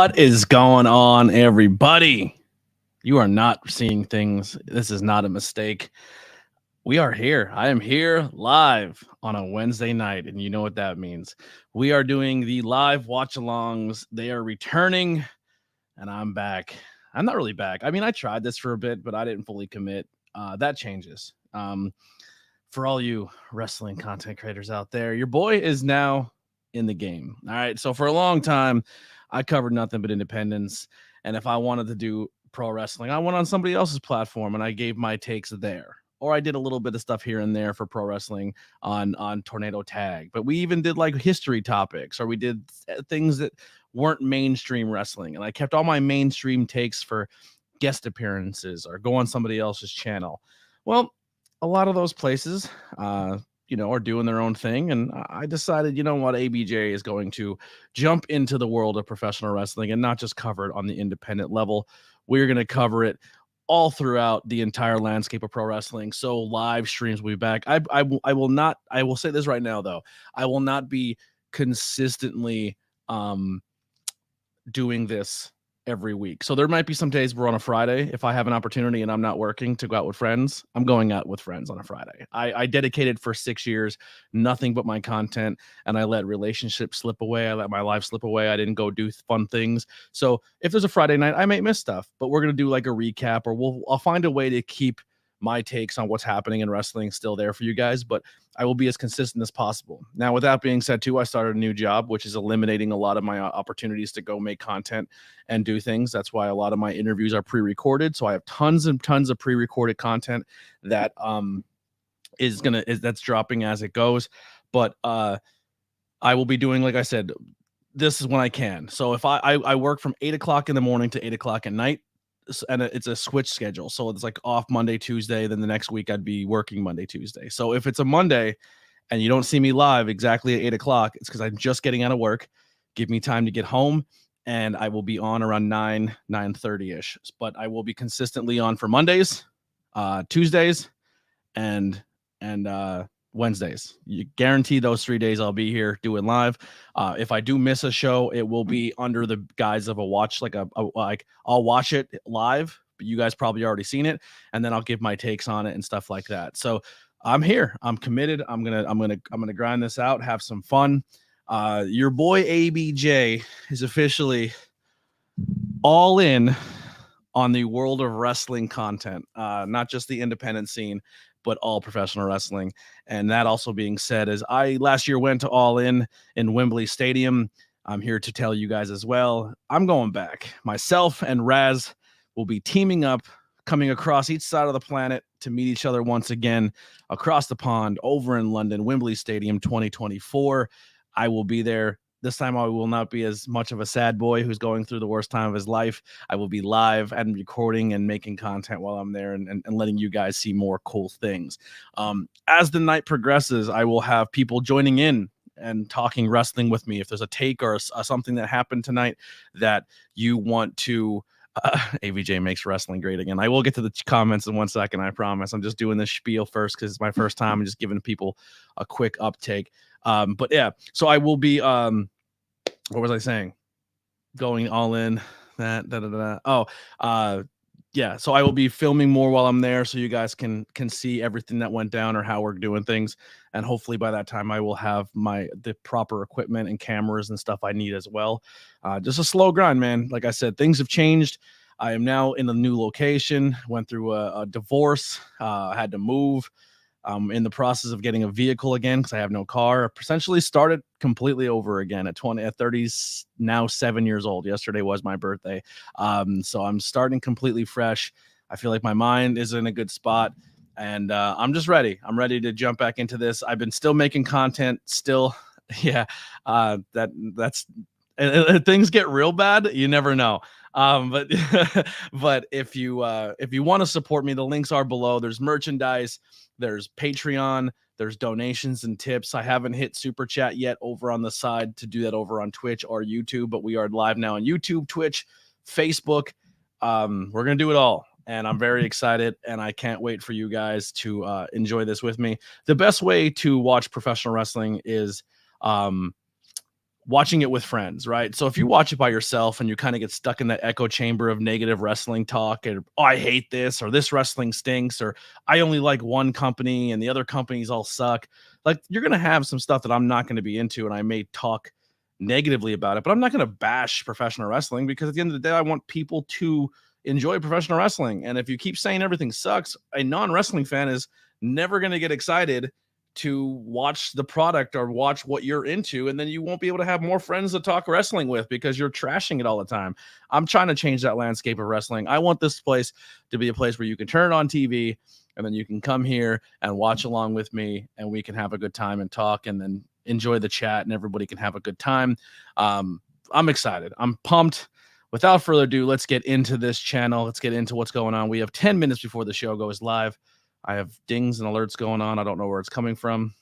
What is going on, everybody? You are not seeing things. This is not a mistake. We are here. I am here live on a Wednesday night, and you know what that means. We are doing the live watch alongs. They are returning, and I'm back. I'm not really back. I mean, I tried this for a bit, but I didn't fully commit. That changes. For all you wrestling content creators out there, your boy is now in the game. All right. So for a long time, I covered nothing but independence. And if I wanted to do pro wrestling, I went on somebody else's platform and I gave my takes there. Or I did a little bit of stuff here and there for pro wrestling on Tornado Tag. But we even did like history topics, or we did things that weren't mainstream wrestling. And I kept all my mainstream takes for guest appearances or go on somebody else's channel. Well, a lot of those places, are doing their own thing. And I decided, you know what, ABJ is going to jump into the world of professional wrestling and not just cover it on the independent level. We're going to cover it all throughout the entire landscape of pro wrestling. So live streams will be back. I will say this right now, though. I will not be consistently doing this every week. So there might be some days we're on a Friday. If I have an opportunity and I'm not working to go out with friends, I'm going out with friends on a Friday. I dedicated for 6 years, nothing but my content, and I let relationships slip away. I let my life slip away. I didn't go do fun things. So if there's a Friday night, I might miss stuff, but we're going to do like a recap, or I'll find a way to keep my takes on what's happening in wrestling still there for you guys, but I will be as consistent as possible. Now, with that being said, too, I started a new job, which is eliminating a lot of my opportunities to go make content and do things. That's why a lot of my interviews are pre-recorded. So I have tons and tons of pre-recorded content that that's dropping as it goes. But I will be doing, like I said, this is when I can. So if I work from 8 o'clock in the morning to 8 o'clock at night, and it's a switch schedule. So it's like off Monday, Tuesday, then the next week I'd be working Monday, Tuesday. So if it's a Monday and you don't see me live exactly at 8 o'clock, it's because I'm just getting out of work. Give me time to get home, and I will be on around 9:30ish. But I will be consistently on for Mondays, Tuesdays, and Wednesdays. You guarantee those 3 days I'll be here doing live. If I do miss a show, it will be under the guise of a watch, like I'll watch it live, but you guys probably already seen it, and then I'll give my takes on it and stuff like that. So I'm here. I'm committed. I'm gonna grind this out, have some fun. Your boy ABJ is officially all in on the world of wrestling content, not just the independent scene, but all professional wrestling. And that also being said, as I last year went to All In Wembley Stadium, I'm here to tell you guys as well, I'm going back. Myself and Raz will be teaming up, coming across each side of the planet to meet each other once again across the pond over in London, Wembley Stadium 2024. I will be there. This time I will not be as much of a sad boy who's going through the worst time of his life. I will be live and recording and making content while I'm there and letting you guys see more cool things. As the night progresses, I will have people joining in and talking wrestling with me. If there's a take or something that happened tonight that you want to AVJ makes wrestling great again. I will get to the comments in 1 second, I promise. I'm just doing this spiel first because it's my first time and just giving people a quick uptake. But yeah, so I will be what was I saying? Going all in yeah, so I will be filming more while I'm there so you guys can see everything that went down or how we're doing things. And hopefully by that time I will have the proper equipment and cameras and stuff I need as well. Just a slow grind, man. Like I said, things have changed. I am now in a new location, went through a divorce, had to move. In the process of getting a vehicle again because I have no car. Essentially started completely over again at 30, now 7 years old. Yesterday was my birthday. So I'm starting completely fresh. I feel like my mind is in a good spot, and I'm just ready. I'm ready to jump back into this. I've been still making content, still, yeah. That's things get real bad, you never know. But but if you want to support me, the links are below. There's merchandise, there's Patreon, there's donations and tips. I haven't hit super chat yet over on the side to do that over on Twitch or YouTube, but we are live now on YouTube, Twitch, Facebook. We're gonna do it all, and I'm very excited, and I can't wait for you guys to enjoy this with me. The best way to watch professional wrestling is watching it with friends, right? So if you watch it by yourself and you kind of get stuck in that echo chamber of negative wrestling talk, and oh, I hate this, or this wrestling stinks, or I only like one company and the other companies all suck, like you're gonna have some stuff that I'm not going to be into, and I may talk negatively about it, but I'm not going to bash professional wrestling, because at the end of the day, I want people to enjoy professional wrestling. And if you keep saying everything sucks, a non-wrestling fan is never going to get excited to watch the product or watch what you're into, and then you won't be able to have more friends to talk wrestling with because you're trashing it all the time. I'm trying to change that landscape of wrestling. I want this place to be a place where you can turn it on TV, and then you can come here and watch along with me, and we can have a good time and talk, and then enjoy the chat, and everybody can have a good time. I'm excited. I'm pumped. Without further ado, let's get into this channel. Let's get into what's going on. We have 10 minutes before the show goes live. I have dings and alerts going on. I don't know where it's coming from.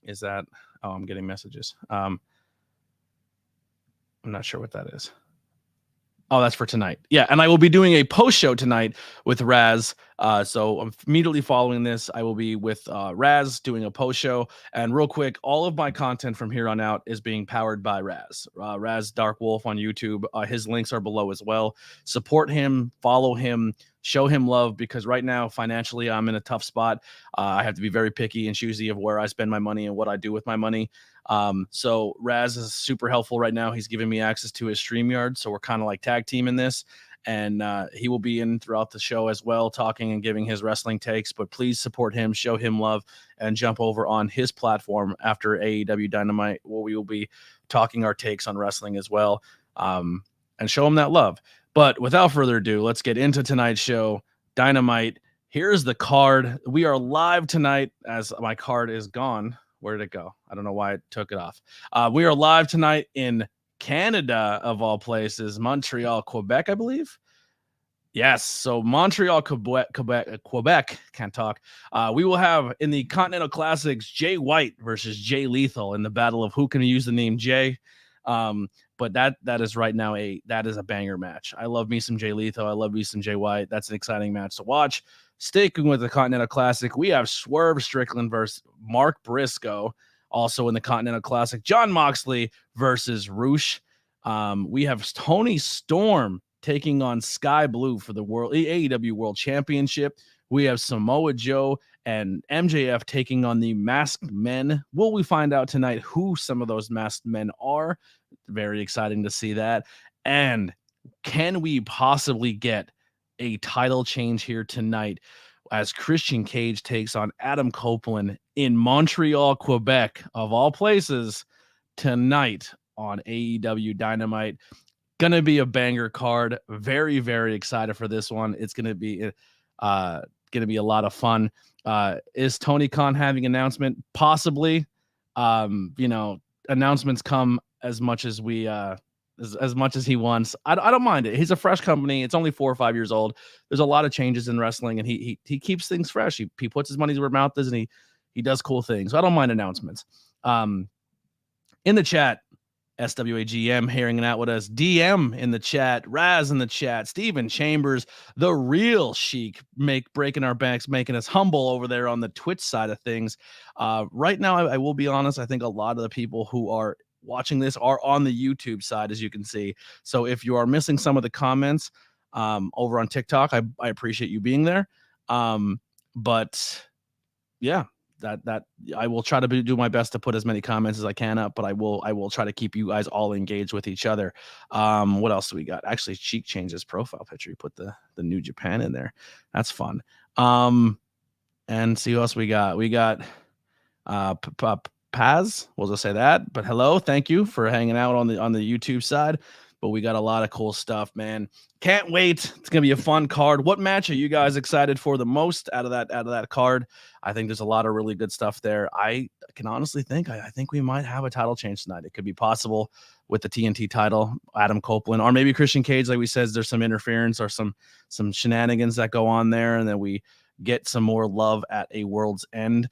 Is that? Oh, I'm getting messages. I'm not sure what that is. Oh, that's for tonight. Yeah, and I will be doing a post show tonight with Raz. So immediately following this, I will be with Raz doing a post show. And real quick, all of my content from here on out is being powered by Raz. Raz Dark Wolf on YouTube. His links are below as well. Support him, follow him, show him love, because right now financially I'm in a tough spot. I have to be very picky and choosy of where I spend my money and what I do with my money. So Raz is super helpful right now. He's giving me access to his StreamYard, so we're kind of like tag teaming this, and he will be in throughout the show as well, talking and giving his wrestling takes. But please support him, show him love, and jump over on his platform after AEW Dynamite, where we will be talking our takes on wrestling as well, and show him that love. But without further ado, let's get into tonight's show, Dynamite. Here's the card. We are live tonight, as my card is gone. Where did it go? I don't know why it took it off. We are live tonight in Canada, of all places, Montreal, Quebec, I believe. Yes, so Montreal, Quebec, can't talk. We will have in the Continental Classics Jay White versus Jay Lethal in the battle of who can use the name Jay. But that is right now that is a banger match. I love me some Jay Lethal. I love me some Jay White. That's an exciting match to watch. Sticking with the Continental Classic, we have Swerve Strickland versus Mark Briscoe. Also in the Continental Classic, Jon Moxley versus Roosh. We have Tony Storm taking on Sky Blue for the AEW World Championship. We have Samoa Joe and MJF taking on the Masked Men. Will we find out tonight who some of those Masked Men are? Very exciting to see that. And can we possibly get a title change here tonight as Christian Cage takes on Adam Copeland in Montreal, Quebec, of all places, tonight on AEW Dynamite? Gonna be a banger card. Very, very excited for this one. It's gonna be a lot of fun. Is Tony Khan having an announcement? Possibly. Announcements come as much as we as much as he wants. I don't mind it. He's a fresh company. It's only 4 or 5 years old. There's a lot of changes in wrestling, and he keeps things fresh. He puts his money where his mouth is, and he does cool things. So I don't mind announcements. In the chat, SWAGM hanging out with us, DM in the chat, Raz in the chat, Steven Chambers, the real Sheik, breaking our backs, making us humble over there on the Twitch side of things. Right now, I will be honest, I think a lot of the people who are watching this are on the YouTube side, as you can see. So if you are missing some of the comments over on TikTok, I appreciate you being there. But yeah, that I will try to do my best to put as many comments as I can up, but I will try to keep you guys all engaged with each other. What else do we got? Actually, Cheek changed his profile picture. He put the New Japan in there. That's fun. And see who else we got. We got Paz. We'll just say that. But hello, thank you for hanging out on the YouTube side. But we got a lot of cool stuff, man. Can't wait. It's gonna be a fun card. What match are you guys excited for the most out of that card? I think there's a lot of really good stuff there. I can honestly think I think we might have a title change tonight. It could be possible with the TNT title, Adam Copeland, or maybe Christian Cage. Like we said, there's some interference or some shenanigans that go on there, and then we get some more love at a World's End,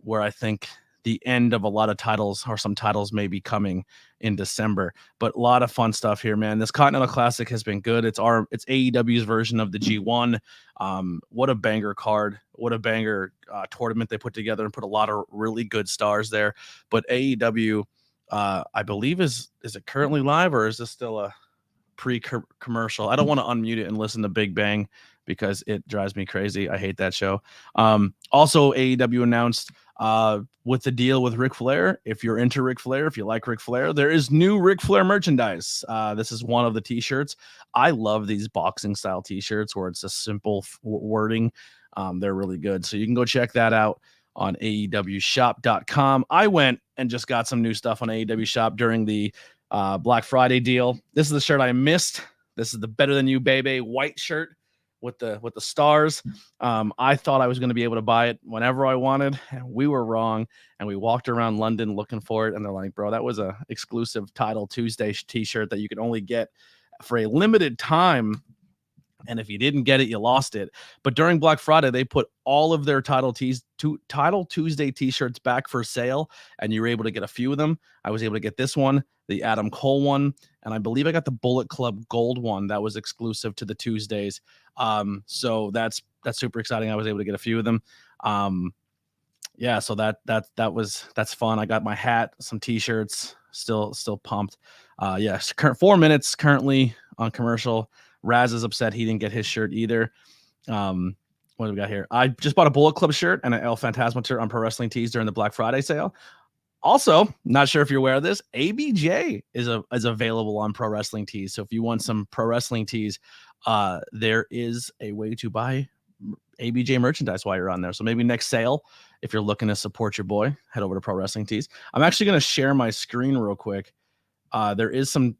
where I think the end of a lot of titles or some titles may be coming in December. But a lot of fun stuff here, man. This Continental Classic has been good. It's AEW's version of the G1. What a banger card. What a banger tournament they put together and put a lot of really good stars there. But AEW I believe is it currently live, or is this still a pre-commercial? I don't want to unmute it and listen to Big Bang because it drives me crazy. I hate that show. Also, AEW announced with the deal with Ric Flair. If you're into Ric Flair, if you like Ric Flair, there is new Ric Flair merchandise. This is one of the t-shirts. I love these boxing style t-shirts where it's a simple wording. They're really good. So you can go check that out on AEWshop.com. I went and just got some new stuff on AEW Shop during the Black Friday deal. This is the shirt I missed. This is the Better Than You Baby white shirt with the stars. I thought I was going to be able to buy it whenever I wanted, and we were wrong. And we walked around London looking for it, and they're like, bro, that was a exclusive Title Tuesday t-shirt that you could only get for a limited time. And if you didn't get it, you lost it. But during Black Friday, they put all of their Title Tuesday t-shirts back for sale, and you were able to get a few of them. I was able to get this one, the Adam Cole one, and I believe I got the Bullet Club Gold one that was exclusive to the Tuesdays. So that's super exciting. I was able to get a few of them. Yeah, so that's fun. I got my hat, some t-shirts, still pumped. Yes, 4 minutes currently on commercial. Raz is upset he didn't get his shirt either. What do we got here? I just bought a Bullet Club shirt and an El Phantasmo shirt on Pro Wrestling Tees during the Black Friday sale. Also, not sure if you're aware of this, ABJ is available on Pro Wrestling Tees. So if you want some Pro Wrestling Tees, there is a way to buy ABJ merchandise while you're on there. So maybe next sale, if you're looking to support your boy, head over to Pro Wrestling Tees. I'm actually going to share my screen real quick. There is some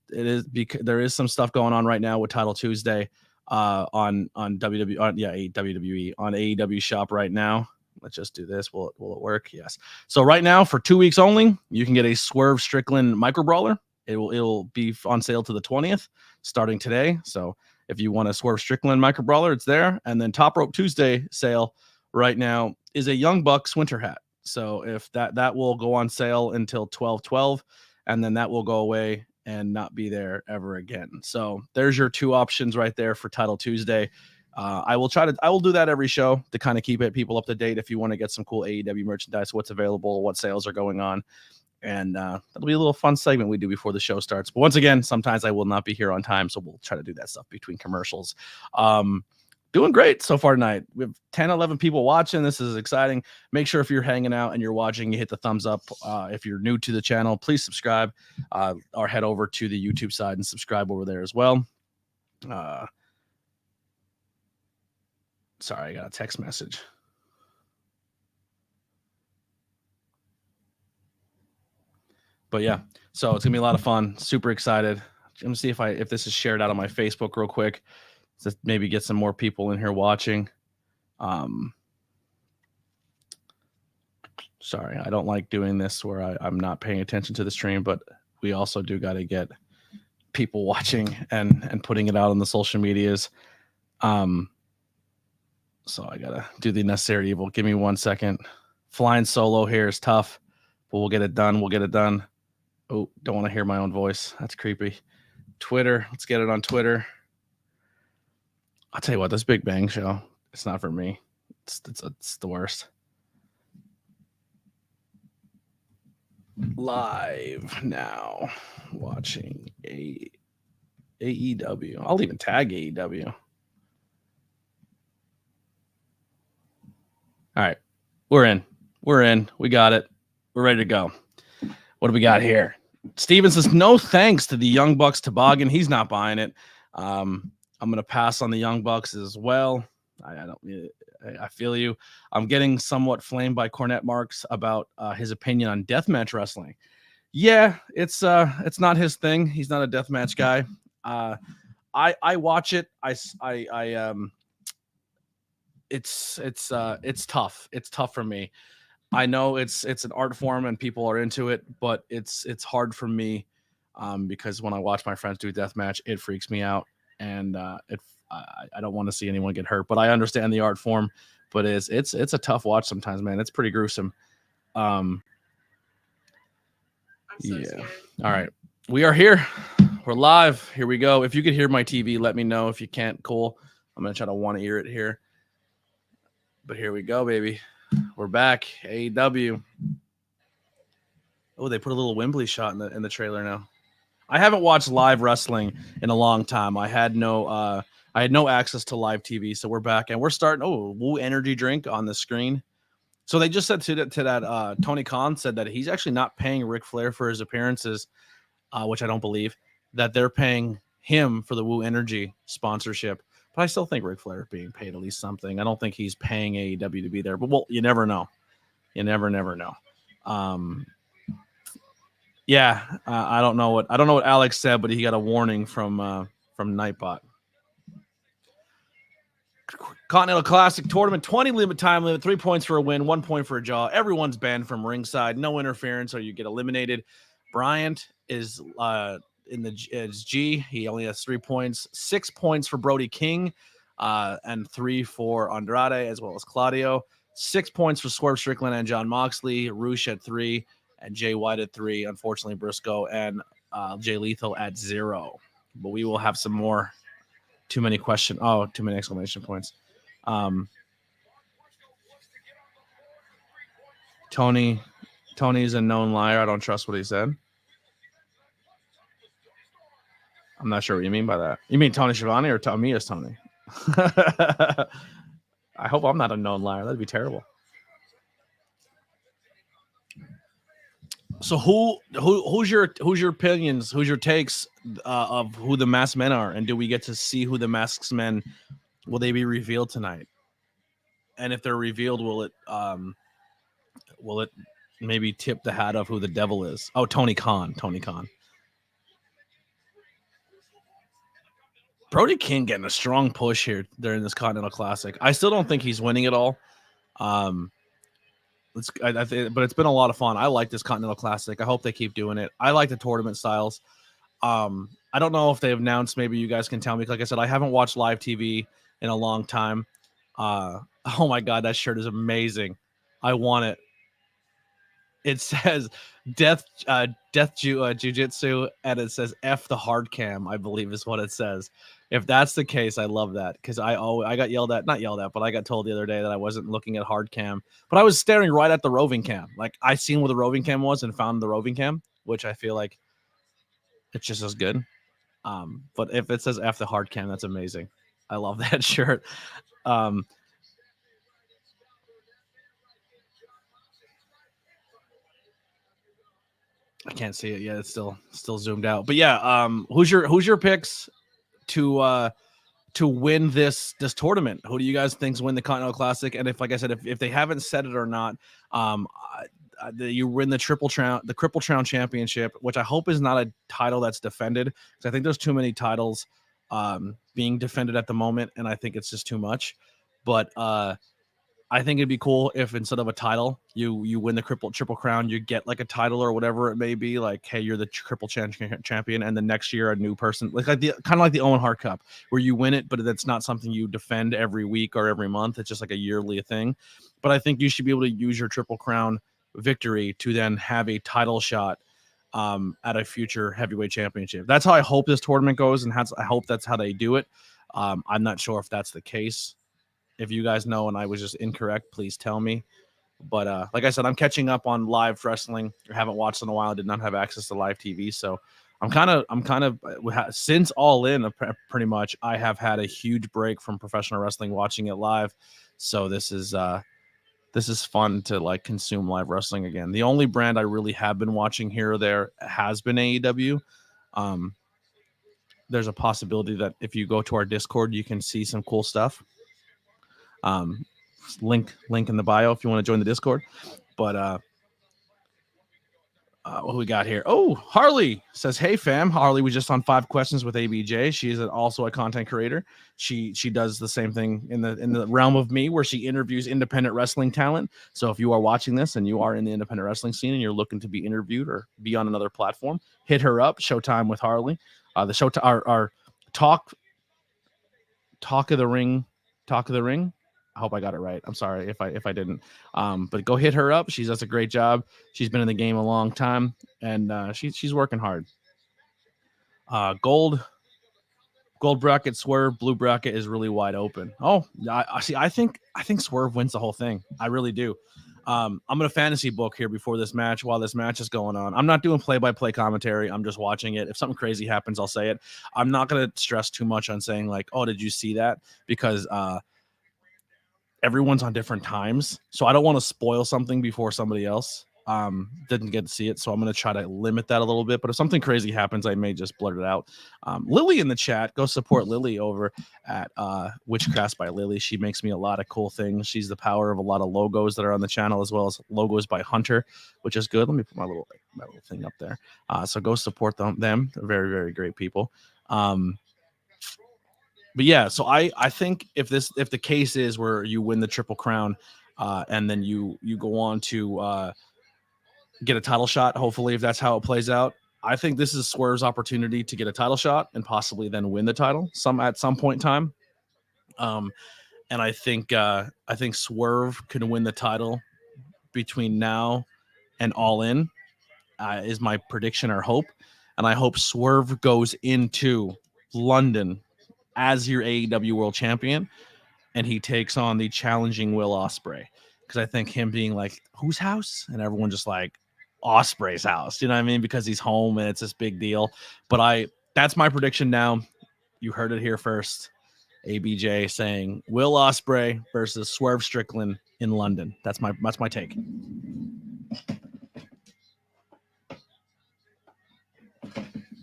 stuff going on right now with Title Tuesday on WWE on AEW Shop right now. Let's just do this. Will it work? Yes. So right now, for 2 weeks only, you can get a Swerve Strickland micro brawler. It'll be on sale to the 20th, starting today. So if you want a Swerve Strickland micro brawler, it's there. And then Top Rope Tuesday sale right now is a Young Bucks winter hat. So if that will go on sale until 12/12. And then that will go away and not be there ever again. So there's your two options right there for Title Tuesday. I will do that every show to kind of keep people up to date. If you want to get some cool AEW merchandise, what's available, what sales are going on. And that'll be a little fun segment we do before the show starts. But once again, sometimes I will not be here on time. So we'll try to do that stuff between commercials. Doing great so far tonight. We have 10, 11 people watching. This is exciting. Make sure if you're hanging out and you're watching, you hit the thumbs up. If you're new to the channel, please subscribe or head over to the YouTube side and subscribe over there as well. Sorry, I got a text message. But yeah, so it's gonna be a lot of fun. Super excited. I'm gonna see if this is shared out on my Facebook real quick. To maybe get some more people in here watching. Sorry, I don't like doing this where I'm not paying attention to the stream, but we also do got to get people watching and putting it out on the social medias. So I gotta do the necessary evil. Give me 1 second. Flying solo here is tough, but we'll get it done. Oh, don't want to hear my own voice. That's creepy. Twitter. Let's get it on Twitter. I'll tell you what, this Big Bang show, it's not for me. It's the worst. Live now, watching AEW. I'll even tag AEW. All right, we're in. We got it. We're ready to go. What do we got here? Steven says, no thanks to the Young Bucks toboggan. He's not buying it. I'm going to pass on the Young Bucks as well. I feel you. I'm getting somewhat flamed by Cornette Marks about his opinion on deathmatch wrestling. Yeah, it's not his thing. He's not a deathmatch guy. I watch it. It's tough. It's tough for me. I know it's an art form and people are into it, but it's hard for me because when I watch my friends do deathmatch, it freaks me out. And I don't want to see anyone get hurt, but I understand the art form. But it's a tough watch sometimes, man. It's pretty gruesome. Yeah. Scared. All right, we are here. We're live. Here we go. If you could hear my TV, let me know. If you can't, cool. I'm gonna try to one ear it here. But here we go, baby. We're back. AEW. Oh, they put a little Wembley shot in the trailer now. I haven't watched live wrestling in a long time. I had no access to live TV, so we're back and we're starting. Oh, Woo energy drink on the screen. So they just said to that Tony Khan said that he's actually not paying Ric Flair for his appearances, which I don't believe, that they're paying him for the Woo Energy sponsorship. But I still think Ric Flair being paid at least something. I don't think he's paying AEW to be there. But well, you never know. You never know. Yeah, I don't know what Alex said, but he got a warning from Nightbot. Continental Classic Tournament, 20 limit time limit, 3 points for a win, 1 point for a draw. Everyone's banned from ringside, no interference, or you get eliminated. Bryant is in the G. He only has 3 points, 6 points for Brody King, and 3 for Andrade as well as Claudio. 6 points for Swerve Strickland and John Moxley. Roosh at 3 and Jay White at 3. Unfortunately, Briscoe and Jay Lethal at 0. But we will have some more. Too many exclamation points. Tony's a known liar. I don't trust what he said. I'm not sure what you mean by that. You mean Tony Schiavone or me as Tony? I hope I'm not a known liar. That'd be terrible. So who's your opinions? Who's your takes of who the masked men are, and do we get to see who the masked men? Will they be revealed tonight? And if they're revealed, will it maybe tip the hat of who the devil is? Oh, Tony Khan. Brody King getting a strong push here during this Continental Classic. I still don't think he's winning it all. But it's been a lot of fun. I like this Continental Classic. I hope they keep doing it. I like the tournament styles. I don't know if they've announced. Maybe you guys can tell me. Like I said, I haven't watched live TV in a long time. Oh my God, that shirt is amazing. I want it. It says Death Jiu-Jitsu, and it says F the hard cam, I believe is what it says. If that's the case, I love that, because I got not yelled at, but I got told the other day that I wasn't looking at hard cam, but I was staring right at the roving cam. Like, I seen where the roving cam was and found the roving cam, which I feel like it's just as good. But if it says F the hard cam, that's amazing. I love that shirt. I can't see it yet. It's still zoomed out. But yeah, who's your picks to win this tournament? Who do you guys think's win the Continental Classic? And if, like I said, if they haven't said it or not, you win the Cripple Crown Championship, which I hope is not a title that's defended, because I think there's too many titles being defended at the moment, and I think it's just too much. But I think it'd be cool if instead of a title, you win the Triple Crown, you get like a title or whatever it may be. Like, hey, you're the Triple Champion, and the next year a new person, like kind of like the Owen Hart Cup, where you win it, but that's not something you defend every week or every month. It's just like a yearly thing. But I think you should be able to use your Triple Crown victory to then have a title shot at a future heavyweight championship. That's how I hope this tournament goes, and I hope that's how they do it. I'm not sure if that's the case. If you guys know and I was just incorrect, please tell me. But like I said, I'm catching up on live wrestling. I haven't watched in a while. I did not have access to live TV, so I'm kind of since All In, pretty much, I have had a huge break from professional wrestling, watching it live. So this is fun to like consume live wrestling again. The only brand I really have been watching here or there has been AEW. There's a possibility that if you go to our Discord, you can see some cool stuff. Link in the bio if you want to join the Discord. But what we got here? Oh, Harley says, "Hey fam, Harley was just on 5 Questions with ABJ. She is also a content creator. She does the same thing in the realm of me, where she interviews independent wrestling talent. So if you are watching this and you are in the independent wrestling scene and you're looking to be interviewed or be on another platform, hit her up. Showtime with Harley. The show our talk of the ring. I hope I got it right. I'm sorry if I didn't. But go hit her up. She does a great job. She's been in the game a long time, and she's working hard. Gold bracket Swerve, blue bracket is really wide open. Oh, I see. I think Swerve wins the whole thing. I really do. I'm going to fantasy book here before this match while this match is going on. I'm not doing play-by-play commentary. I'm just watching it. If something crazy happens, I'll say it. I'm not going to stress too much on saying like, oh, did you see that? Because everyone's on different times. So I don't want to spoil something before somebody else didn't get to see it. So I'm going to try to limit that a little bit. But if something crazy happens, I may just blurt it out. Lily in the chat, go support Lily over at Witchcraft by Lily. She makes me a lot of cool things. She's the power of a lot of logos that are on the channel, as well as logos by Hunter, which is good. Let me put my little thing up there. So go support them. They're very, very great people. But yeah, so I think if the case is where you win the Triple Crown and then you go on to get a title shot, hopefully, if that's how it plays out, I think this is Swerve's opportunity to get a title shot and possibly then win the title at some point in time. And I think Swerve can win the title between now and All In is my prediction or hope. And I hope Swerve goes into London as your AEW World Champion, and he takes on the challenging Will Ospreay. Because I think him being like, whose house? And everyone just like, Ospreay's house. You know what I mean? Because he's home and it's this big deal. But that's my prediction now. You heard it here first. ABJ saying Will Ospreay versus Swerve Strickland in London. That's my take.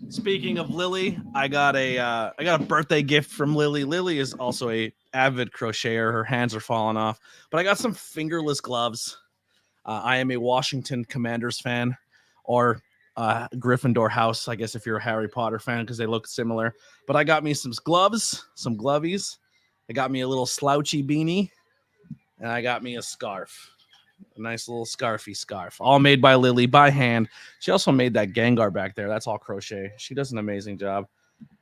Speaking of Lily, I got a birthday gift from Lily. Lily is also a avid crocheter. Her hands are falling off, but I got some fingerless gloves. I am a Washington Commanders fan, or Gryffindor house, I guess, if you're a Harry Potter fan, because they look similar. But I got me some gloves, some glovies. I got me a little slouchy beanie, and I got me a scarf. A nice little scarfy scarf, all made by Lily by hand. She also made that Gengar back there. That's all crochet. She does an amazing job.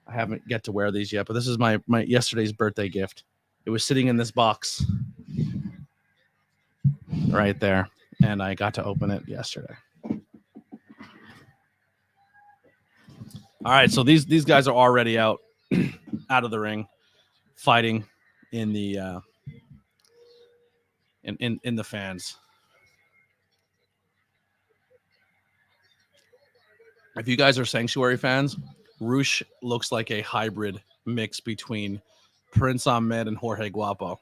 I haven't get to wear these yet, but this is my yesterday's birthday gift. It was sitting in this box right there, and I got to open it yesterday. All right, so these guys are already out of the ring, fighting in the in the fans. If you guys are Sanctuary fans, Roosh looks like a hybrid mix between Prince Ahmed and Jorge Guapo.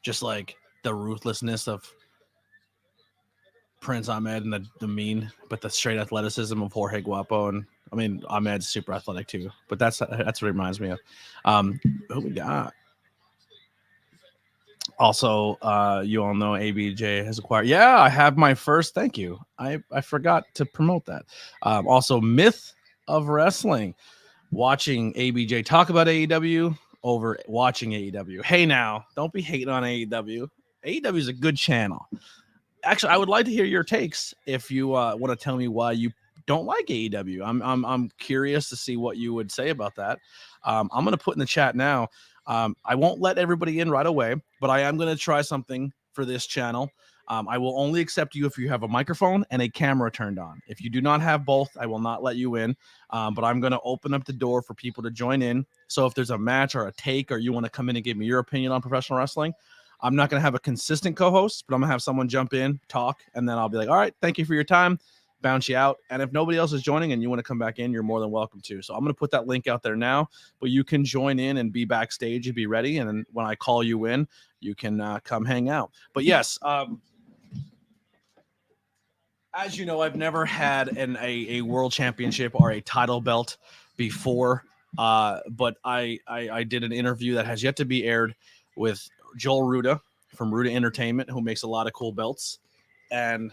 Just like the ruthlessness of Prince Ahmed and the mean, but the straight athleticism of Jorge Guapo. And I mean, Ahmed's super athletic too, but that's what it reminds me of. Who we got? Also, you all know ABJ has acquired. Yeah, I have my first. Thank you. I forgot to promote that. Also, Myth of Wrestling. Watching ABJ talk about AEW over watching AEW. Hey, now, don't be hating on AEW. AEW is a good channel. Actually, I would like to hear your takes if you want to tell me why you don't like AEW. I'm curious to see what you would say about that. I'm going to put in the chat now. I won't let everybody in right away, but I am going to try something for this channel. I will only accept you if you have a microphone and a camera turned on. If you do not have both, I will not let you in. But I'm going to open up the door for people to join in. So if there's a match or a take, or you want to come in and give me your opinion on professional wrestling, I'm not going to have a consistent co-host, but I'm going to have someone jump in, talk, and then I'll be like, all right, thank you for your time. Bounce you out. And if nobody else is joining and you want to come back in, you're more than welcome to. So I'm going to put that link out there now, but you can join in and be backstage and be ready. And then when I call you in, you can come hang out. But yes, as you know, I've never had a world championship or a title belt before. But I did an interview that has yet to be aired with Joel Ruda from Ruda Entertainment, who makes a lot of cool belts. And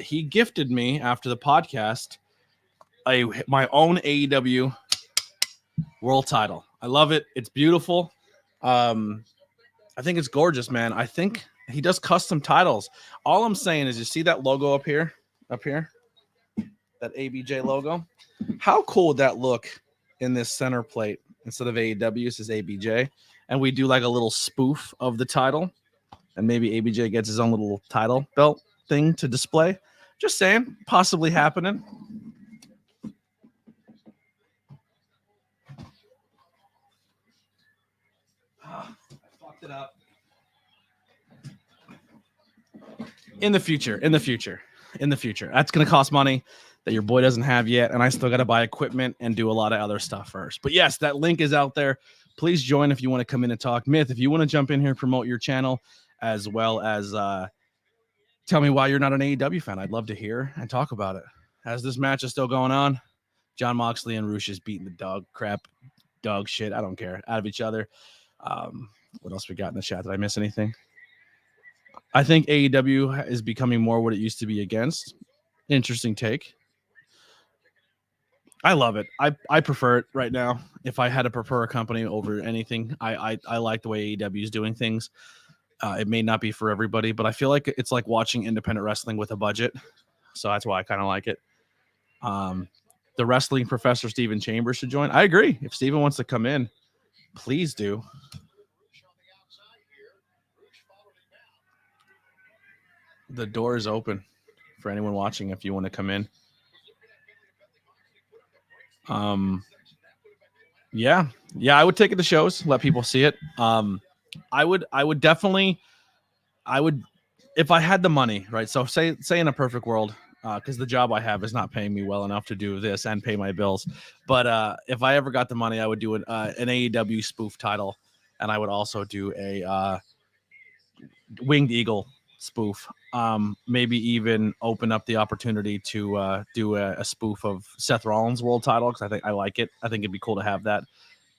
he gifted me after the podcast my own AEW world title. I love it. It's beautiful. I think it's gorgeous, man. I think he does custom titles. All I'm saying is, you see that logo up here, that ABJ logo? How cool would that look in this center plate? Instead of AEW, it says ABJ. And we do like a little spoof of the title. And maybe ABJ gets his own little title belt thing to display. Just saying, possibly happening. I it up. In the future. That's going to cost money that your boy doesn't have yet. And I still got to buy equipment and do a lot of other stuff first. But yes, that link is out there. Please join if you want to come in and talk. Myth, if you want to jump in here and promote your channel, as well as tell me why you're not an AEW fan. I'd love to hear and talk about it. As this match is still going on, Jon Moxley and Rush is beating the dog shit, I don't care, out of each other. What else we got in the chat? Did I miss anything? I think AEW is becoming more what it used to be against. Interesting take. I love it. I prefer it right now. If I had to prefer a company over anything, I like the way AEW is doing things. It may not be for everybody, but I feel like it's like watching independent wrestling with a budget. So that's why I kind of like it. The wrestling professor, Steven Chambers, should join. I agree. If Steven wants to come in, please do. The door is open for anyone watching if you want to come in. Yeah, I would take it to shows, let people see it. I would definitely, if I had the money, right? So say in a perfect world, because the job I have is not paying me well enough to do this and pay my bills. But if I ever got the money, I would do an AEW spoof title, and I would also do a Winged Eagle spoof. Maybe even open up the opportunity to do a spoof of Seth Rollins' world title, because I think I like it. I think it'd be cool to have that.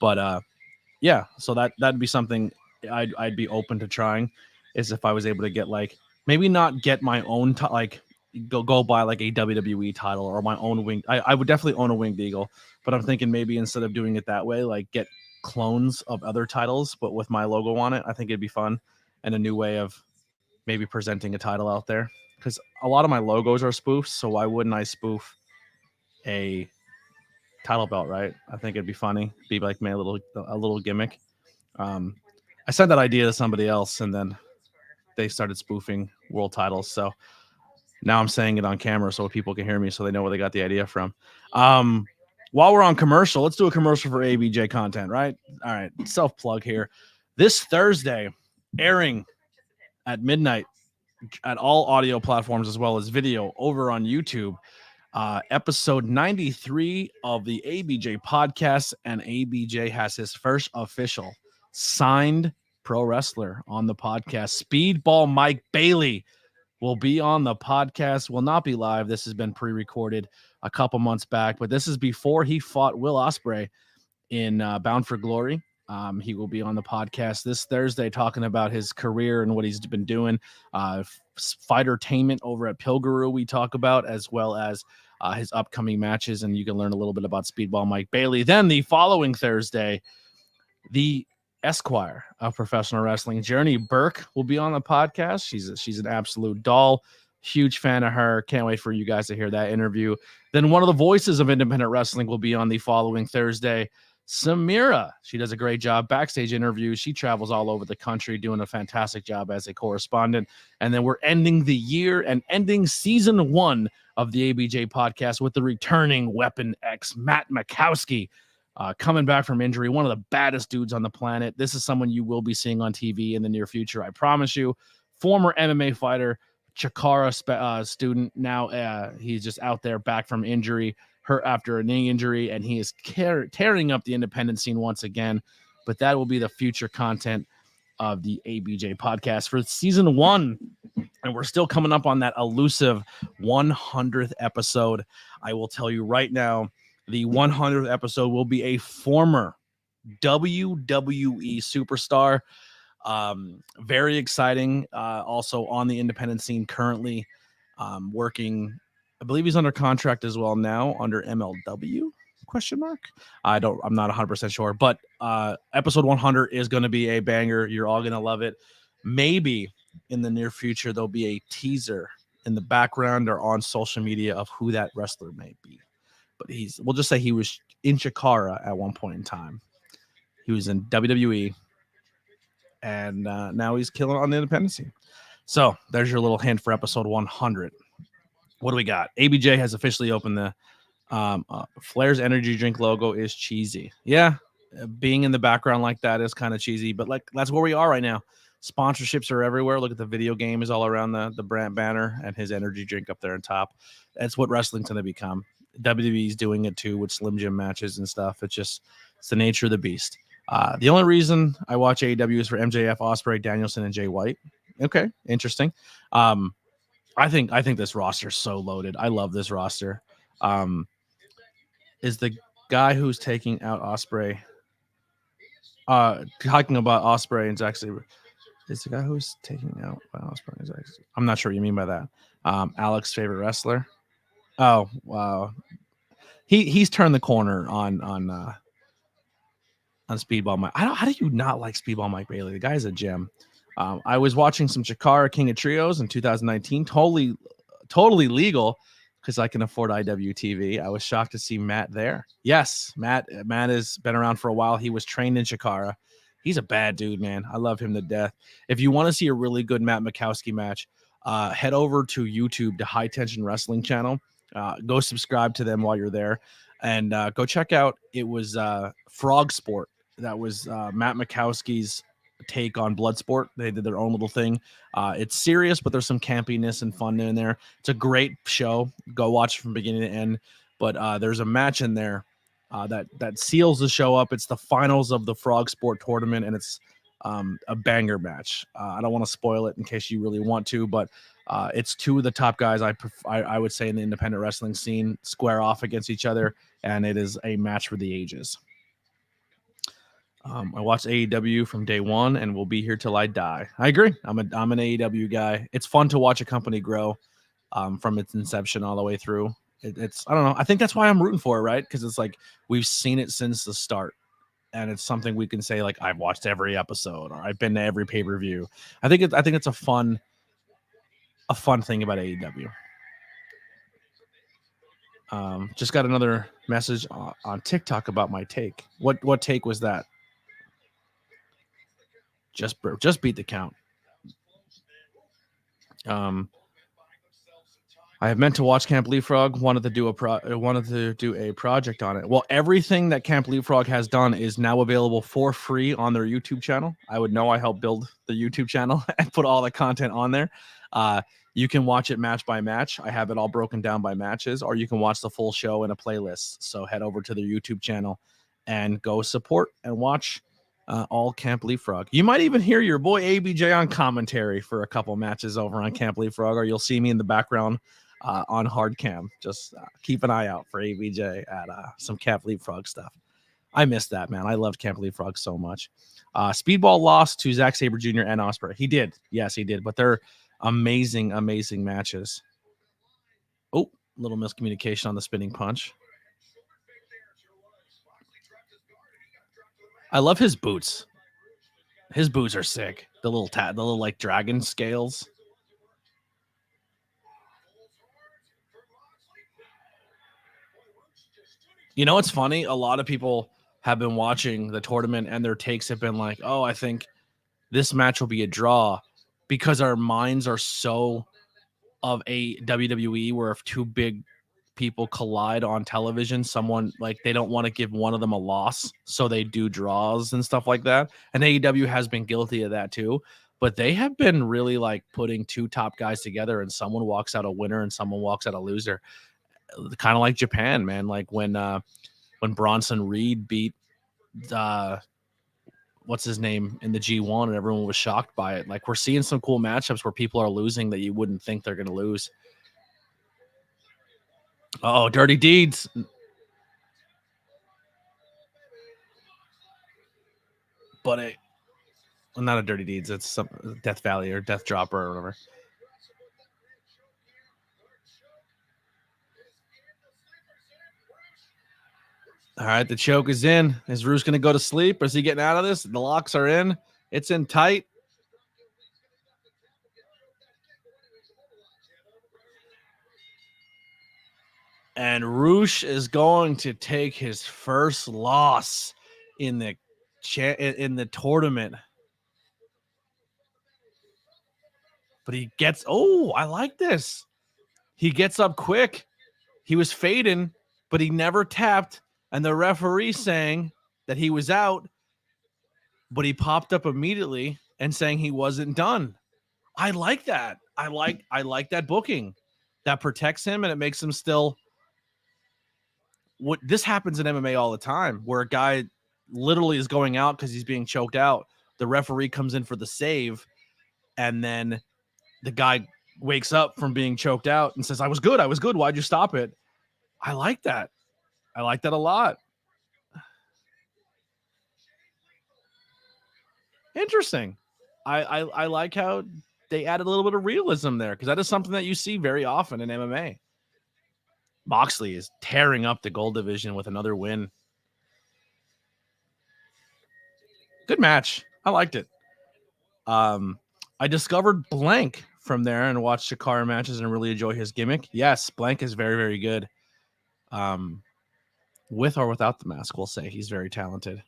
But yeah, so that'd be something I'd be open to trying, is if I was able to get, like, maybe not get my own like go buy like a WWE title or my own wing. I would definitely own a Winged Eagle, but I'm thinking maybe instead of doing it that way, like get clones of other titles but with my logo on it. I think it'd be fun and a new way of maybe presenting a title out there, because a lot of my logos are spoofs. So why wouldn't I spoof a title belt, right? I think it'd be funny, be like a little gimmick. I sent that idea to somebody else, and then they started spoofing world titles. So now I'm saying it on camera so people can hear me, so they know where they got the idea from. While we're on commercial, let's do a commercial for ABJ content, right? All right, self-plug here. This Thursday, airing at midnight at all audio platforms as well as video over on YouTube, episode 93 of the ABJ podcast, and ABJ has his first official signed pro wrestler on the podcast. Speedball Mike Bailey will be on the podcast. Will not be live. This has been pre-recorded a couple months back, but this is before he fought Will Ospreay in Bound for Glory. He will be on the podcast this Thursday talking about his career and what he's been doing. Fightertainment over at Pilguru we talk about, as well as his upcoming matches, and you can learn a little bit about Speedball Mike Bailey. Then the following Thursday, the Esquire of professional wrestling, Journey Burke, will be on the podcast. She's an absolute doll. Huge fan of her. Can't wait for you guys to hear that interview. Then one of the voices of independent wrestling will be on the following Thursday, Samira. She does a great job. Backstage interviews. She travels all over the country doing a fantastic job as a correspondent. And then we're ending the year and ending season 1 of the ABJ podcast with the returning Weapon X, Matt Makowski, coming back from injury. One of the baddest dudes on the planet. This is someone you will be seeing on TV in the near future, I promise you. Former MMA fighter, Chikara student. Now he's just out there back from injury, hurt after a knee injury, and he is tearing up the independent scene once again. But that will be the future content of the ABJ podcast for season 1. And we're still coming up on that elusive 100th episode. I will tell you right now, the 100th episode will be a former WWE superstar. Very exciting. Also on the independent scene currently, working. I believe he's under contract as well now under MLW ? I'm not 100% sure, but episode 100 is going to be a banger. You're all going to love it. Maybe in the near future there'll be a teaser in the background or on social media of who that wrestler may be. But we'll just say he was in Chikara at one point in time. He was in WWE, and now he's killing on the independent scene. So there's your little hint for episode 100. What do we got? ABJ has officially opened the Flair's energy drink logo is cheesy. Yeah, being in the background like that is kind of cheesy, but like that's where we are right now. Sponsorships are everywhere. Look at the video game is all around the brand banner and his energy drink up there on top. That's what wrestling's going to become. WWE's doing it too with Slim Jim matches and stuff. It's the nature of the beast. The only reason I watch AEW is for MJF, Ospreay, Danielson, and Jay White. Okay, interesting. I think this roster is so loaded. I love this roster. Is the guy who's taking out Ospreay? Talking about Ospreay and Zack Sabre. Is the guy who's taking out Ospreay and Zack Sabre? I'm not sure what you mean by that. Alex's favorite wrestler. Oh wow, he's turned the corner on Speedball Mike. How do you not like Speedball Mike Bailey? The guy's a gem. I was watching some Chikara King of Trios in 2019. Totally legal because I can afford IWTV. I was shocked to see Matt there. Yes, Matt has been around for a while. He was trained in Chikara. He's a bad dude, man. I love him to death. If you want to see a really good Matt Mikowski match, head over to YouTube to High Tension Wrestling channel. Go subscribe to them while you're there. And go check out, it was Frog Sport. That was Matt Mikowski's take on Bloodsport. They did their own little thing. It's serious, but there's some campiness and fun in there. It's a great show. Go watch it from beginning to end. But there's a match in there that seals the show up. It's the finals of the Frog Sport tournament, and it's a banger match. I don't want to spoil it in case you really want to, but it's two of the top guys I would say in the independent wrestling scene square off against each other, and it is a match for the ages. I watched AEW from day one and will be here till I die. I agree. I'm an AEW guy. It's fun to watch a company grow from its inception all the way through. It's I don't know. I think that's why I'm rooting for it, right? Because it's like we've seen it since the start, and it's something we can say like I've watched every episode or I've been to every pay-per-view. I think it's a fun thing about AEW. Just got another message on TikTok about my take. What take was that? Just beat the count. I have meant to watch Camp Leapfrog. Wanted to do a project on it. Well, everything that Camp Leapfrog has done is now available for free on their YouTube channel. I would know I helped build the YouTube channel and put all the content on there. You can watch it match by match. I have it all broken down by matches, or you can watch the full show in a playlist. So head over to their YouTube channel and go support and watch all Camp Leapfrog. You might even hear your boy ABJ on commentary for a couple matches over on Camp Leapfrog, or you'll see me in the background on hard cam. Just keep an eye out for ABJ at some Camp Leapfrog stuff. I missed that, man. I loved Camp Leapfrog so much. Speedball lost to Zack Sabre Jr. and Ospreay. He did. Yes, he did. But they're amazing matches. Oh, little miscommunication on the spinning punch. I love his boots. His boots are sick. The little like dragon scales. You know what's funny? A lot of people have been watching the tournament and their takes have been like, oh, I think this match will be a draw, because our minds are so of a WWE where if two big people collide on television, someone like they don't want to give one of them a loss, so they do draws and stuff like that. And AEW has been guilty of that too, but they have been really like putting two top guys together and someone walks out a winner and someone walks out a loser, kind of like Japan, man. Like when Bronson Reed beat what's his name in the G1 and everyone was shocked by it. Like we're seeing some cool matchups where people are losing that you wouldn't think they're going to lose. Oh, Dirty Deeds. But not a Dirty Deeds. It's some Death Valley or Death Dropper or whatever. All right, the choke is in. Is Roos going to go to sleep? Or is he getting out of this? The locks are in. It's in tight. And Roosh is going to take his first loss in the tournament. But he gets, I like this. He gets up quick. He was fading, but he never tapped. And the referee saying that he was out, but he popped up immediately and saying he wasn't done. I like that. I like that booking. That protects him and it makes him still. What this happens in MMA all the time, where a guy literally is going out because he's being choked out. The referee comes in for the save, and then the guy wakes up from being choked out and says, I was good. Why'd you stop it? I like that. I like that a lot. Interesting. I like how they added a little bit of realism there, because that is something that you see very often in MMA. Moxley is tearing up the gold division with another win. Good match. I liked it. I discovered Blank from there and watched Shakara matches and really enjoy his gimmick. Yes, Blank is very, very good. With or without the mask, we'll say he's very talented.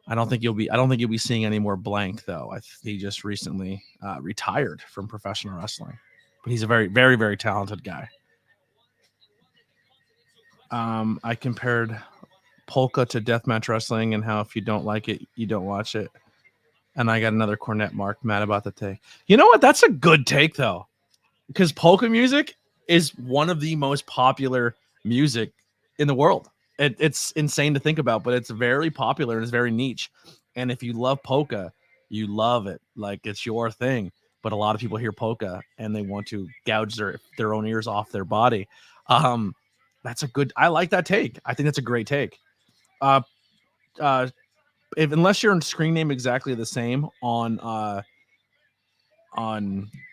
I don't think you'll be seeing any more Blank though. He just recently retired from professional wrestling, but he's a very, very, very talented guy. I compared polka to deathmatch wrestling and how if you don't like it, you don't watch it. And I got another Cornet mark mad about the take. You know what? That's a good take though, because polka music is one of the most popular music in the world. It's insane to think about, but it's very popular and it's very niche. And if you love polka, you love it. Like it's your thing. But a lot of people hear polka and they want to gouge their own ears off their body. That's a good. I like that take. I think that's a great take. Unless your screen name exactly the same on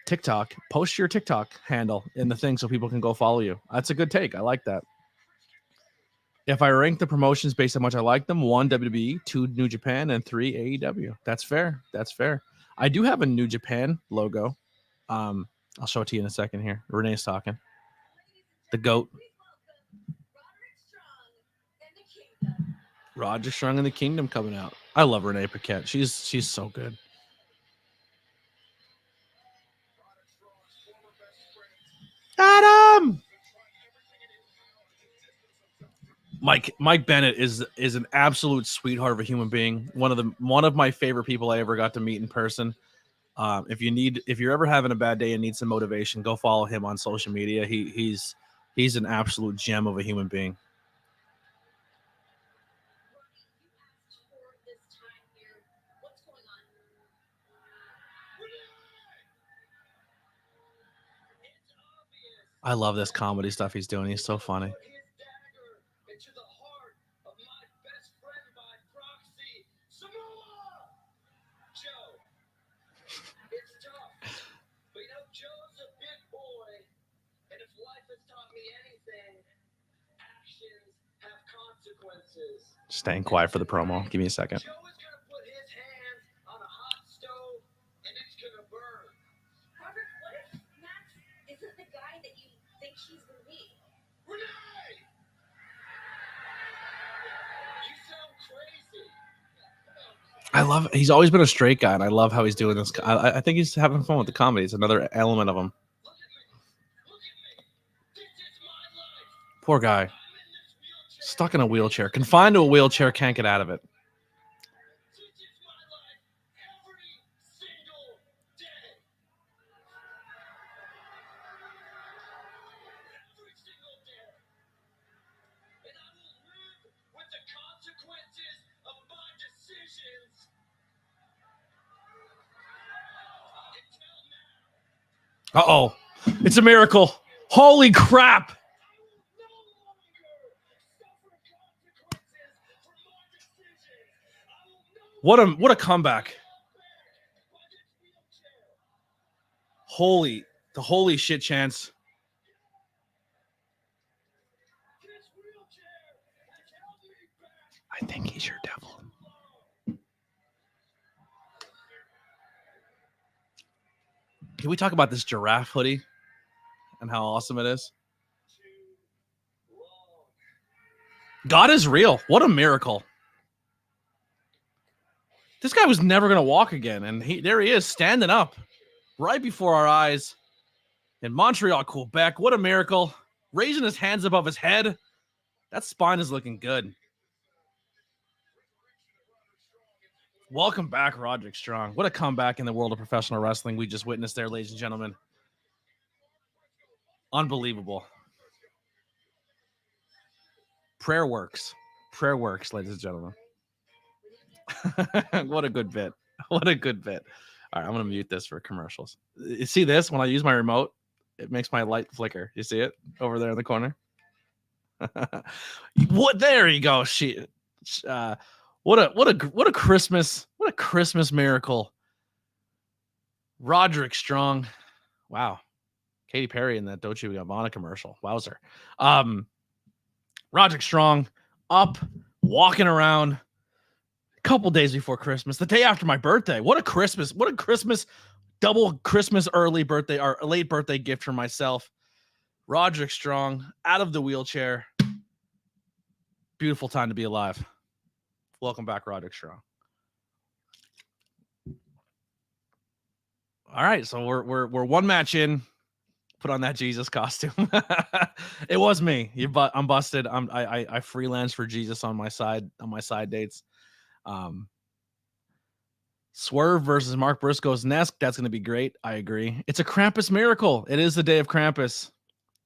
TikTok, post your TikTok handle in the thing so people can go follow you. That's a good take. I like that. If I rank the promotions based on how much I like them, 1 WWE, 2 New Japan, and 3 AEW. That's fair. That's fair. I do have a New Japan logo. I'll show it to you in a second here. Renee's talking. The GOAT. Roger Strong and the Kingdom coming out. I love Renee Paquette. She's so good. Adam! Mike Bennett is an absolute sweetheart of a human being. One of my favorite people I ever got to meet in person. If you're ever having a bad day and need some motivation, go follow him on social media. He's an absolute gem of a human being. I love this comedy stuff he's doing. He's so funny. Staying quiet for the promo. Give me a second. I love. He's always been a straight guy, and I love how he's doing this. I think he's having fun with the comedy. It's another element of him. Poor guy. Stuck in a wheelchair. Confined to a wheelchair, can't get out of it. Uh-oh. It's a miracle. Holy crap. What a comeback. Holy shit chance. I think he's your devil. Can we talk about this giraffe hoodie and how awesome it is? God is real. What a miracle. This guy was never going to walk again, and there he is standing up right before our eyes in Montreal, Quebec. What a miracle. Raising his hands above his head. That spine is looking good. Welcome back, Roderick Strong. What a comeback in the world of professional wrestling we just witnessed there, ladies and gentlemen. Unbelievable. Prayer works. Prayer works, ladies and gentlemen. What a good bit. What a good bit. All right, I'm going to mute this for commercials. You see this? When I use my remote, it makes my light flicker. You see it over there in the corner? What? There you go. What a Christmas miracle. Roderick Strong. Wow. Katy Perry in that Dolce & Gabbana commercial. Wowzer. Roderick Strong up, walking around a couple days before Christmas, the day after my birthday. What a Christmas double Christmas early birthday or late birthday gift for myself. Roderick Strong out of the wheelchair. Beautiful time to be alive. Welcome back, Roderick Strong. All right, so we're one match in. Put on that Jesus costume. It was me. I'm busted. I freelance for Jesus on my side dates. Swerve versus Mark Briscoe's Nesk. That's going to be great. I agree. It's a Krampus miracle. It is the day of Krampus.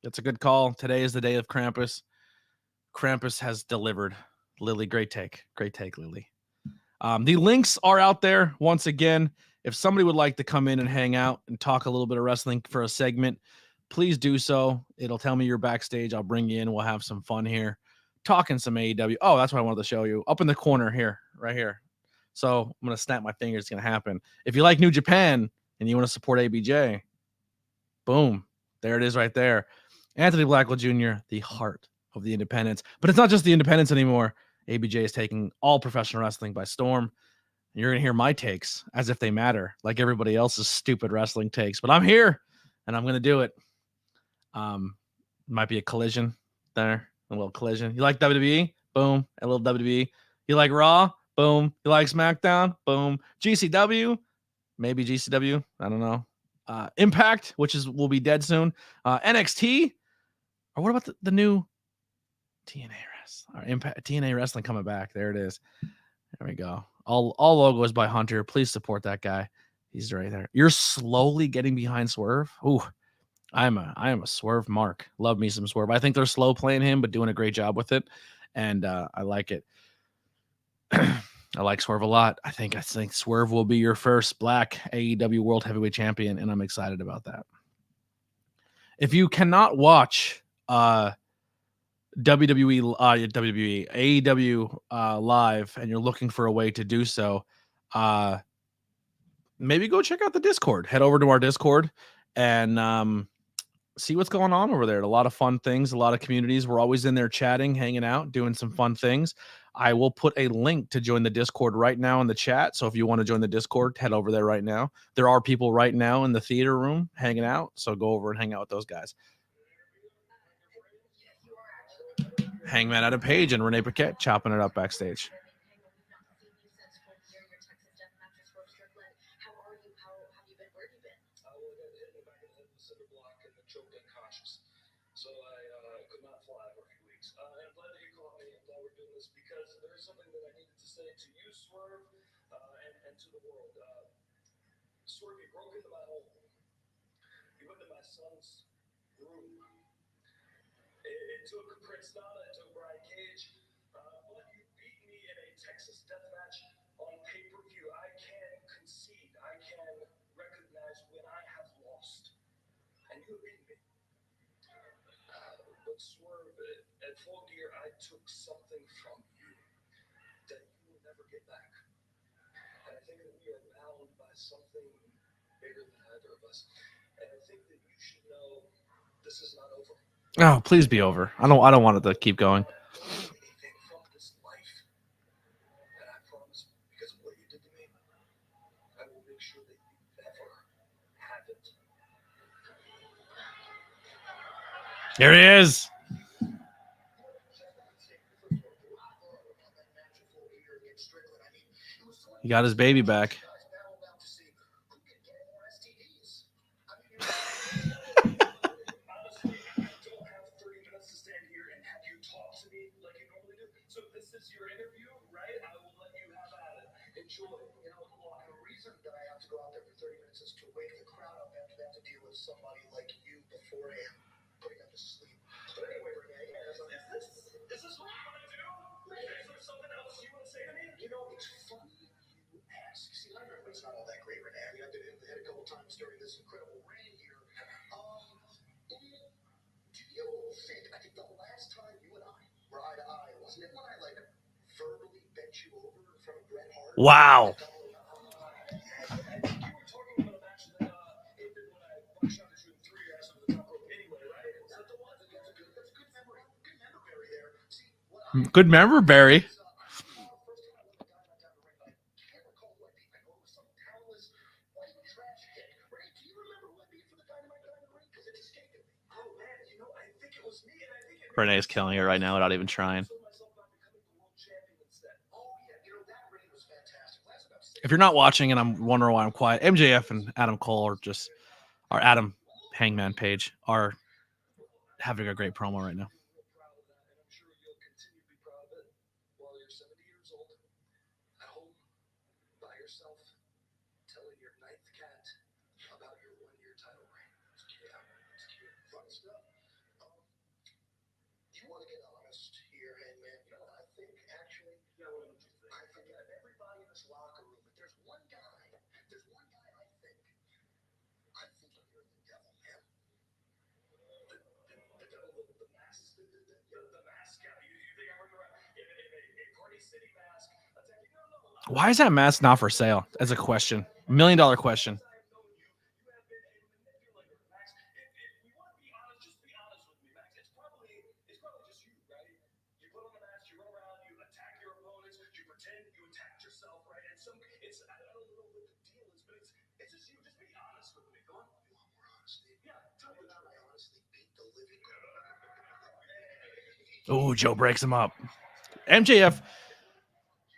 It's a good call. Today is the day of Krampus. Krampus has delivered. Lily, great take. Great take, Lily. The links are out there once again. If somebody would like to come in and hang out and talk a little bit of wrestling for a segment, please do so. It'll tell me you're backstage. I'll bring you in. We'll have some fun here. Talking some AEW. Oh, that's what I wanted to show you. Up in the corner here, right here. So I'm going to snap my fingers. It's going to happen. If you like New Japan and you want to support ABJ, boom. There it is right there. Anthony Blackwell Jr., the heart of the independents. But it's not just the independents anymore. ABJ is taking all professional wrestling by storm. You're going to hear my takes as if they matter, like everybody else's stupid wrestling takes. But I'm here, and I'm going to do it. Might be a collision there, a little collision. You like WWE? Boom, a little WWE. You like Raw? Boom. You like SmackDown? Boom. GCW? Maybe GCW. I don't know. Impact, which will be dead soon. NXT? Or what about the new TNA Wrestling? Impact TNA Wrestling coming back. There it is. There we go. All logos by Hunter. Please support that guy. He's right there. You're slowly getting behind Swerve. Ooh, I am a Swerve mark. Love me some Swerve. I think they're slow playing him, but doing a great job with it, and I like it. I like Swerve a lot. I think Swerve will be your first black AEW World Heavyweight Champion, and I'm excited about that. If you cannot watch AEW live and you're looking for a way to do so, maybe go check out the Discord. Head over to our Discord and see what's going on over there. A lot of fun things, a lot of communities. We're always in there chatting, hanging out, doing some fun things. I will put a link to join the Discord right now in the chat. So if you want to join the Discord, head over there right now. There are people right now in the theater room hanging out. So go over and hang out with those guys. Hangman Adam Page and Renee Paquette chopping it up backstage. So I could not fly for a few weeks. And I'm glad that you called me. I'm glad we're doing this because there is something that I needed to say to you, Swerve, and to the world. Swerve, you broke into my home. You went to my son's room. It took Prince Nana, it took Brian Cage, but you beat me in a Texas death match on pay-per-view. I can concede. I can recognize when I have lost. And you beat me. But Swerve, at Full Gear, I took something from you that you will never get back. And I think that we are bound by something bigger than either of us. And I think that you should know this is not over. Oh, please be over. I don't want it to keep going. Anything from this life. And I promise, because of what you did to me, I will make sure that you never have it. There he is. He got his baby back. Wow. Good memory, Barry. Renee's killing it right now without even trying. If you're not watching and I'm wondering why I'm quiet, MJF and Adam Cole or Adam Hangman Page are having a great promo right now. Why is that mask not for sale? As a question, $1 million question. Oh, Joe breaks him up. MJF.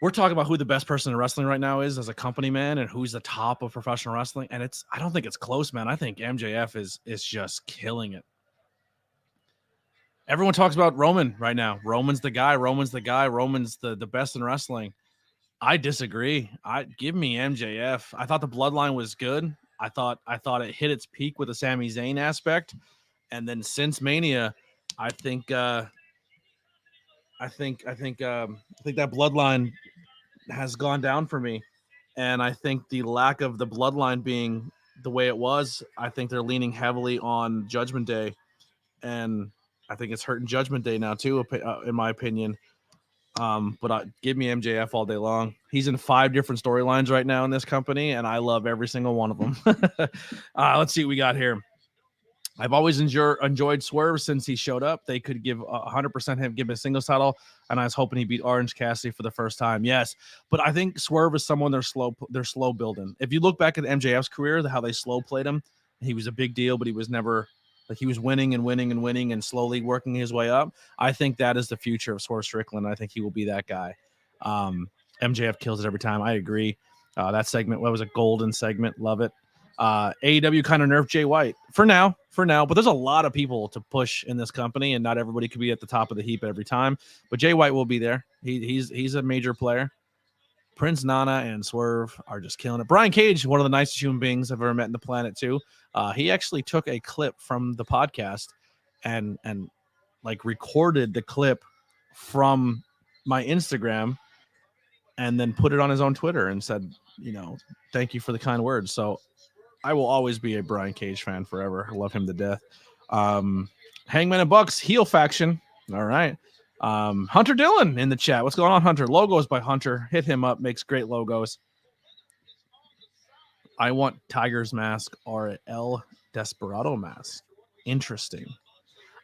We're talking about who the best person in wrestling right now is as a company, man, and who's the top of professional wrestling. And I don't think it's close, man. I think MJF is just killing it. Everyone talks about Roman right now. Roman's the guy. Roman's the best in wrestling. I disagree. Give me MJF. I thought the bloodline was good. I thought it hit its peak with the Sami Zayn aspect. And then since Mania, I think that bloodline has gone down for me. And I think the lack of the bloodline being the way it was, I think they're leaning heavily on Judgment Day. And I think it's hurting Judgment Day now, too, in my opinion. But give me MJF all day long. He's in 5 different storylines right now in this company, and I love every single one of them. Let's see what we got here. I've always enjoyed Swerve since he showed up. They could give 100% him give him a singles title, and I was hoping he beat Orange Cassidy for the first time. Yes, but I think Swerve is someone they're slow building. If you look back at MJF's career, how they slow played him, he was a big deal, but he was never like he was winning and slowly working his way up. I think that is the future of Swerve Strickland. I think he will be that guy. MJF kills it every time. I agree. That segment, what was a golden segment? Love it. AEW kind of nerfed Jay White for now, but there's a lot of people to push in this company, and not everybody could be at the top of the heap every time. But Jay White will be there. He's a major player. Prince Nana and Swerve are just killing it. Brian Cage, one of the nicest human beings I've ever met in the planet, too. He actually took a clip from the podcast and like recorded the clip from my Instagram and then put it on his own Twitter and said, thank you for the kind words. So I will always be a Brian Cage fan forever. I love him to death. Hangman and Bucks heel faction. All right. Hunter Dillon in the chat. What's going on, Hunter? Logos by Hunter. Hit him up. Makes great logos. I want Tiger's mask or El Desperado mask. Interesting.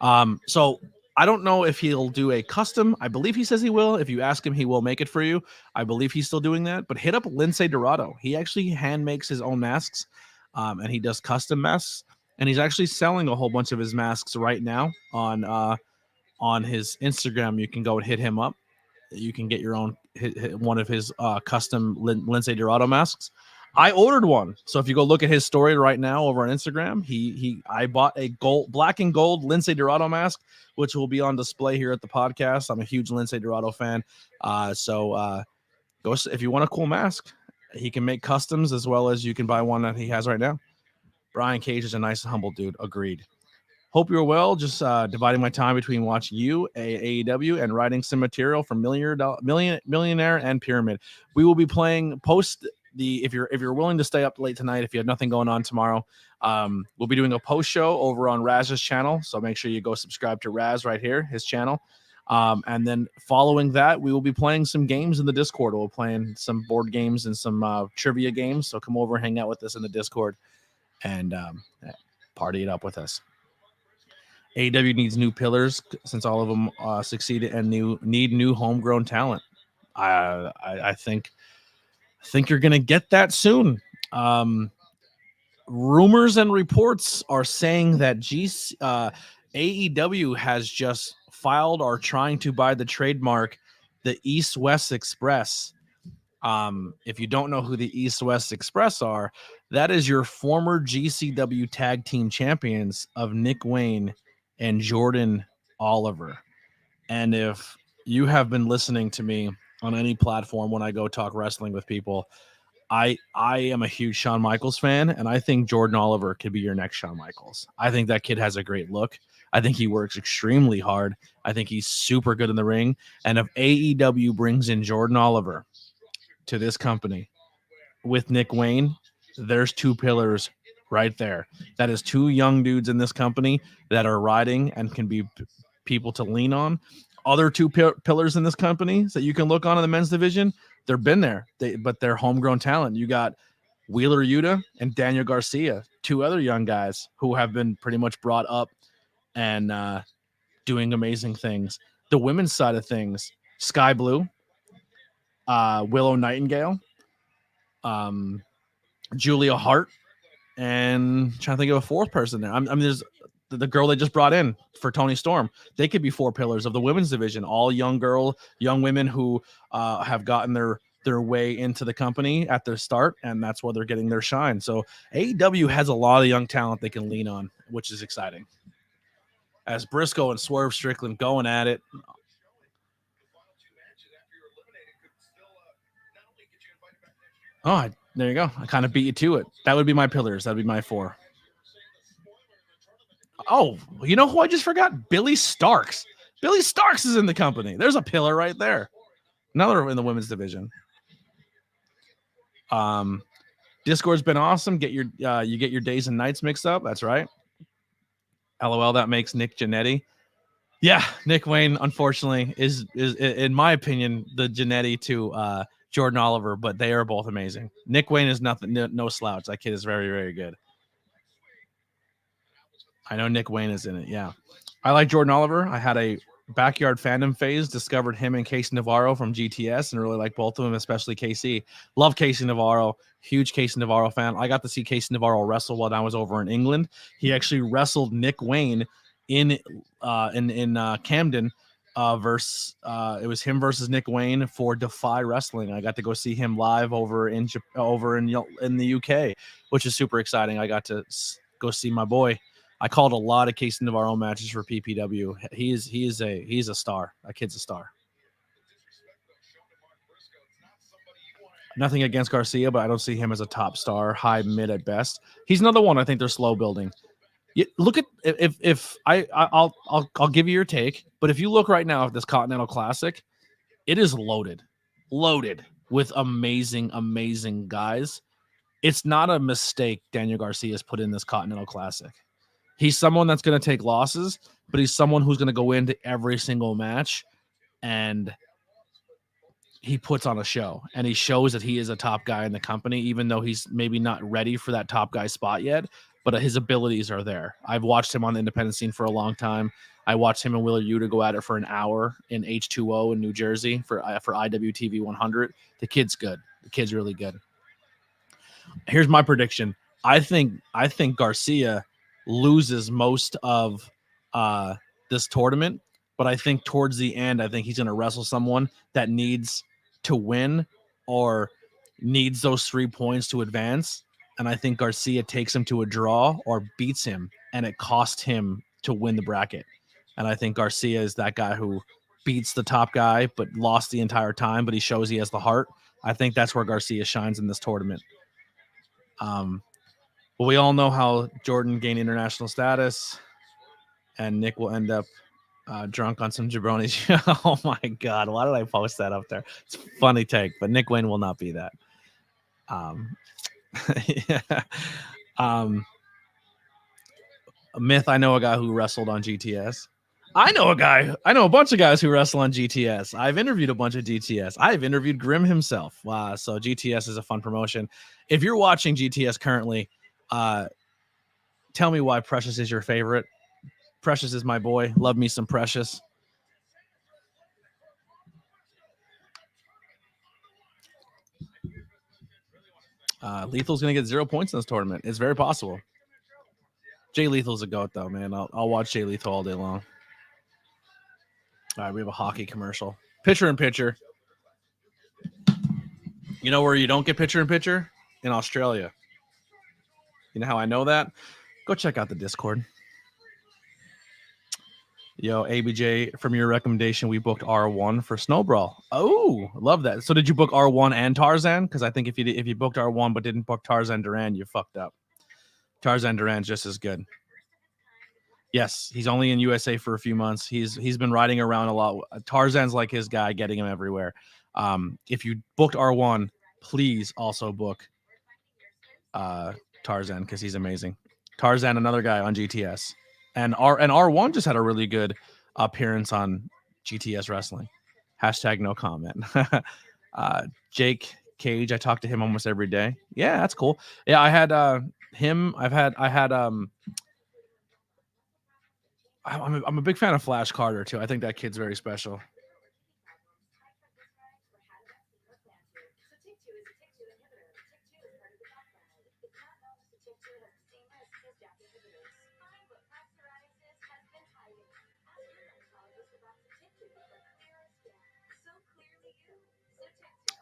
So I don't know if he'll do a custom. I believe he says he will. If you ask him, he will make it for you. I believe he's still doing that. But hit up Lince Dorado. He actually hand makes his own masks, and he does custom masks. And he's actually selling a whole bunch of his masks right now on his Instagram. You can go and hit him up. You can get your own one of his custom Lince Dorado masks. I ordered one, so if you go look at his story right now over on Instagram, I bought a black and gold Lince Dorado mask, which will be on display here at the podcast. I'm a huge Lince Dorado fan, so go if you want a cool mask. He can make customs as well as you can buy one that he has right now. Brian Cage is a nice and humble dude. Agreed. Hope you're well. Just dividing my time between watching you, AEW, and writing some material for Millionaire and Pyramid. We will be playing post the if you're willing to stay up late tonight, if you have nothing going on tomorrow, we'll be doing a post show over on Raz's channel. So make sure you go subscribe to Raz right here, his channel. And then following that, we will be playing some games in the Discord. We'll be playing some board games and some trivia games. So come over and hang out with us in the Discord and party it up with us. AEW needs new pillars since all of them succeeded and need new homegrown talent. I think you're gonna get that soon. Rumors and reports are saying that AEW has just filed or trying to buy the trademark, the East West Express. If you don't know who the East West Express are, that is your former GCW tag team champions of Nick Wayne and Jordan Oliver. And if you have been listening to me on any platform when I go talk wrestling with people, I am a huge Shawn Michaels fan, and I think Jordan Oliver could be your next Shawn Michaels. I think that kid has a great look. I think he works extremely hard. I think he's super good in the ring. And if AEW brings in Jordan Oliver to this company with Nick Wayne, there's two pillars right there. That is two young dudes in this company that are riding and can be people to lean on. Other two pillars in this company that you can look on in the men's division, they've been there, but they're homegrown talent. You got Wheeler Yuta and Daniel Garcia, two other young guys who have been pretty much brought up and doing amazing things. The women's side of things, Sky Blue, Willow Nightingale, Julia Hart, and I'm trying to think of a fourth person there. I mean, there's the girl they just brought in for Tony Storm. They could be four pillars of the women's division, all young women who have gotten their way into the company at their start, and that's where they're getting their shine. So AEW has a lot of young talent they can lean on, which is exciting. As Briscoe and Swerve Strickland going at it. Oh, there you go. I kind of beat you to it. That would be my pillars. That would be my four. Oh, you know who I just forgot? Billy Starks. Billy Starks is in the company. There's a pillar right there. Another in the women's division. Discord's been awesome. You get your days and nights mixed up. That's right. LOL, that makes Nick Jannetty. Yeah, Nick Wayne, unfortunately, is in my opinion the Jannetty to Jordan Oliver, but they are both amazing. Nick Wayne is no slouch. That kid is very, very good. I know Nick Wayne is in it. Yeah, I like Jordan Oliver. I had a backyard fandom phase, discovered him and Casey Navarro from GTS, and really like both of them, especially KC. Love Casey Navarro. Huge Casey Navarro fan. I got to see Casey Navarro wrestle when I was over in England. He actually wrestled Nick Wayne in Camden. It was him versus Nick Wayne for Defy Wrestling. I got to go see him live over in the UK, which is super exciting. I got to go see my boy. I called a lot of Casey Navarro matches for PPW. He's a star. That kid's a star. Nothing against Garcia, but I don't see him as a top star, high mid at best. He's another one I think they're slow building. Look at I'll give you your take, but if you look right now at this Continental Classic, it is loaded with amazing guys. It's not a mistake Daniel Garcia has put in this Continental Classic. He's someone that's going to take losses, but he's someone who's going to go into every single match and he puts on a show, and he shows that he is a top guy in the company, even though he's maybe not ready for that top guy spot yet, but his abilities are there. I've watched him on the independent scene for a long time. I watched him and Wheeler Yuta go at it for an hour in H2O in New Jersey for IWTV 100. The kid's good. The kid's really good. Here's my prediction. I think Garcia loses most of this tournament, but I think towards the end, I think he's going to wrestle someone that needs to win or needs those 3 points to advance. And I think Garcia takes him to a draw or beats him, and it costs him to win the bracket. And I think Garcia is that guy who beats the top guy, but lost the entire time, but he shows he has the heart. I think that's where Garcia shines in this tournament. Well, we all know how Jordan gained international status, and Nick will end up drunk on some jabronis. Oh my God, why did I post that up there? It's a funny take, but Nick Wayne will not be that. Yeah. A myth. I know a guy who wrestled on GTS. I know a bunch of guys who wrestle on GTS. I've interviewed a bunch of GTS. I've interviewed Grim himself. So GTS is a fun promotion. If you're watching GTS currently, tell me why Precious is your favorite. Precious is my boy. Love me some Precious. Lethal's going to get 0 points in this tournament. It's very possible. Jay Lethal's a goat, though, man. I'll watch Jay Lethal all day long. All right, we have a hockey commercial. Pitcher in pitcher. You know where you don't get pitcher in pitcher? In Australia. You know how I know that? Go check out the Discord. Yo, ABJ, from your recommendation, we booked R1 for Snowbrawl. Oh, love that. So did you book R1 and Tarzan? Because I think if you booked R1 but didn't book Tarzan Duran, you fucked up. Tarzan Duran's just as good. Yes, he's only in USA for a few months. He's been riding around a lot. Tarzan's like his guy, getting him everywhere. If you booked R1, please also book Tarzan because he's amazing. Tarzan, another guy on GTS. And R1 just had a really good appearance on GTS Wrestling. Hashtag no comment. Jake Cage, I talk to him almost every day. Yeah, that's cool. Yeah, I had him. I'm a big fan of Flash Carter too. I think that kid's very special.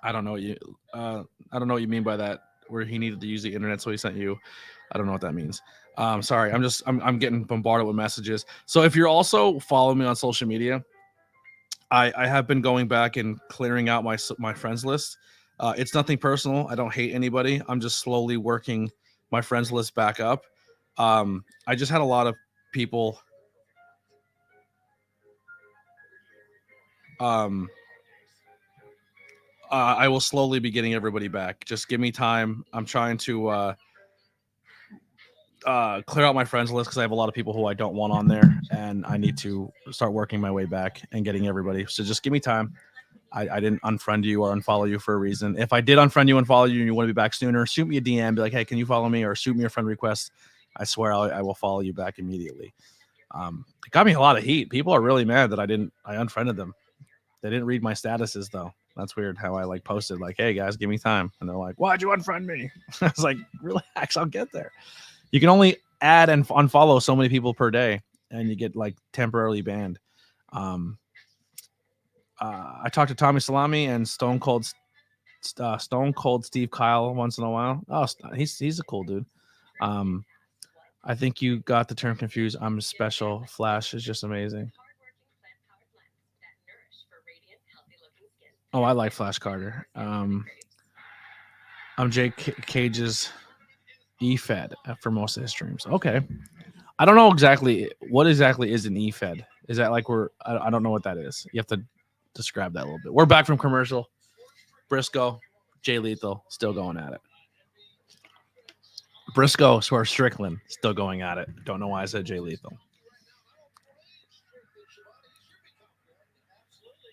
I don't know what you mean by that. Where he needed to use the internet, so he sent you. I don't know what that means. Sorry, I'm getting bombarded with messages. So if you're also following me on social media, I have been going back and clearing out my friends list. It's nothing personal. I don't hate anybody. I'm just slowly working my friends list back up. I just had a lot of people. I will slowly be getting everybody back. Just give me time. I'm trying to clear out my friends list because I have a lot of people who I don't want on there, and I need to start working my way back and getting everybody. So just give me time. I didn't unfriend you or unfollow you for a reason. If I did unfriend you and follow you and you want to be back sooner, shoot me a DM. Be like, hey, can you follow me? Or shoot me a friend request. I swear I will follow you back immediately. It got me a lot of heat. People are really mad that I unfriended them. They didn't read my statuses though. That's weird how I posted hey guys, give me time. And they're like, why'd you unfriend me? I was like, relax, I'll get there. You can only add and unfollow so many people per day and you get temporarily banned. I talk to Tommy Salami and Stone Cold Steve Kyle once in a while. Oh, he's a cool dude. I think you got the term confused. I'm special. Flash is just amazing. Oh, I like Flash Carter. I'm Jake Cage's E-Fed for most of his streams. Okay. I don't know what exactly is an E-Fed. Is that I don't know what that is. You have to describe that a little bit. We're back from commercial. Briscoe, Jay Lethal, still going at it. Briscoe, or Strickland, still going at it. Don't know why I said Jay Lethal.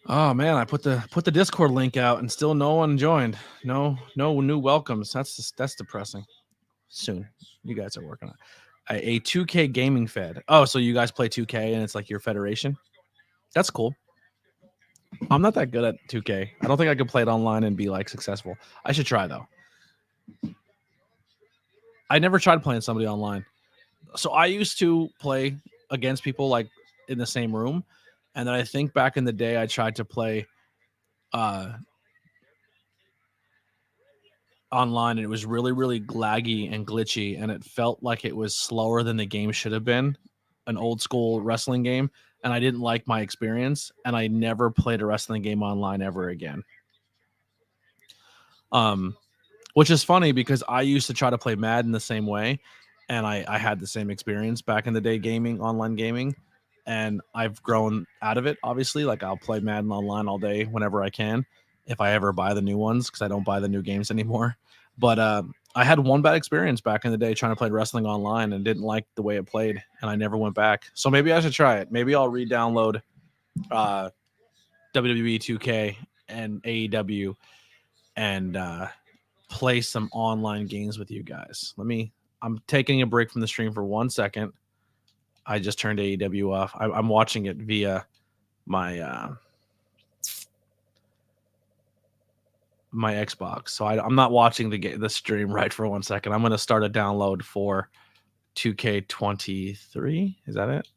Oh man, I put the Discord link out and still no one joined. No new welcomes. That's depressing. Soon, you guys are working on a 2K gaming fed. Oh, so you guys play 2K and it's like your federation? That's cool. I'm not that good at 2K. I don't think I could play it online and be successful. I should try though. I never tried playing somebody online. So I used to play against people in the same room. And then I think back in the day, I tried to play online and it was really, really laggy and glitchy. And it felt like it was slower than the game should have been, an old school wrestling game. And I didn't like my experience. And I never played a wrestling game online ever again. which is funny because I used to try to play Madden the same way, and I had the same experience back in the day gaming, online gaming, and I've grown out of it. Obviously, like I'll play Madden online all day whenever I can, if I ever buy the new ones because I don't buy the new games anymore. But I had one bad experience back in the day trying to play wrestling online and didn't like the way it played, and I never went back. So maybe I should try it. Maybe I'll re-download uh, WWE 2K and AEW and play some online games with you guys. I'm taking a break from the stream for 1 second. I just turned AEW off. I'm watching it via my my Xbox, so I'm not watching the stream right for 1 second. I'm going to start a download for 2K23. Is that it?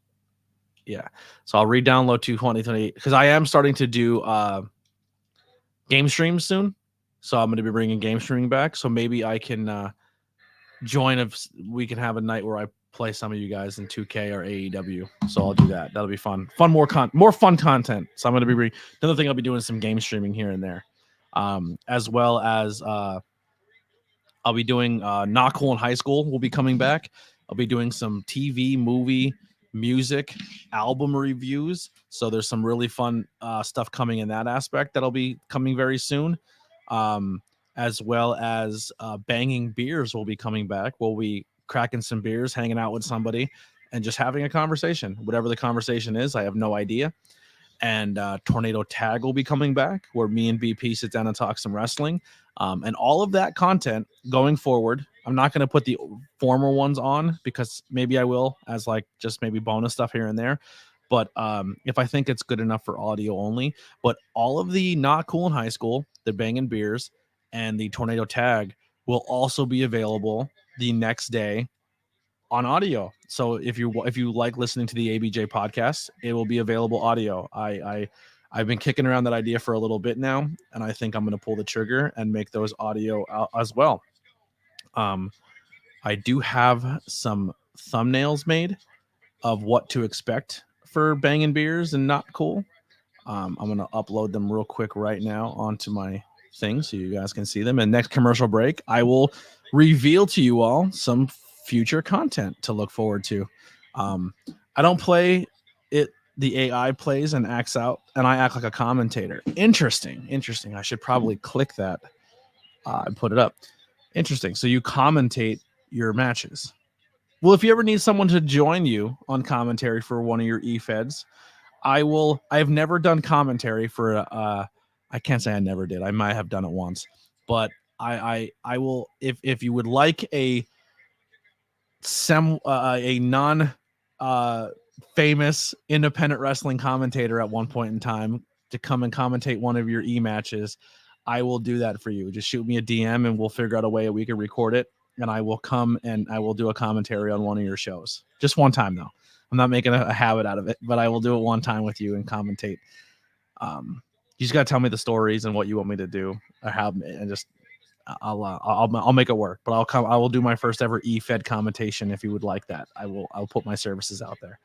Yeah. So I'll re-download 2K23 because I am starting to do game streams soon. So I'm going to be bringing game streaming back. So maybe I can join if we can have a night where I play some of you guys in 2K or AEW. So I'll do that. That'll be fun. More fun content. So I'm going to be another thing. I'll be doing some game streaming here and there, as well as I'll be doing Not Cool in High School. Will be coming back. I'll be doing some TV, movie, music, album reviews. So there's some really fun stuff coming in that aspect that'll be coming very soon. As well as Banging Beers will be coming back. We'll be cracking some beers, hanging out with somebody, and just having a conversation. Whatever the conversation is, I have no idea. And Tornado Tag will be coming back, where me and BP sit down and talk some wrestling. And all of that content going forward, I'm not going to put the former ones on because maybe I will as like just maybe bonus stuff here and there. But if I think it's good enough for audio only, but all of the Not Cool in High School, the Banging Beers, and the Tornado Tag will also be available the next day on audio. So if you like listening to the ABJ podcast, it will be available audio. I've been kicking around that idea for a little bit now, and I think I'm going to pull the trigger and make those audio out as well. I do have some thumbnails made of what to expect for Banging Beers and Not Cool. I'm going to upload them real quick right now onto my thing so you guys can see them. And next commercial break, I will reveal to you all some future content to look forward to. I don't play it. The AI plays and acts out, and I act like a commentator. Interesting. I should probably click that and put it up. Interesting. So you commentate your matches. Well, if you ever need someone to join you on commentary for one of your e-feds, I've never done commentary for I can't say I never did. I might have done it once, but I will if you would like a non famous independent wrestling commentator at one point in time to come and commentate one of your matches, I will do that for you. Just shoot me a DM and we'll figure out a way we can record it, and I will come and I will do a commentary on one of your shows. Just one time though. I'm not making a habit out of it, but I will do it one time with you and commentate. You just gotta tell me the stories and what you want me to do, or how, and just I'll make it work. But I will do my first ever e-fed commentation if you would like that. I'll put my services out there,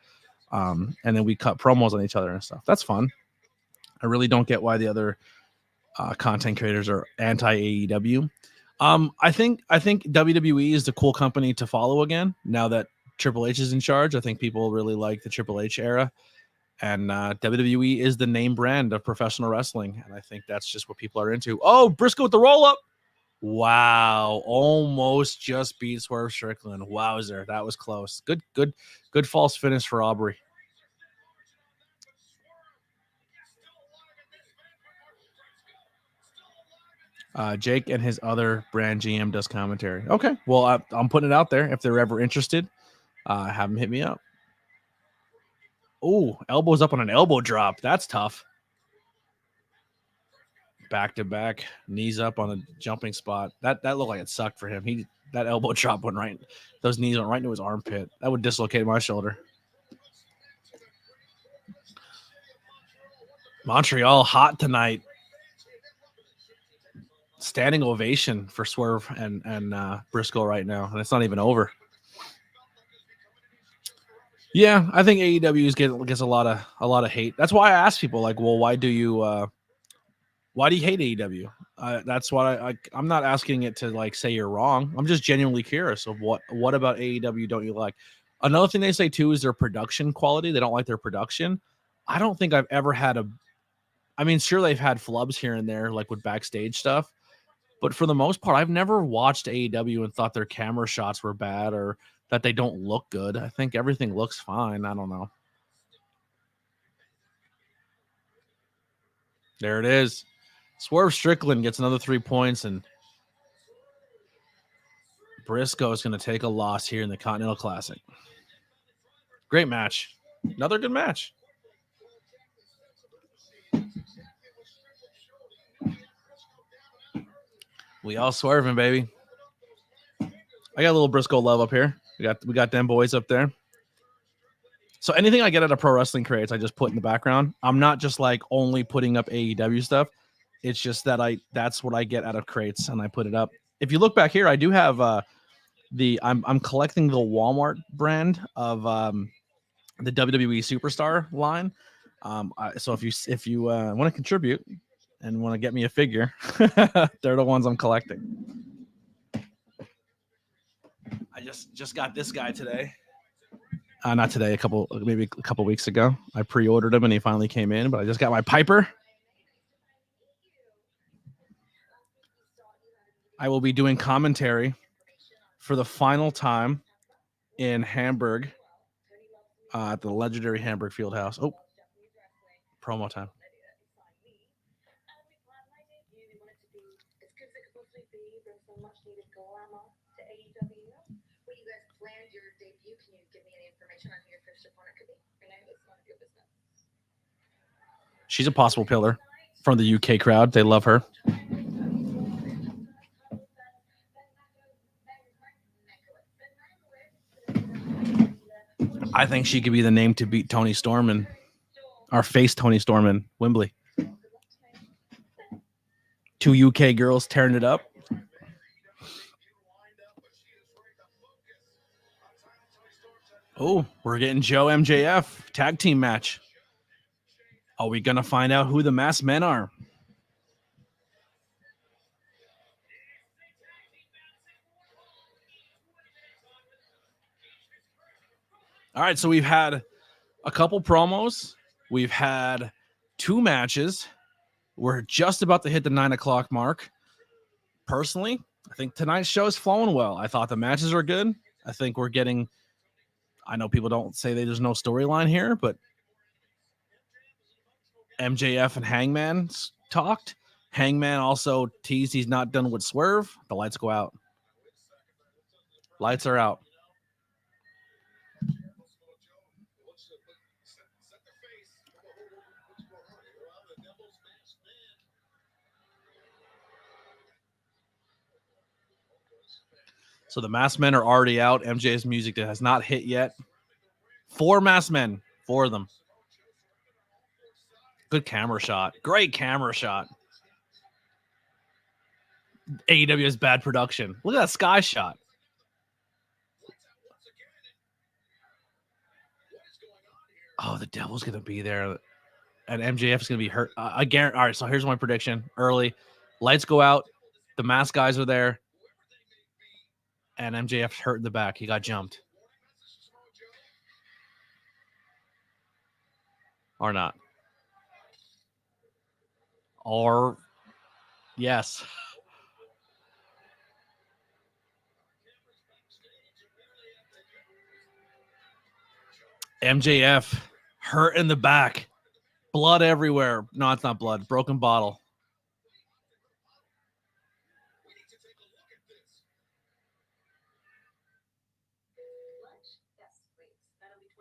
and then we cut promos on each other and stuff. That's fun. I really don't get why the other content creators are anti AEW. I think WWE is the cool company to follow again now that Triple H is in charge. I think people really like the Triple H era, and WWE is the name brand of professional wrestling, and I think that's just what people are into. Oh, Briscoe with the roll up! Wow, almost just beat Swerve Strickland. Wowzer, that was close. Good false finish for Aubrey. Jake and his other brand GM does commentary. Okay, well, I'm putting it out there. If they're ever interested, have them hit me up. Oh, elbows up on an elbow drop. That's tough. Back to back, knees up on a jumping spot. That looked like it sucked for him. That elbow drop went right. Those knees went right into his armpit. That would dislocate my shoulder. Montreal hot tonight. Standing ovation for Swerve and Briscoe right now, and it's not even over. Yeah, I think AEW gets a lot of hate. That's why I ask people like, well, why do you hate AEW? That's what I'm not asking it to like say you're wrong. I'm just genuinely curious of what about AEW don't you like? Another thing they say too is their production quality. They don't like their production. I don't think I've ever had I mean, sure they've had flubs here and there, like with backstage stuff, but for the most part, I've never watched AEW and thought their camera shots were bad or that they don't look good. I think everything looks fine. I don't know. There it is. Swerve Strickland gets another 3 points, and Briscoe is going to take a loss here in the Continental Classic. Great match. Another good match. We all swerving, baby. I got a little Briscoe love up here. We got them boys up there. So anything I get out of Pro Wrestling Crates, I just put in the background. I'm not just like only putting up AEW stuff. It's just that that's what I get out of crates and I put it up. If you look back here, I do have I'm collecting the Walmart brand of the WWE Superstar line. So if you want to contribute and want to get me a figure, they're the ones I'm collecting. I just got this guy today. Not today, maybe a couple weeks ago. I pre-ordered him and he finally came in, but I just got my Piper. I will be doing commentary for the final time in Hamburg at the legendary Hamburg Fieldhouse. Oh, promo time. She's a possible pillar from the UK crowd. They love her. I think she could be the name to beat Toni Storm and face Toni Storm in Wembley. 2 UK girls tearing it up. Oh, we're getting Joe MJF tag team match. Are we going to find out who the masked men are? All right, so we've had a couple promos. We've had 2 matches. We're just about to hit the 9 o'clock mark. Personally, I think tonight's show is flowing well. I thought the matches are good. I think we're getting, I know people don't say that there's no storyline here, but MJF and Hangman talked. Hangman also teased he's not done with Swerve. The lights go out. Lights are out. So the masked men are already out. MJ's music that has not hit yet. 4 masked men. 4 of them. Good camera shot. Great camera shot. AEW has bad production. Look at that sky shot. Oh, the Devil's going to be there. And MJF's going to be hurt. I guarantee. All right, so here's my prediction. Early. Lights go out. The masked guys are there. And MJF's hurt in the back. He got jumped. Or not. Or, yes. MJF hurt in the back. Blood everywhere. No, it's not blood. Broken bottle.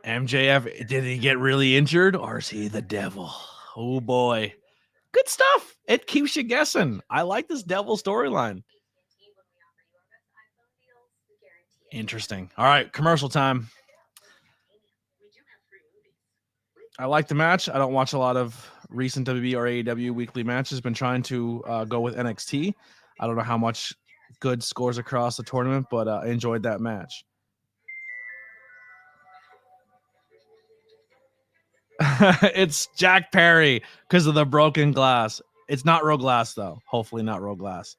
MJF, did he get really injured or is he the devil? Oh boy. Good stuff. It keeps you guessing. I like this devil storyline. Interesting. All right, commercial time. I like the match. I don't watch a lot of recent WB or AEW weekly matches. Been trying to go with NXT. I don't know how much good scores across the tournament, but I enjoyed that match. It's Jack Perry because of the broken glass. It's not Real Glass, though. Hopefully not Real Glass.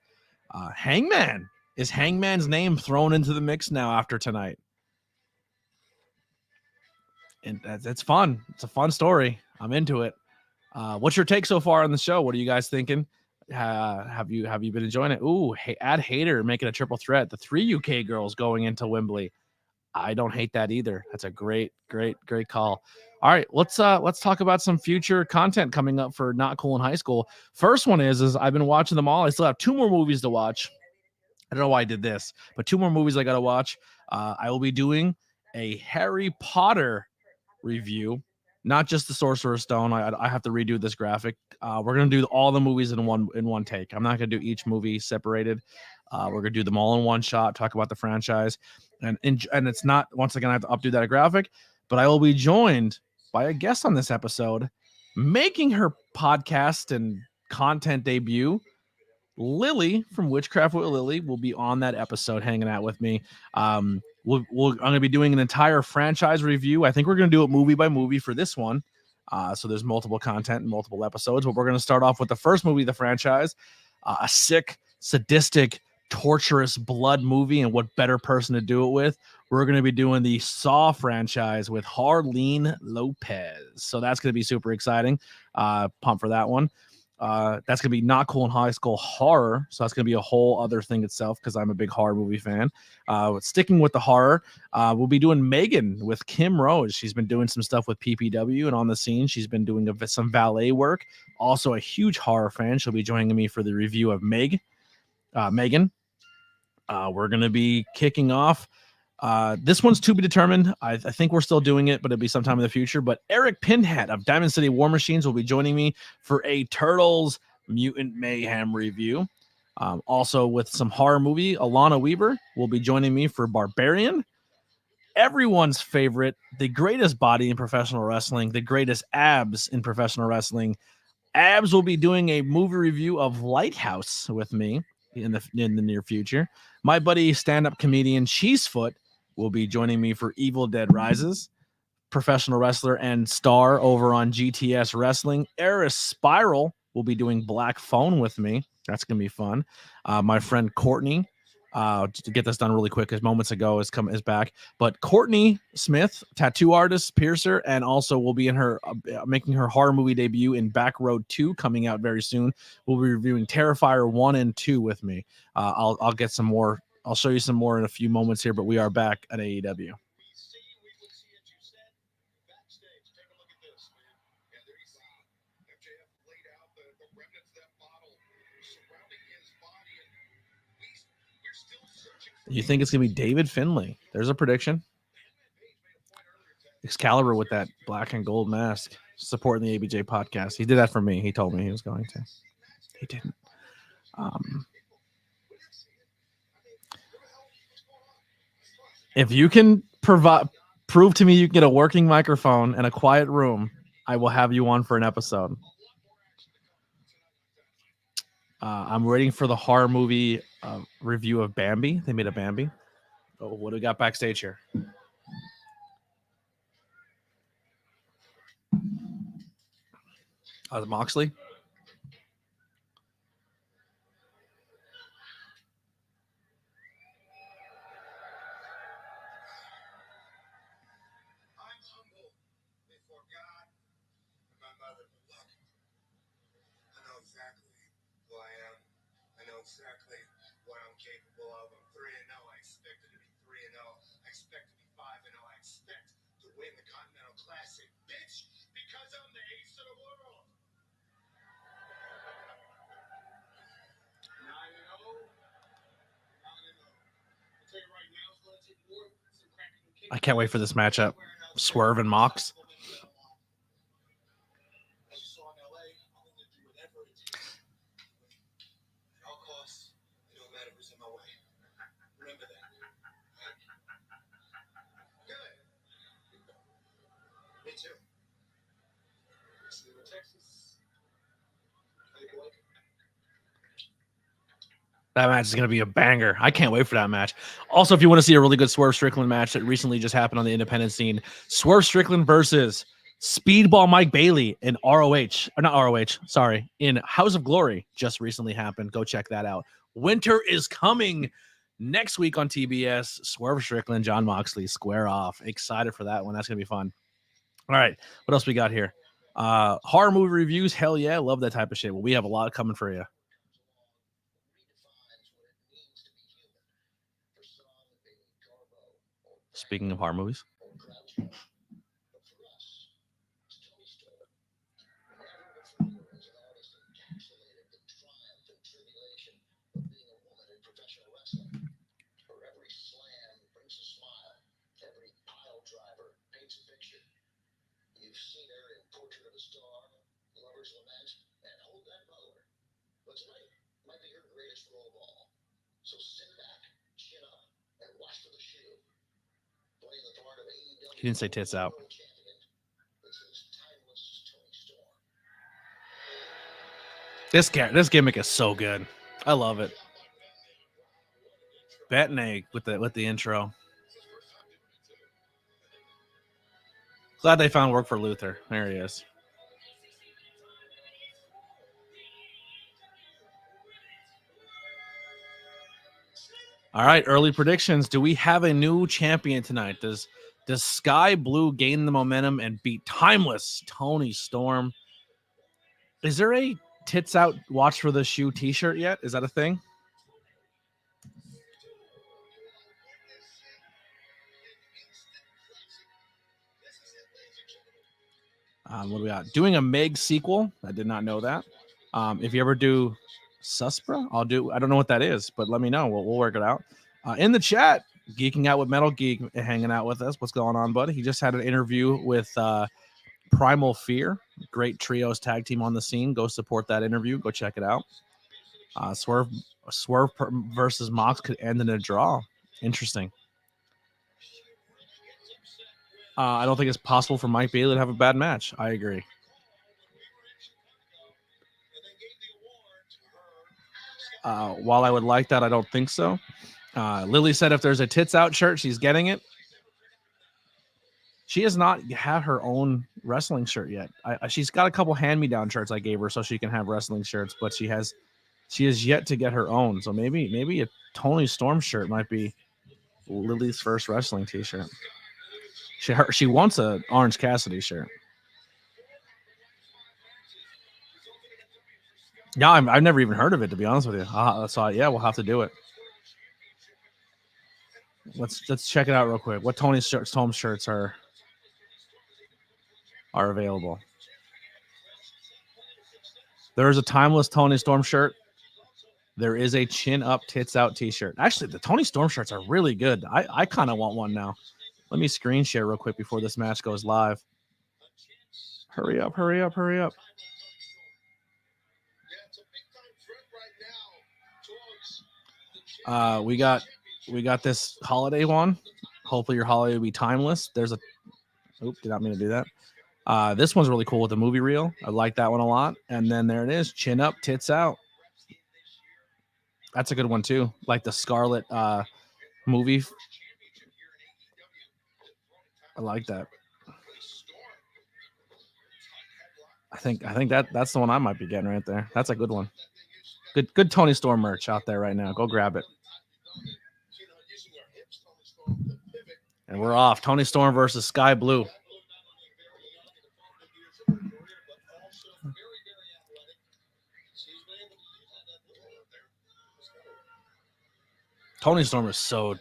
Hangman. Is Hangman's name thrown into the mix now after tonight? And that's fun. It's a fun story. I'm into it. What's your take so far on the show? What are you guys thinking? Have you been enjoying it? Ooh, add Hater making a triple threat. The 3 UK girls going into Wembley. I don't hate that either. That's a great call. All right, let's talk about some future content coming up for Not Cool in High School. First one is I've been watching them all. I still have 2 more movies to watch. I don't know why I did this, but 2 more movies I got to watch. I will be doing a Harry Potter review, not just the Sorcerer's Stone. I have to redo this graphic. We're gonna do all the movies in one take. I'm not gonna do each movie separated. We're gonna do them all in one shot. Talk about the franchise, and it's not, once again, I have to updo that graphic. But I will be joined by a guest on this episode, making her podcast and content debut. Lily from Witchcraft with Lily will be on that episode, hanging out with me. I'm going to be doing an entire franchise review. I think we're going to do it movie by movie for this one. So there's multiple content and multiple episodes, but we're going to start off with the first movie of the franchise, a sick, sadistic, torturous blood movie, and what better person to do it with? We're going to be doing the Saw franchise with Harleen Lopez. So that's going to be super exciting. Pumped for that one. That's gonna be Not Cool in High School horror, so that's gonna be a whole other thing itself because I'm a big horror movie fan. Sticking with the horror, we'll be doing Megan with Kim Rose. She's been doing some stuff with PPW and on the scene. She's been doing some valet work. Also a huge horror fan. She'll be joining me for the review of Megan. We're gonna be kicking off. This one's to be determined. I think we're still doing it, but it'll be sometime in the future. But Eric Pinhead of Diamond City War Machines will be joining me for a Turtles Mutant Mayhem review. Also with some horror movie, Alana Weaver will be joining me for Barbarian. Everyone's favorite, the greatest body in professional wrestling, the greatest abs in professional wrestling. Abs will be doing a movie review of Lighthouse with me in the near future. My buddy, stand-up comedian Cheesefoot, will be joining me for Evil Dead Rises. Professional wrestler and star over on GTS Wrestling, Eris Spiral, will be doing Black Phone with me. That's going to be fun. My friend Courtney, to get this done really quick, because moments ago is back. But Courtney Smith, tattoo artist, piercer, and also will be in her making her horror movie debut in Back Road 2, coming out very soon. We'll be reviewing Terrifier 1 and 2 with me. I'll get some more. I'll show you some more in a few moments here, but we are back at AEW. You think it's going to be David Finlay? There's a prediction. Excalibur with that black and gold mask, supporting the ABJ podcast. He did that for me. He told me he was going to. He didn't. If you can prove to me you can get a working microphone and a quiet room, I will have you on for an episode. I'm waiting for the horror movie review of Bambi. They made a Bambi. Oh, what do we got backstage here? Moxley. Exactly what I'm capable of. I'm 3-0. I expect it to be 3-0. I expect to be 5-0. I expect to win the Continental Classic, bitch, because I'm the ace of the world. 9-0. 9-0. I'll tell you right now, it's going to take more some cracking kicks. I can't wait for this matchup. Swerve and Mox. That match is going to be a banger. I can't wait for that match. Also, if you want to see a really good Swerve Strickland match that recently just happened on the independent scene, Swerve Strickland versus Speedball Mike Bailey in ROH, or not ROH, sorry, in House of Glory just recently happened. Go check that out. Winter is coming next week on TBS. Swerve Strickland, John Moxley, square off. Excited for that one. That's going to be fun. All right. What else we got here? Horror movie reviews. Hell yeah. Love that type of shit. Well, we have a lot coming for you. Speaking of horror movies. He didn't say tits out. This gimmick is so good. I love it. Bet and egg with the intro. Glad they found work for Luther. There he is. All right, early predictions. Do we have a new champion tonight? Does Sky Blue gain the momentum and beat timeless Tony Storm? Is there a tits out watch for the shoe t-shirt yet? Is that a thing? What do we got? Doing a Meg sequel. I did not know that. If you ever do Suspra, I don't know what that is, but let me know. We'll work it out. In the chat, Geeking Out with Metal Geek hanging out with us. What's going on, buddy? He just had an interview with Primal Fear. Great trios tag team on the scene. Go support that interview. Go check it out. Swerve versus Mox could end in a draw. Interesting. I don't think it's possible for Mike Bailey to have a bad match. I agree. While I would like that, I don't think so. Lily said if there's a tits out shirt, she's getting it. She has not had her own wrestling shirt yet. She's got a couple hand-me-down shirts I gave her so she can have wrestling shirts, but she has yet to get her own. So maybe a Tony Storm shirt might be Lily's first wrestling t-shirt. She wants a Orange Cassidy shirt. Yeah, I've never even heard of it, to be honest with you. So yeah, we'll have to do it. Let's check it out real quick. What Tony Storm shirts are available? There is a timeless Tony Storm shirt. There is a chin up, tits out t-shirt. Actually, the Tony Storm shirts are really good. I kind of want one now. Let me screen share real quick before this match goes live. Hurry up, hurry up, hurry up. We got this holiday one. Hopefully your holiday will be timeless. There's a did not mean to do that. This one's really cool with the movie reel. I like that one a lot. And then there it is, chin up, tits out. That's a good one too. Like the Scarlet movie. I like that. I think that's the one I might be getting right there. That's a good one. Good Tony Storm merch out there right now. Go grab it. And we're off. Tony Storm versus Sky Blue. Tony Storm is so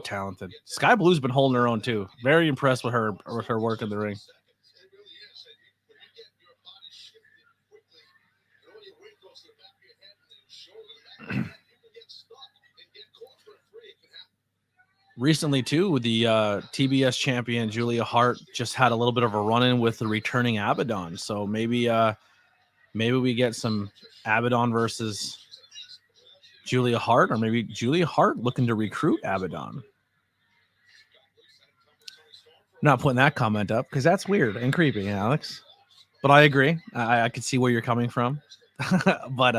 talented. Sky Blue's been holding her own too. Very impressed with her work in the ring. Recently, too, the TBS champion Julia Hart just had a little bit of a run-in with the returning Abaddon. So maybe we get some Abaddon versus Julia Hart, or maybe Julia Hart looking to recruit Abaddon. Not putting that comment up because that's weird and creepy, Alex. But I agree. I could see where you're coming from. But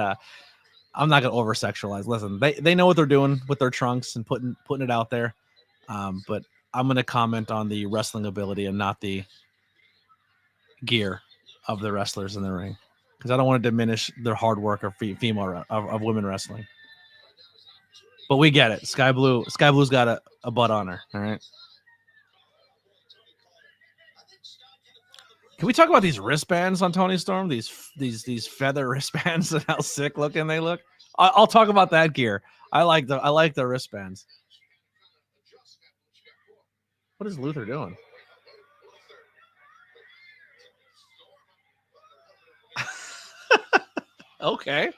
I'm not gonna over sexualize. Listen, they know what they're doing with their trunks and putting it out there. But I'm gonna comment on the wrestling ability and not the gear of the wrestlers in the ring because I don't want to diminish their hard work of female of women wrestling. But we get it. Sky Blue's got a butt on her. All right. Can we talk about these wristbands on Tony Storm? These feather wristbands and how sick looking they look. I'll talk about that gear. I like the wristbands. What is Luther doing? Okay.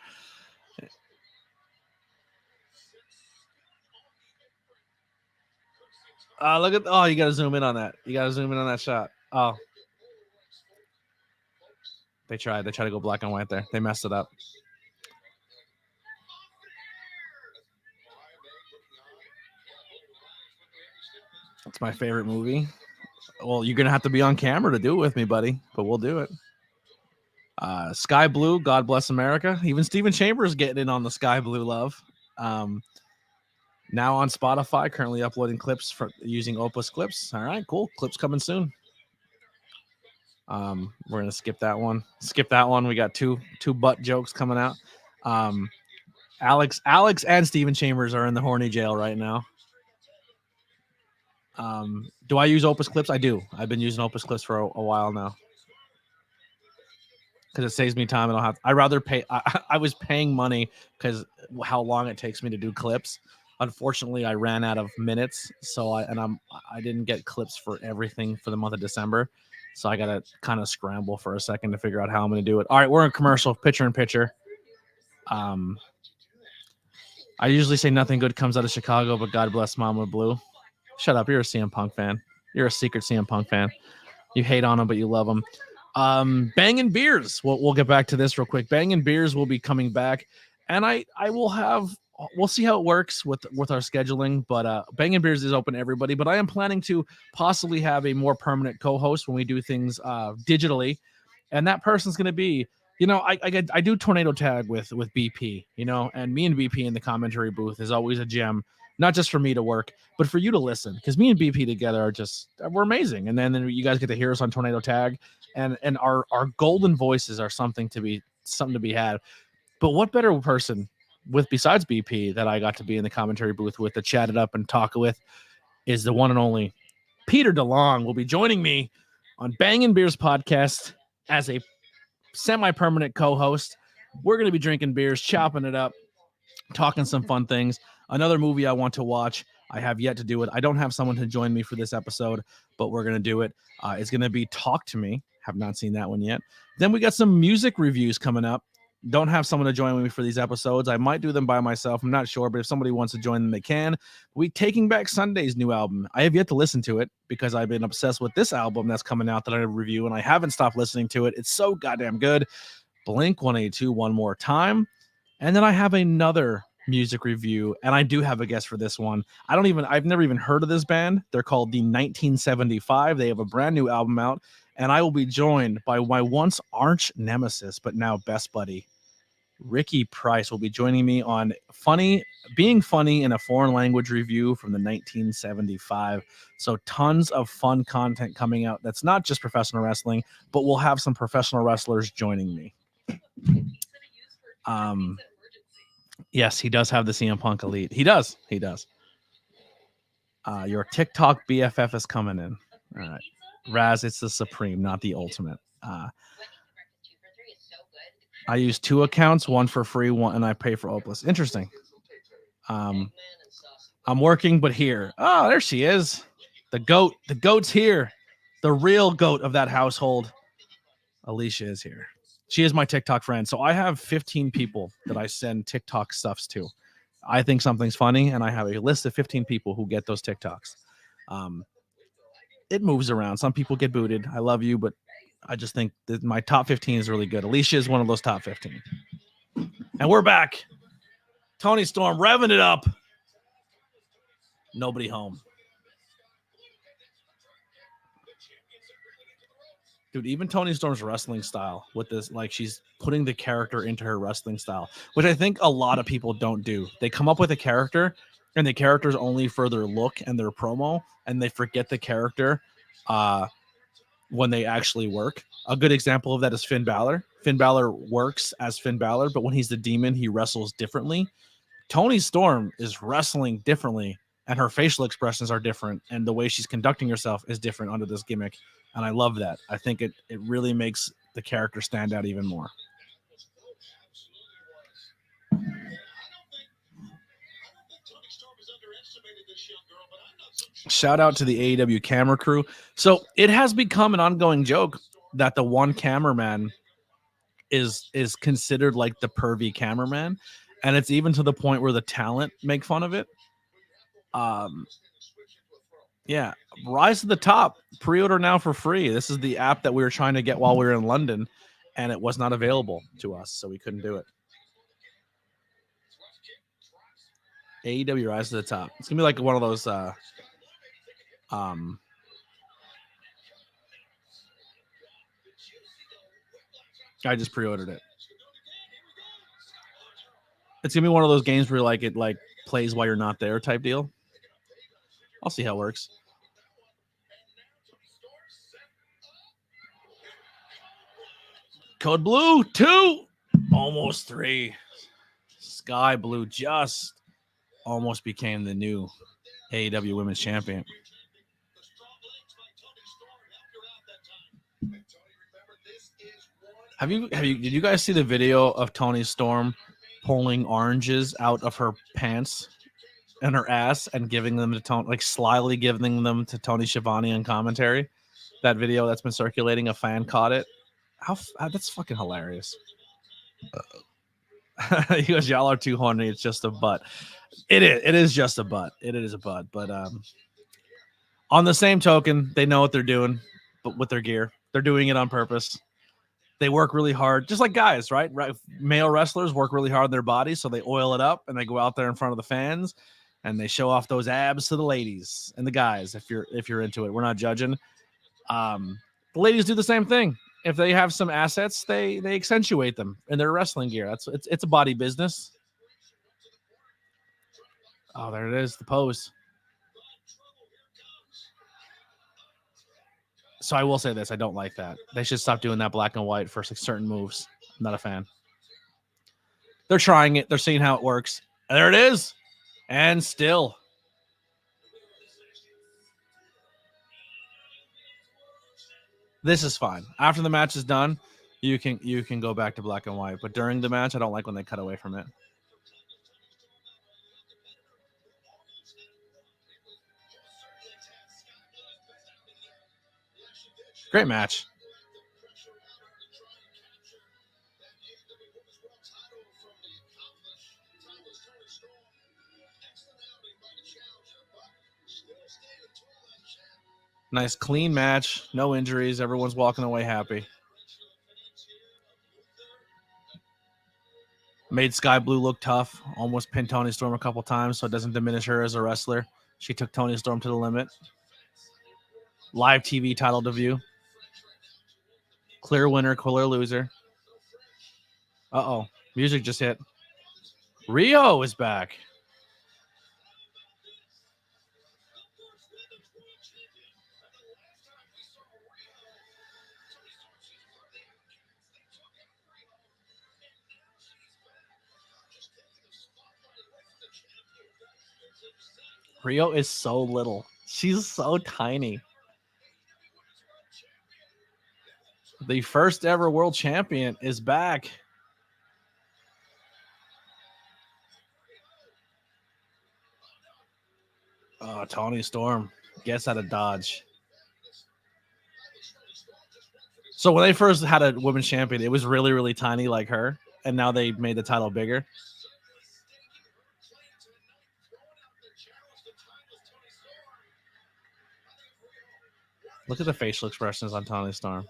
Look at you got to zoom in on that. You got to zoom in on that shot. Oh, they tried to go black and white there. They messed it up. That's my favorite movie. Well, you're gonna have to be on camera to do it with me, buddy, but we'll do it. Sky Blue, God Bless America. Even Steven Chambers getting in on the Sky Blue love. Now on Spotify, currently uploading clips using Opus Clips. All right, cool. Clips coming soon. We're gonna skip that one. We got two butt jokes coming out. Alex and Steven Chambers are in the horny jail right now. Do I use Opus Clips? I do. I've been using Opus Clips for a while now because it saves me time. I rather pay. I was paying money because how long it takes me to do clips. Unfortunately, I ran out of minutes, so I didn't get clips for everything for the month of December. So I gotta kind of scramble for a second to figure out how I'm gonna do it. All right, we're in commercial, picture in picture. I usually say nothing good comes out of Chicago, but God bless Mama Blue. Shut up. You're a CM Punk fan. You're a secret CM Punk fan. You hate on him, but you love him. Bangin' Beers. We'll get back to this real quick. Bangin' Beers will be coming back. And we'll see how it works with our scheduling. But Bangin' Beers is open to everybody. But I am planning to possibly have a more permanent co-host when we do things digitally. And that person's going to be, I do tornado tag with BP, and me and BP in the commentary booth is always a gem. Not just for me to work, but for you to listen, because me and BP together we're amazing. And then you guys get to hear us on Tornado Tag, and our golden voices are something to be had. But what better person besides BP that I got to be in the commentary booth with, to chat it up and talk with, is the one and only Peter DeLong. Will be joining me on Bangin' Beers podcast as a semi-permanent co-host. We're going to be drinking beers, chopping it up, talking some fun things. Another movie I want to watch. I have yet to do it. I don't have someone to join me for this episode, but we're going to do it. It's going to be Talk to Me. Have not seen that one yet. Then we got some music reviews coming up. Don't have someone to join me for these episodes. I might do them by myself. I'm not sure, but if somebody wants to join them, they can. We Taking Back Sunday's new album. I have yet to listen to it because I've been obsessed with this album that's coming out that I review, and I haven't stopped listening to it. It's so goddamn good. Blink-182 One More Time. And then I have another music review, and I do have a guest for this one. I've never even heard of this band. They're called the 1975. They have a brand new album out, and I will be joined by my once arch nemesis, but now best buddy, Ricky Price, will be joining me on being funny in a foreign language review from the 1975. So tons of fun content coming out. That's not just professional wrestling, but we'll have some professional wrestlers joining me. Yes, he does have the CM Punk Elite. He does. Your TikTok BFF is coming in. All right. Raz, it's the Supreme, not the Ultimate. I use 2 accounts, one for free, one, and I pay for Opus. Interesting. I'm working, but here. Oh, there she is. The goat. The goat's here. The real goat of that household. Alicia is here. She is my TikTok friend. So I have 15 people that I send TikTok stuffs to. I think something's funny, and I have a list of 15 people who get those TikToks. It moves around. Some people get booted. I love you, but I just think that my top 15 is really good. Alicia is one of those top 15. And we're back. Tony Storm revving it up. Nobody home. Dude, even Tony Storm's wrestling style with this, like, she's putting the character into her wrestling style, which I think a lot of people don't do. They come up with a character, and the character's only for their look and their promo, and they forget the character when they actually work. A good example of that is Finn Balor. Finn Balor works as Finn Balor, but when he's the demon, he wrestles differently. Toni Storm is wrestling differently, and her facial expressions are different, and the way she's conducting herself is different under this gimmick. And I love that. I think it really makes the character stand out even more. Shout out to the AEW camera crew. So it has become an ongoing joke that the one cameraman is considered like the pervy cameraman, and it's even to the point where the talent make fun of it. Yeah, Rise to the Top pre-order now for free. This is the app that we were trying to get while we were in London, and it was not available to us, so we couldn't do it. AEW Rise to the Top. It's gonna be like one of those I just pre-ordered it. It's gonna be one of those games where like it like plays while you're not there type deal. I'll see how it works. Code Blue 2, almost 3. Sky Blue just almost became the new AEW Women's Champion. Did you guys see the video of Toni Storm pulling oranges out of her pants and her ass and giving them to Tony, like slyly giving them to Tony Schiavone on commentary? That video that's been circulating, a fan caught it. That's fucking hilarious. He goes, y'all are too horny. It's just a butt. It is just a butt. It is a butt. But on the same token, they know what they're doing, but with their gear, they're doing it on purpose. They work really hard, just like guys, right? Male wrestlers work really hard on their bodies, so they oil it up and they go out there in front of the fans and they show off those abs to the ladies and the guys. If you're into it, we're not judging. The ladies do the same thing. If they have some assets, they accentuate them in their wrestling gear. It's a body business. Oh, there it is, the pose. So I will say this, I don't like that. They should stop doing that black and white for certain moves. I'm not a fan. They're trying it. They're seeing how it works. And there it is. And still. This is fine. After the match is done, you can go back to black and white. But during the match, I don't like when they cut away from it. Great match. Nice clean match. No injuries. Everyone's walking away happy. Made Sky Blue look tough. Almost pinned Toni Storm a couple times, so it doesn't diminish her as a wrestler. She took Toni Storm to the limit. Live TV title debut. Clear winner, clear loser. Uh-oh. Music just hit. Rio is back. Rio is so little. She's so tiny. The first ever world champion is back. Oh, Toni Storm gets out of Dodge. So when they first had a women's champion, it was really, really tiny like her. And now they made the title bigger. Look at the facial expressions on Toni Storm.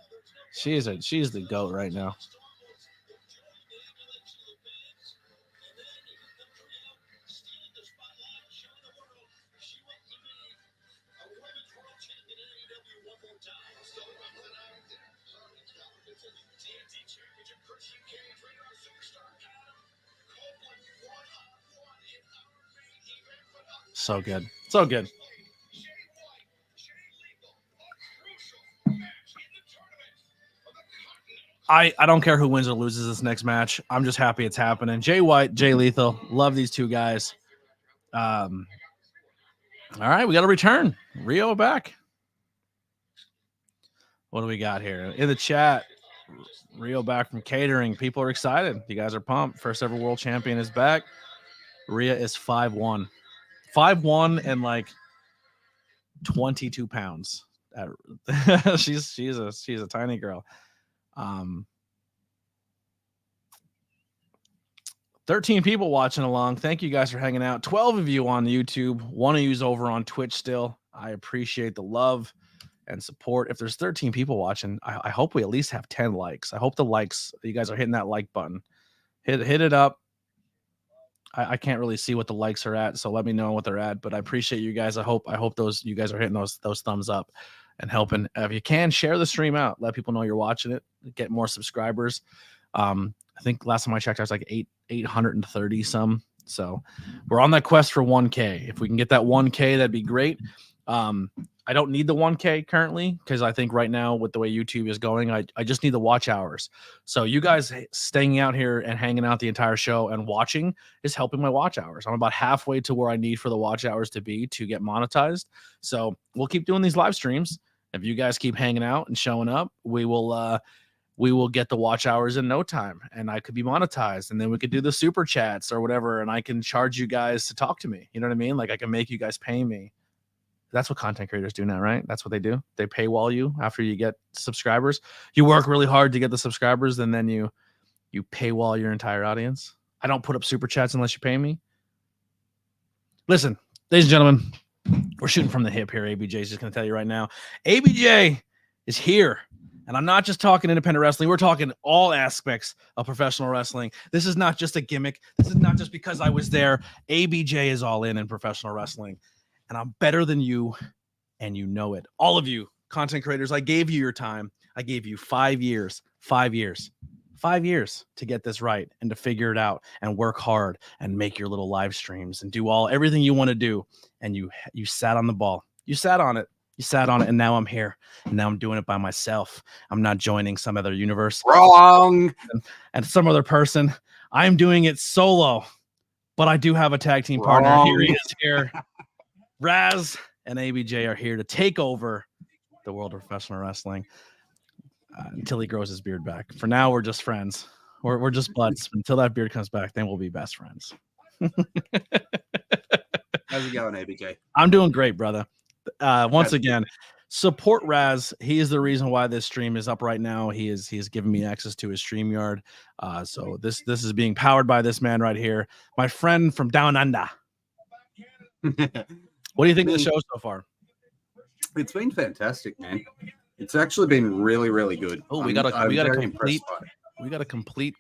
She's the GOAT right now. So good. So good. I don't care who wins or loses this next match. I'm just happy it's happening. Jay White, Jay Lethal, love these two guys. All right, we got a return. Rio back. What do we got here in the chat? Rio back from catering. People are excited. You guys are pumped. First ever world champion is back. Rhea is 5'1", 5'1", and like 22 pounds. She's a tiny girl. 13 people watching along. Thank you guys for hanging out. 12 of you on YouTube. One of you's over on Twitch still. I appreciate the love and support. If there's 13 people watching, I hope we at least have 10 likes. I hope the likes, you guys are hitting that like button. Hit it up. I can't really see what the likes are at, so let me know what they're at. But I appreciate you guys. I hope those you guys are hitting those thumbs up and helping. If you can, share the stream out. Let people know you're watching it. Get more subscribers. I think last time I checked, I was like 830 some. So we're on that quest for 1K. If we can get that 1K, that'd be great. I don't need the 1K currently because I think right now with the way YouTube is going, I just need the watch hours. So you guys staying out here and hanging out the entire show and watching is helping my watch hours. I'm about halfway to where I need for the watch hours to be to get monetized. So we'll keep doing these live streams. If you guys keep hanging out and showing up, we will get the watch hours in no time, and I could be monetized, and then we could do the super chats or whatever, and I can charge you guys to talk to me. You know what I mean? Like I can make you guys pay me. That's what content creators do now, right? That's what they do. They paywall you after you get subscribers. You work really hard to get the subscribers, and then you paywall your entire audience. I don't put up super chats unless you pay me. Listen, ladies and gentlemen, we're shooting from the hip here. ABJ is just going to tell you right now. ABJ is here. And I'm not just talking independent wrestling. We're talking all aspects of professional wrestling. This is not just a gimmick. This is not just because I was there. ABJ is all in professional wrestling. And I'm better than you, and you know it. All of you content creators, I gave you your time. I gave you 5 years, 5 years, 5 years to get this right and to figure it out and work hard and make your little live streams and do everything you want to do. And you sat on the ball. You sat on it. You sat on it, and now I'm here. And now I'm doing it by myself. I'm not joining some other universe. Wrong. And some other person. I'm doing it solo. But I do have a tag team partner. Wrong. Here he is here. Raz and ABJ are here to take over the world of professional wrestling until he grows his beard back. For now, we're just friends. We're just buds. Until that beard comes back, then we'll be best friends. How's it going, ABJ? I'm doing great, brother. Once again, support Raz. He is the reason why this stream is up right now. He is given me access to his StreamYard. So this is being powered by this man right here, my friend from Down Under. What do you think of the show so far? It's been fantastic, man. It's actually been really, really good. Oh, we got a complete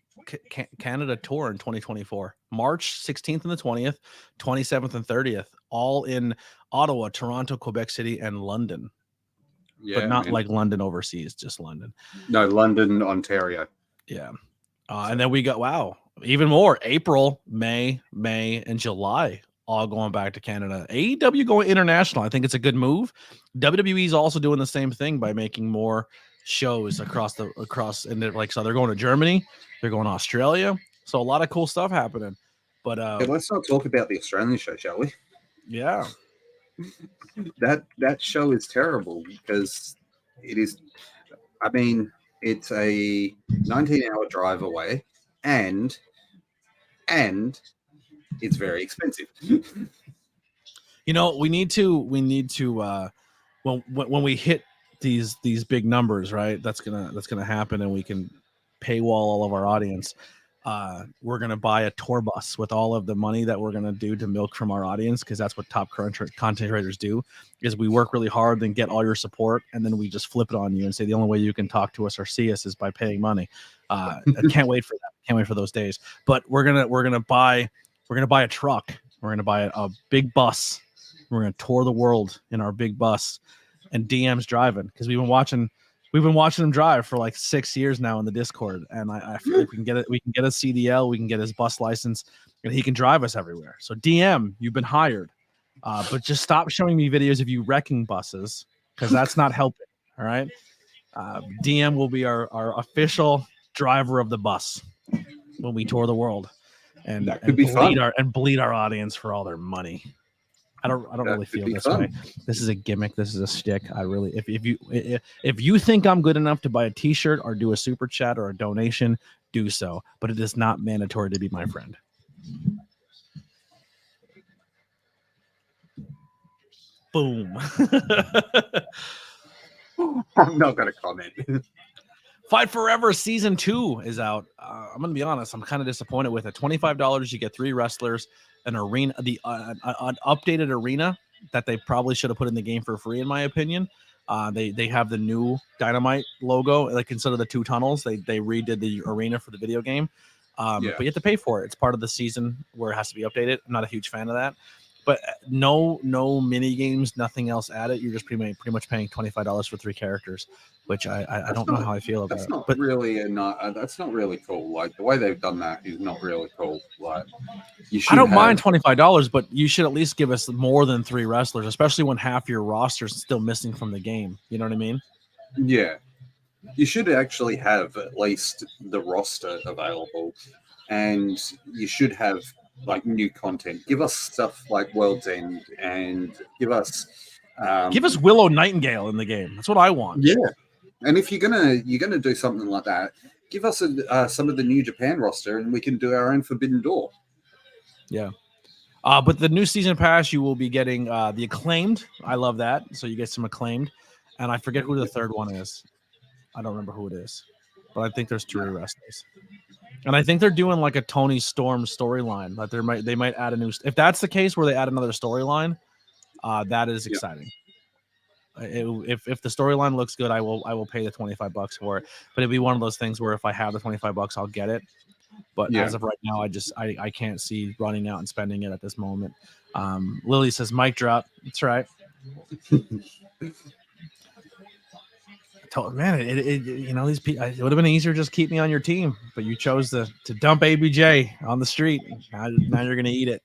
Canada tour in 2024. March 16th and the 20th, 27th and 30th, all in Ottawa, Toronto, Quebec City, and London. Yeah, but not like London overseas, just London. No, London, Ontario. Yeah. And then we got, even more. April, May, and July. All going back to Canada. AEW going international. I think it's a good move. WWE is also doing the same thing by making more shows across. And they're so they're going to Germany, they're going to Australia. So a lot of cool stuff happening. But let's not talk about the Australian show, shall we? Yeah. That show is terrible because it is. I mean, it's a 19-hour drive away, and it's very expensive. You know, we need to when we hit these big numbers, right? That's gonna happen, and we can paywall all of our audience. We're gonna buy a tour bus with all of the money that we're gonna do to milk from our audience, because that's what top content creators do. Is we work really hard and get all your support, and then we just flip it on you and say the only way you can talk to us or see us is by paying money. I can't wait for that. Can't wait for those days. But we're gonna buy a truck. We're gonna buy a big bus. We're gonna tour the world in our big bus, and DM's driving, because we've been watching him drive for like 6 years now in the Discord, and I feel like we can get a CDL, we can get his bus license, and he can drive us everywhere. So DM, you've been hired, but just stop showing me videos of you wrecking buses, because that's not helping. All right, DM will be our official driver of the bus when we tour the world and, That could be bleed our audience for all their money. I don't really feel this way. This is a gimmick. This is a shtick. I really, if you think I'm good enough to buy a T-shirt or do a super chat or a donation, do so. But it is not mandatory to be my friend. Boom. I'm not going to comment. Fight Forever Season 2 is out. I'm going to be honest. I'm kind of disappointed with it. $25, you get 3 wrestlers, an arena, an updated arena that they probably should have put in the game for free, in my opinion. They have the new Dynamite logo, like instead of the 2 tunnels, they redid the arena for the video game. But you have to pay for it. It's part of the season where it has to be updated. I'm not a huge fan of that. But no mini games, nothing else added. You're just pretty much paying $25 for 3 characters, which I don't know how I feel about. That's not really that's not really cool. Like the way they've done that is not really cool. Like I don't mind $25, but you should at least give us more than 3 wrestlers, especially when half your roster is still missing from the game. You know what I mean? Yeah, you should actually have at least the roster available, and you should have like new content. Give us stuff like World's End, and give us Willow Nightingale in the game. That's what I want. Yeah, and if you're gonna do something like that, give us some of the New Japan roster, and we can do our own Forbidden Door. Yeah. But the new season pass, you will be getting the Acclaimed. I love that. So you get some Acclaimed, and I forget who the third one is. I don't remember who it is, but I think there's 2 wrestlers. And I think they're doing like a Tony Storm storyline. Like they might add a new. If that's the case, where they add another storyline, that is exciting. If the storyline looks good, I will pay the $25 for it. But it'd be one of those things where if I have the $25, I'll get it. But as of right now, I can't see running out and spending it at this moment. Lily says, "Mic drop." That's right. Man, these people. It would have been easier just keep me on your team, but you chose to dump ABJ on the street. Now you're gonna eat it.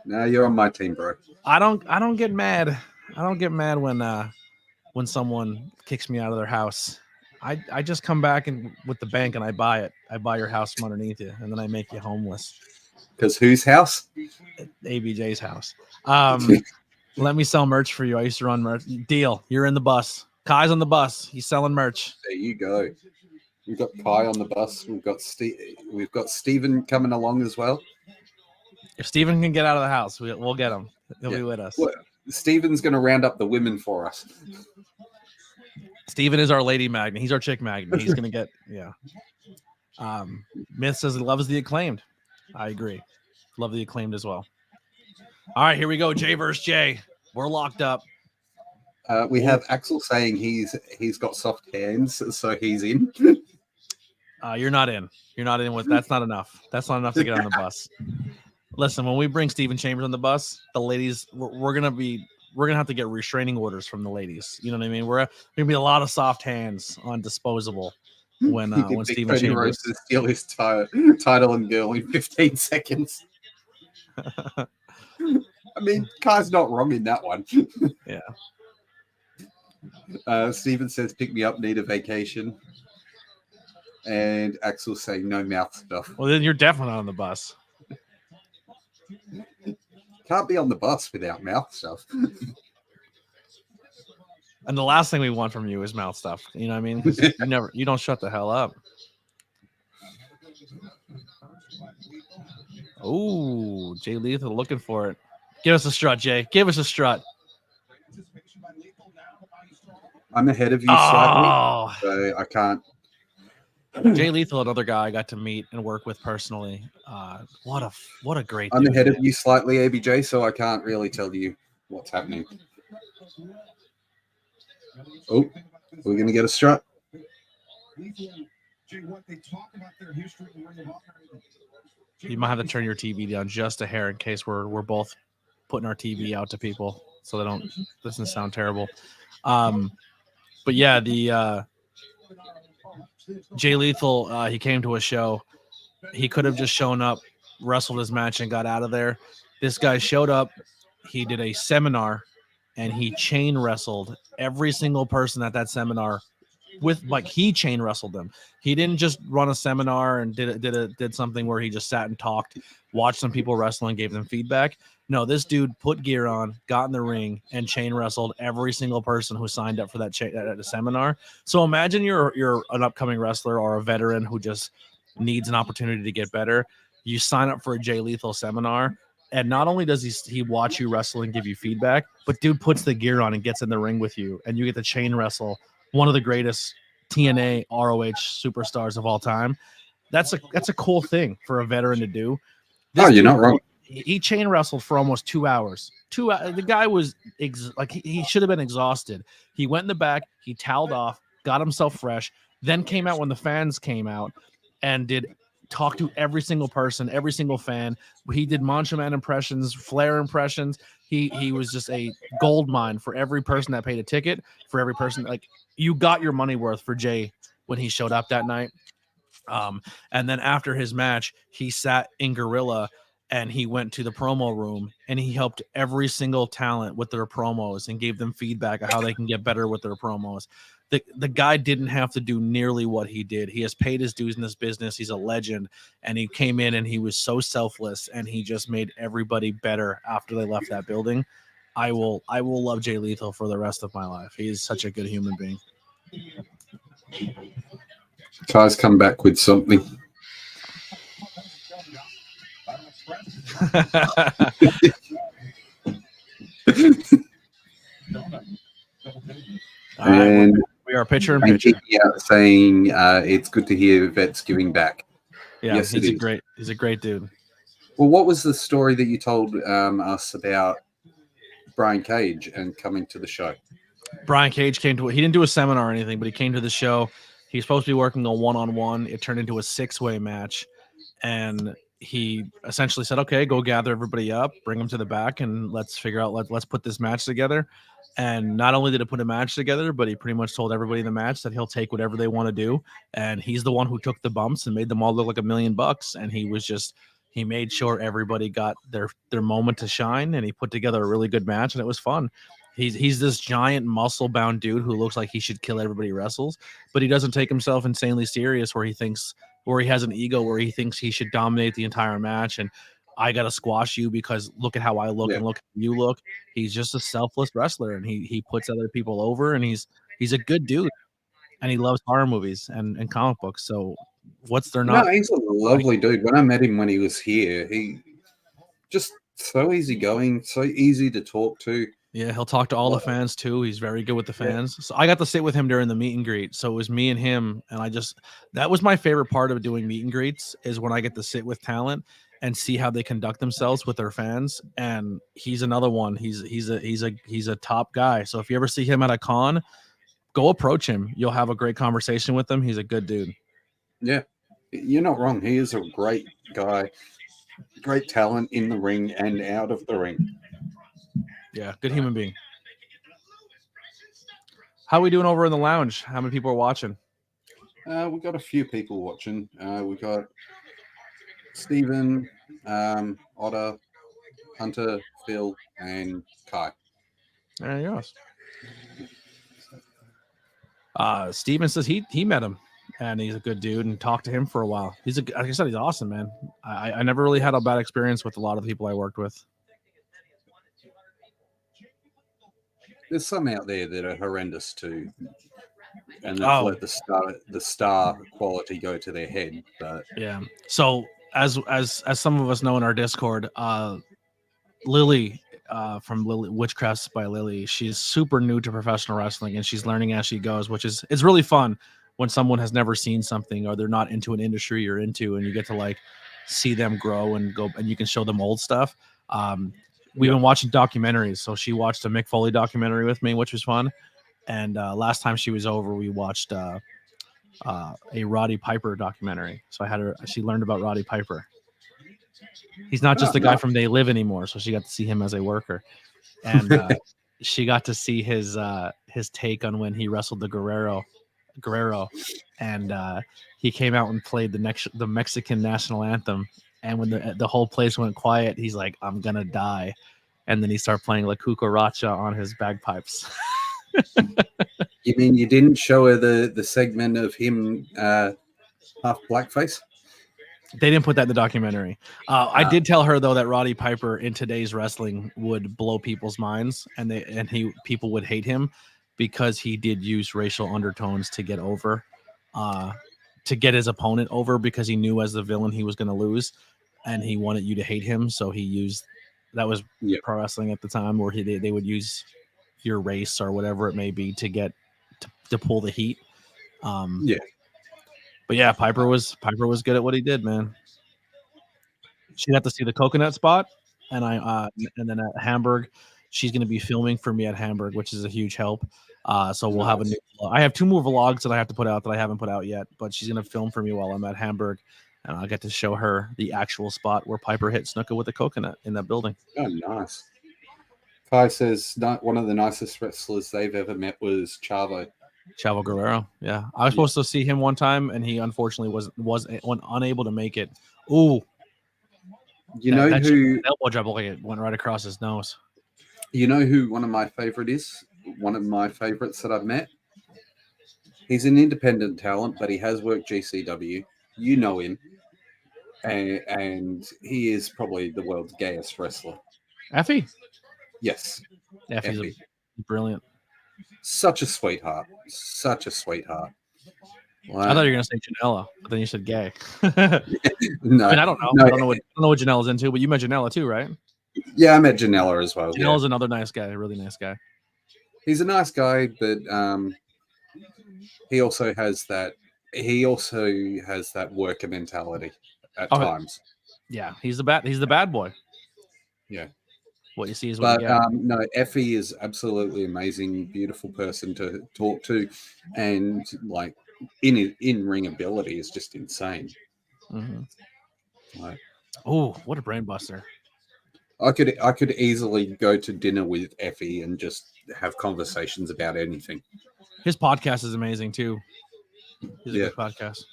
Now you're on my team, bro. I don't get mad. I don't get mad when someone kicks me out of their house. I just come back with the bank and I buy it. I buy your house from underneath you, and then I make you homeless. Because whose house? ABJ's house. Let me sell merch for you. I used to run merch. Deal. You're in the bus. Kai's on the bus. He's selling merch. There you go. We've got Kai on the bus. We've got Steven coming along as well. If Steven can get out of the house, we'll get him. He'll be with us. Well, Steven's going to round up the women for us. Steven is our lady magnet. He's our chick magnet. He's going to get, Myth says he loves the Acclaimed. I agree. Love the Acclaimed as well. All right, here we go. Jay versus Jay. We're locked up. We have Axel saying he's got soft hands, so he's in. You're not in. You're not in with. That's not enough. That's not enough to get on the bus. Listen, when we bring Steven Chambers on the bus, the ladies, we're gonna have to get restraining orders from the ladies. You know what I mean? We're gonna be a lot of soft hands on disposable when Steven Chambers to steal his title and girl in 15 seconds. I mean, Kai's not wrong in that one. Yeah. Steven says, "Pick me up, need a vacation." And Axel saying, "No mouth stuff." Well, then you're definitely not on the bus. Can't be on the bus without mouth stuff. And the last thing we want from you is mouth stuff. You know what I mean? 'Cause you don't shut the hell up. Oh, Jay Lethal looking for it. Give us a strut, Jay. Give us a strut. I'm ahead of you slightly, so I can't. Jay Lethal, another guy I got to meet and work with personally. What a great. I'm ahead of you slightly, ABJ, so I can't really tell you what's happening. Oh, we're gonna get a strut. You might have to turn your TV down just a hair in case we're both putting our TV out to people, so they don't. Doesn't sound terrible. But yeah, the Jay Lethal, he came to a show. He could have just shown up, wrestled his match, and got out of there. This guy showed up. He did a seminar, and he chain wrestled every single person at that seminar with like he chain wrestled them. He didn't just run a seminar and did something where he just sat and talked, watched some people wrestle and gave them feedback. No, this dude put gear on, got in the ring, and chain wrestled every single person who signed up for that at a seminar. So imagine you're an upcoming wrestler or a veteran who just needs an opportunity to get better. You sign up for a Jay Lethal seminar, and not only does he watch you wrestle and give you feedback, but dude puts the gear on and gets in the ring with you, and you get to chain wrestle one of the greatest TNA ROH superstars of all time. That's a cool thing for a veteran to do. You're not wrong. He chain wrestled for almost 2 hours. The guy was he should have been exhausted. He went in the back, he toweled off, got himself fresh, then came out when the fans came out and talk to every single person, every single fan. He did Macho Man impressions, Flair impressions. He was just a gold mine for every person that paid a ticket, for every person. Like, you got your money worth for Jay when he showed up that night. And then after his match, he sat in Gorilla and he went to the promo room and he helped every single talent with their promos and gave them feedback of how they can get better with their promos. The guy didn't have to do nearly what he did. He has paid his dues in this business. He's a legend, and he came in and he was so selfless, and he just made everybody better after they left that building. I will love Jay Lethal for the rest of my life. He is such a good human being. Kai's come back with something. And we are pitcher and pitcher. Saying it's good to hear vets giving back. Yeah, yes, he's a great dude. Well, what was the story that you told us about Brian Cage and coming to the show? Brian Cage he didn't do a seminar or anything, but he came to the show. He's supposed to be working a one-on-one. It turned into a 6-way match, and he essentially said, okay, go gather everybody up, bring them to the back, and let's figure out, let's put this match together. And not only did it put a match together, but he pretty much told everybody in the match that he'll take whatever they want to do. And he's the one who took the bumps and made them all look like $1 million. And he made sure everybody got their moment to shine, and he put together a really good match, and it was fun. He's this giant muscle-bound dude who looks like he should kill everybody he wrestles, but he doesn't take himself insanely serious where he has an ego where he thinks he should dominate the entire match and I got to squash you because look at how I look and look how you look. He's just a selfless wrestler, and he puts other people over, and he's a good dude, and he loves horror movies and comic books. So what's there not? No, he's a lovely dude. When I met him when he was here, he just so easygoing, so easy to talk to. Yeah, he'll talk to all the fans too. He's very good with the fans. Yeah. So I got to sit with him during the meet and greet. So it was me and him, and that was my favorite part of doing meet and greets is when I get to sit with talent and see how they conduct themselves with their fans. And he's another one. He's a top guy. So if you ever see him at a con, go approach him. You'll have a great conversation with him. He's a good dude. Yeah, you're not wrong. He is a great guy, great talent in the ring and out of the ring. Yeah, good human being. How are we doing over in the lounge? How many people are watching? We got a few people watching. We got Stephen, Otter, Hunter, Phil, and Kai. There you go. Steven says he met him, and he's a good dude, and talked to him for a while. Like I said, he's awesome, man. I never really had a bad experience with a lot of the people I worked with. There's some out there that are horrendous too, and they've let the star quality go to their head. But yeah, so as some of us know in our Discord, Lily from Witchcrafts by Lily, she's super new to professional wrestling, and she's learning as she goes, which is really fun when someone has never seen something or they're not into an industry you're into, and you get to like see them grow and go, and you can show them old stuff. We've been watching documentaries. So she watched a Mick Foley documentary with me, which was fun. And last time she was over, we watched a Roddy Piper documentary. So she learned about Roddy Piper. He's not just the guy from They Live anymore. So she got to see him as a worker. And she got to see his take on when he wrestled the Guerrero. And he came out and played the Mexican national anthem. And when the whole place went quiet, he's like, I'm going to die. And then he started playing La Cucaracha on his bagpipes. You mean you didn't show her the segment of him half blackface? They didn't put that in the documentary. I did tell her though that Roddy Piper in today's wrestling would blow people's minds, and people would hate him because he did use racial undertones to get over, to get his opponent over, because he knew as the villain he was going to lose, and he wanted you to hate him. So he used that was pro wrestling at the time, where they would use your race or whatever it may be to get to pull the heat. But yeah, Piper was good at what he did, man. She got to see the coconut spot, and and then at Hamburg, she's going to be filming for me at Hamburg, which is a huge help. So we'll have a new. I have 2 more vlogs that I have to put out that I haven't put out yet, but she's going to film for me while I'm at Hamburg, and I'll get to show her the actual spot where Piper hit Snuka with the coconut in that building. Oh, nice. Kai says one of the nicest wrestlers they've ever met was Chavo Guerrero. Yeah, I was supposed to see him one time, and he unfortunately was unable to make it. Ooh, who elbow drop went right across his nose. You know who one of my favorite is? One of my favorites that I've met. He's an independent talent, but he has worked GCW. You know him, and he is probably the world's gayest wrestler. Effie. Yes, Effie's brilliant. Such a sweetheart. Such a sweetheart. Wow. I thought you were gonna say Janela, but then you said gay. No, I mean, I don't know. No. I don't know what Janela's into, but you met Janela too, right? Yeah, I met Janela as well. Janela's another nice guy, a really nice guy. He's a nice guy, but he also has that worker mentality at times. Yeah, he's the bad boy. Yeah. What you see is what you get. No, Effie is absolutely amazing, beautiful person to talk to, and like in ring ability is just insane. Mm-hmm. Oh, what a brain buster! I could easily go to dinner with Effie and just have conversations about anything. His podcast is amazing too. He's a good podcast.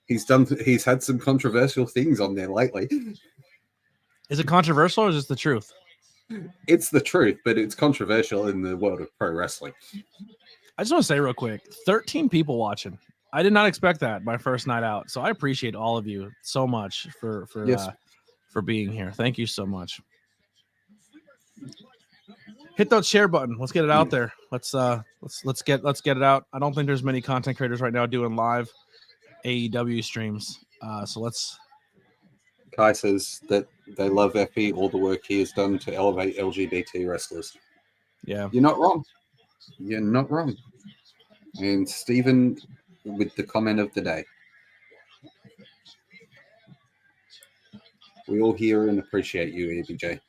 He's had some controversial things on there lately. Is it controversial or is this the truth? It's the truth, but it's controversial in the world of pro wrestling. I just want to say real quick, 13 people watching. I did not expect that my first night out. So I appreciate all of you so much for being here. Thank you so much. Hit that share button. Let's get it out there. Let's get it out. I don't think there's many content creators right now doing live AEW streams. So let's. Kai says that they love Effie, all the work he has done to elevate LGBT wrestlers. Yeah. You're not wrong. You're not wrong. And Stephen with the comment of the day. We all hear and appreciate you, ABJ.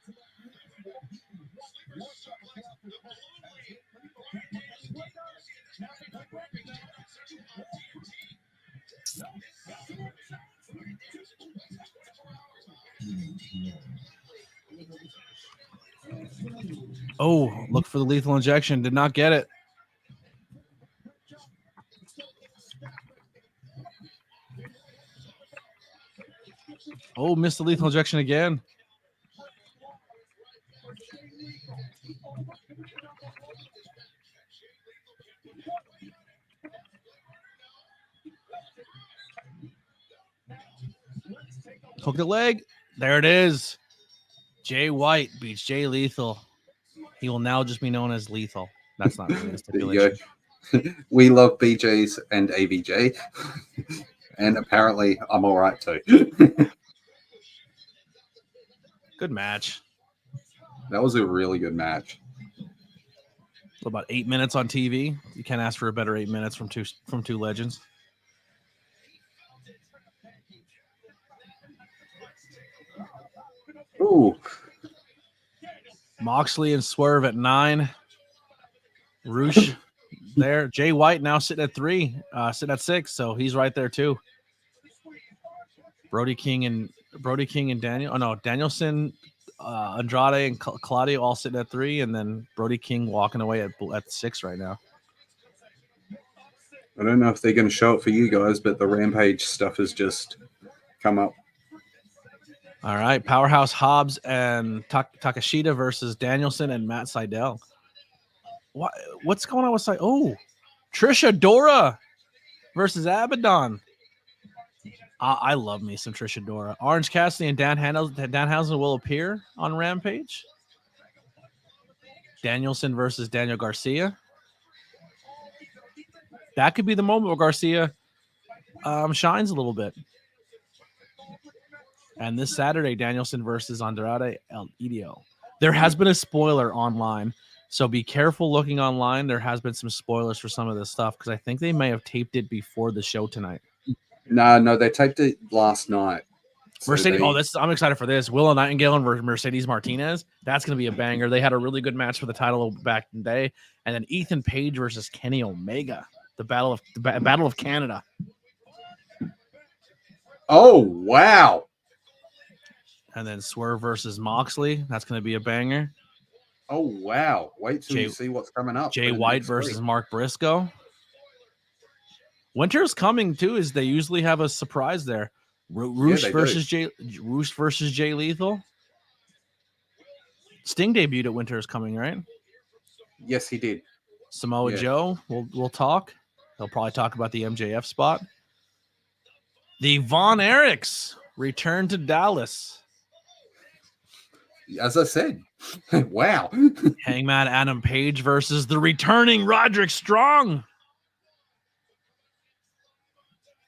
Oh, look for the lethal injection. Did not get it. Oh, missed the lethal injection again. Hook the leg. There it is. Jay White beats Jay Lethal. He will now just be known as Lethal. That's not really a stipulation. We love BJs and ABJ. And apparently I'm all right too. Good match. That was a really good match. About 8 minutes on TV. You can't ask for a better 8 minutes from two legends. Ooh. Moxley and Swerve at 9. Roosh there. Jay White now sitting at 3, sitting at 6, so he's right there too. Brody King and Daniel. Oh no, Danielson, Andrade and Claudio all sitting at 3, and then Brody King walking away at 6 right now. I don't know if they're going to show it for you guys, but the Rampage stuff has just come up. All right, Powerhouse Hobbs and Takashita versus Danielson and Matt Sydal. What's going on with site? Oh, Trisha Dora versus Abaddon. I love me some Trisha Dora. Orange Cassidy and Danhausen will appear on Rampage. Danielson versus Daniel Garcia. That could be the moment where Garcia shines a little bit. And this Saturday, Danielson versus Andrade El Idolo. There has been a spoiler online, so be careful looking online. There has been some spoilers for some of this stuff because I think they may have taped it before the show tonight. No, they taped it last night. So Mercedes. I'm excited for this. Willow Nightingale and Mercedes Martinez. That's going to be a banger. They had a really good match for the title back in the day. And then Ethan Page versus Kenny Omega. The Battle of Canada. Oh, wow. And then Swerve versus Moxley. That's going to be a banger. Oh, wow. Wait till you see what's coming up. Jay White versus Mark Briscoe. Winter's coming, too, as they usually have a surprise there. Roosh versus Jay Lethal. Sting debuted at Winter's coming, right? Yes, he did. Samoa Joe, we'll talk. They'll probably talk about the MJF spot. The Von Erichs return to Dallas. As I said, wow. Hangman Adam Page versus the returning Roderick Strong.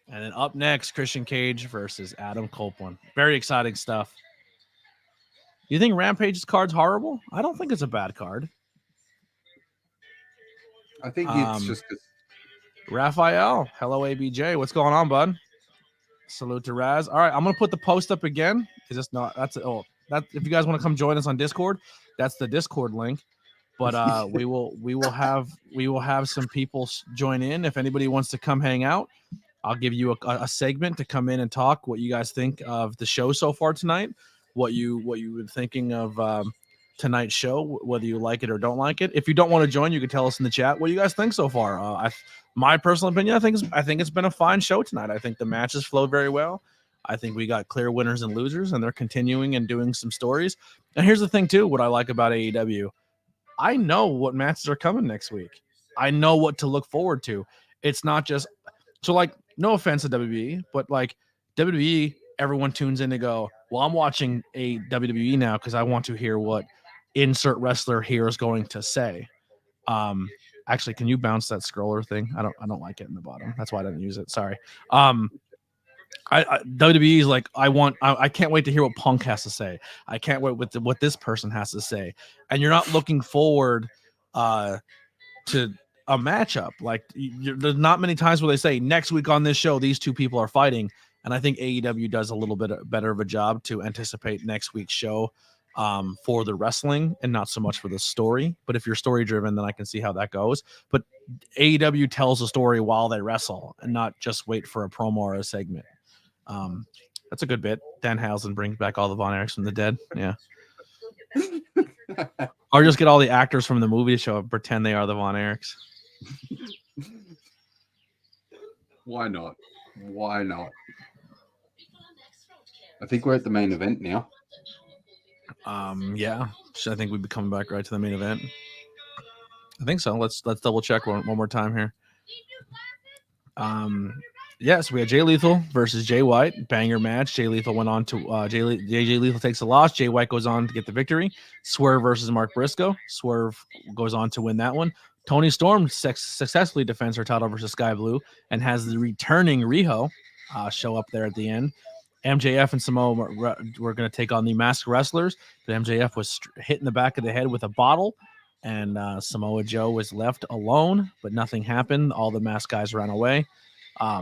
And then up next, Christian Cage versus Adam Copeland. Very exciting stuff. You think Rampage's card's horrible? I don't think it's a bad card. I think it's just... Raphael, hello ABJ. What's going on, bud? Salute to Raz. All right, I'm gonna put the post up again. Is this not? That's if you guys want to come join us on Discord, that's the Discord link. But we will have some people join in. If anybody wants to come hang out, I'll give you a segment to come in and talk what you guys think of the show so far tonight. What you were thinking of tonight's show, whether you like it or don't like it. If you don't want to join, you can tell us in the chat what you guys think so far. My personal opinion, I think it's been a fine show tonight. I think the matches flowed very well. I think we got clear winners and losers, and they're continuing and doing some stories. And here's the thing, too, what I like about AEW. I know what matches are coming next week. I know what to look forward to. It's not just – so, like, no offense to WWE, but, like, WWE, everyone tunes in to go, well, I'm watching a WWE now because I want to hear what insert wrestler here is going to say. Actually, can you bounce that scroller thing? I don't like it in the bottom. That's why I didn't use it. Sorry. WWE is like, I can't wait to hear what Punk has to say. I can't wait with what this person has to say. And you're not looking forward to a matchup. Like there's not many times where they say next week on this show, these two people are fighting. And I think AEW does a little bit better of a job to anticipate next week's show for the wrestling and not so much for the story. But if you're story driven, then I can see how that goes. But AEW tells a story while they wrestle and not just wait for a promo or a segment. That's a good bit. Danhausen brings back all the Von Erichs from the dead. Yeah. Or just get all the actors from the movie to show up, pretend they are the Von Erichs. Why not? Why not? I think we're at the main event now. Yeah. So I think we'd be coming back right to the main event. I think so. Let's double check one more time here. Yes, we had Jay Lethal versus Jay White. Banger match. Jay Lethal went on to Jay Lethal takes the loss. Jay White goes on to get the victory. Swerve versus Mark Briscoe. Swerve goes on to win that one. Toni Storm successfully defends her title versus Sky Blue and has the returning Riho show up there at the end. MJF and Samoa were going to take on the Masked Wrestlers, but MJF was hit in the back of the head with a bottle, and Samoa Joe was left alone, but nothing happened. All the masked guys ran away.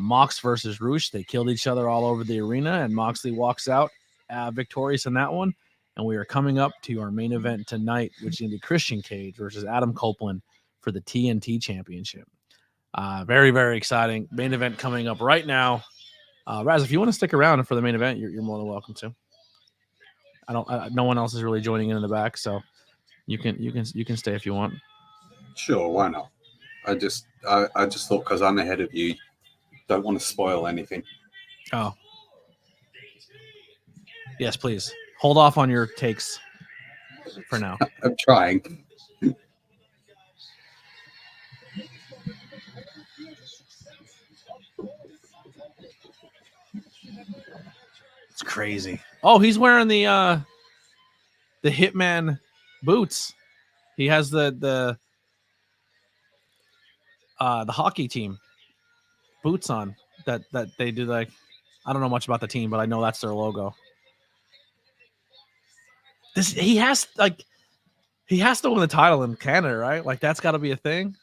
Mox versus Roosh, they killed each other all over the arena, and Moxley walks out victorious in that one. And we are coming up to our main event tonight, which is going to be Christian Cage versus Adam Copeland for the TNT Championship. Very, very exciting. Main event coming up right now. Raz, if you want to stick around for the main event, you're more than welcome to. No one else is really joining in the back, so you can stay if you want. Sure, why not? I just thought because I'm ahead of you, don't want to spoil anything. Oh, yes, please hold off on your takes for now. I'm trying. It's crazy. Oh, he's wearing the Hitman boots. He has the hockey team boots on that they do. Like, I don't know much about the team, but I know that's their logo. He has to win the title in Canada, right? Like, that's got to be a thing.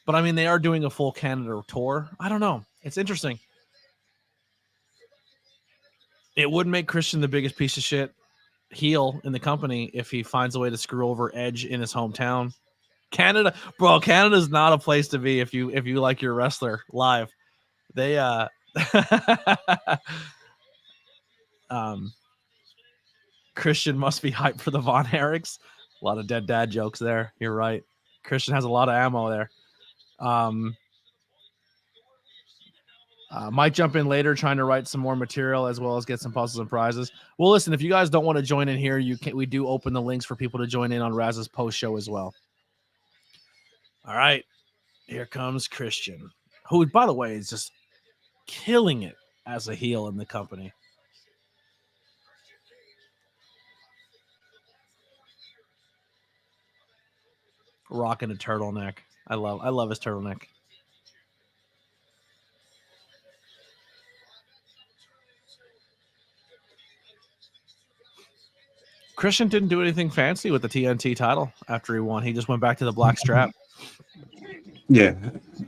But I mean, they are doing a full Canada tour. I don't know. It's interesting. It would make Christian the biggest piece of shit heel in the company if he finds a way to screw over Edge in his hometown. Canada's not a place to be if you like your wrestler live. They Christian must be hyped for the Von Erichs. A lot of dead dad jokes there. You're right. Christian has a lot of ammo there. Might jump in later trying to write some more material as well as get some puzzles and prizes. Well, listen, if you guys don't want to join in here, we do open the links for people to join in on Raz's post show as well. All right, here comes Christian, who, by the way, is just killing it as a heel in the company. Rocking a turtleneck. I love his turtleneck. Christian didn't do anything fancy with the TNT title after he won. He just went back to the black strap. Yeah.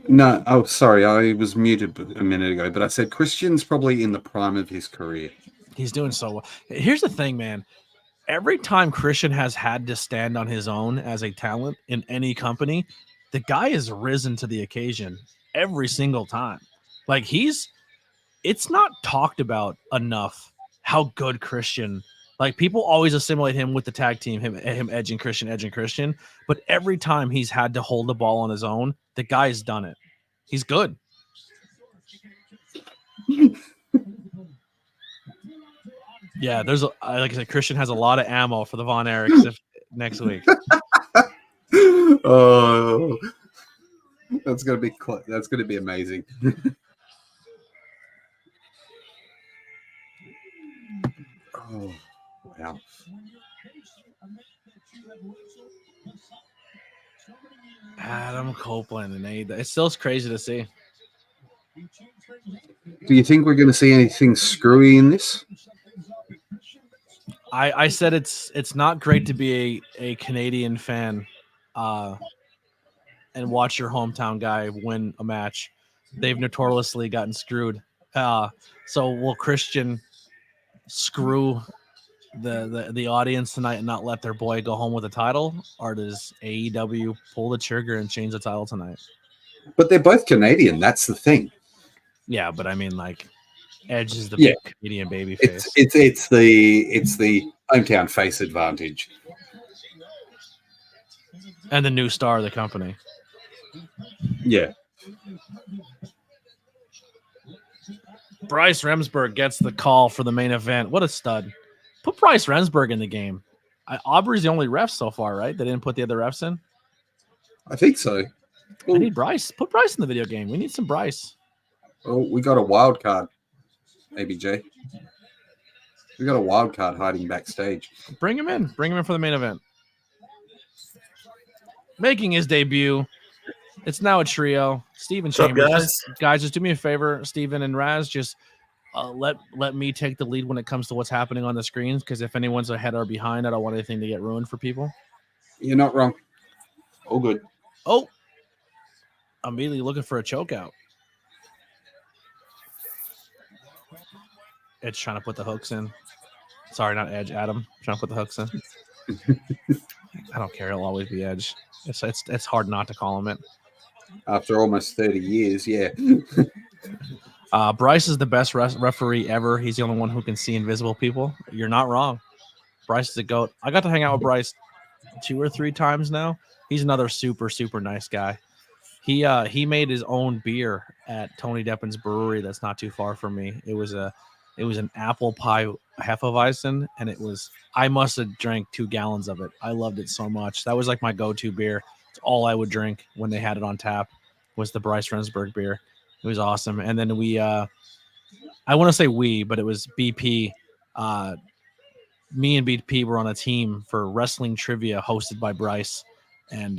No, oh, sorry. I was muted a minute ago, but I said Christian's probably in the prime of his career. He's doing so well. Here's the thing, man. Every time Christian has had to stand on his own as a talent in any company, the guy has risen to the occasion every single time. Like, it's not talked about enough how good Christian, like, people always assimilate him with the tag team, him Edge and Christian. But every time he's had to hold the ball on his own, the guy's done it. He's good. Yeah, like I said, Christian has a lot of ammo for the Von Erichs next week. Oh, that's gonna be amazing. Oh, wow. Adam Copeland and it still crazy to see. Do you think we're going to see anything screwy in this? I said it's not great to be a Canadian fan and watch your hometown guy win a match. They've notoriously gotten screwed. So will Christian screw the audience tonight and not let their boy go home with a title, or does AEW pull the trigger and change the title tonight? But they're both Canadian. That's the thing. Yeah, but I mean, like, Edge is the big Canadian baby face. It's the hometown face advantage, and the new star of the company. Yeah. Bryce Remsburg gets the call for the main event. What a stud! Put Bryce Remsburg in the game. Aubrey's the only ref so far, right? They didn't put the other refs in. I think so. I need Bryce. Put Bryce in the video game. We need some Bryce. Oh, we got a wild card, ABJ. We got a wild card hiding backstage. Bring him in. Bring him in for the main event. Making his debut. It's now a trio. Steven Chambers. Guys, just do me a favor, Steven and Raz. Just let me take the lead when it comes to what's happening on the screens, because if anyone's ahead or behind, I don't want anything to get ruined for people. You're not wrong. All good. Oh, I'm immediately looking for a choke out. Edge trying to put the hooks in. Sorry, not Edge. Adam trying to put the hooks in. I don't care. It'll always be Edge. It's hard not to call him it. After almost 30 years, yeah. Bryce is the best referee ever. He's the only one who can see invisible people. You're not wrong. Bryce is a GOAT. I got to hang out with Bryce 2 or 3 times now. He's another super, super nice guy. He made his own beer at Tony Deppin's brewery that's not too far from me. It was an apple pie Hefeweizen, and I must have drank 2 gallons of it. I loved it so much. That was like my go-to beer. It's all I would drink when they had it on tap was the Bryce Rensburg beer. It was awesome. And then we, I want to say we, but it was BP. Me and BP were on a team for wrestling trivia hosted by Bryce, and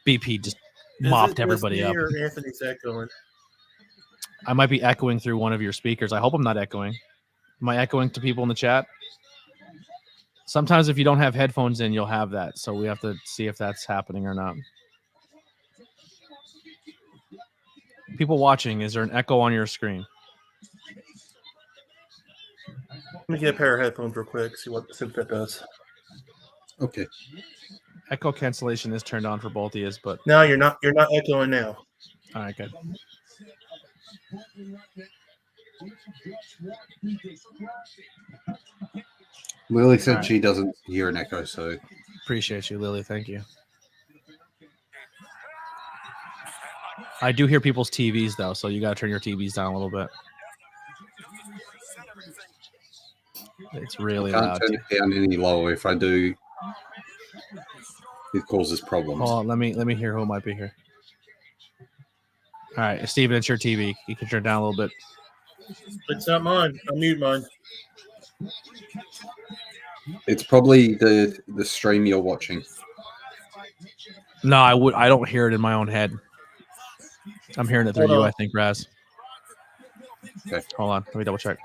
BP just mopped everybody up. Or Anthony's echoing? I might be echoing through one of your speakers. I hope I'm not echoing. Am I echoing to people in the chat? Sometimes if you don't have headphones in, you'll have that. So we have to see if that's happening or not. People watching, is there an echo on your screen? Let me get a pair of headphones real quick. See if that does. Okay. Echo cancellation is turned on for both of you, but No, you're not. You're not echoing now. all right, good. Lily said All right. she doesn't hear an echo, so Appreciate you, Lily. Thank you. I do hear people's TVs though, so you got to turn your TVs down a little bit. It's really can't loud. turn it down any lower. If I do, it causes problems. Hold on, let me hear who might be here. All right, Steven, it's your TV. You can turn it down a little bit. It's not mine. I'll mute mine. It's probably the stream you're watching. No, I don't hear it in my own head. I'm hearing it through you, I think, Raz. Okay. Hold on, let me double check.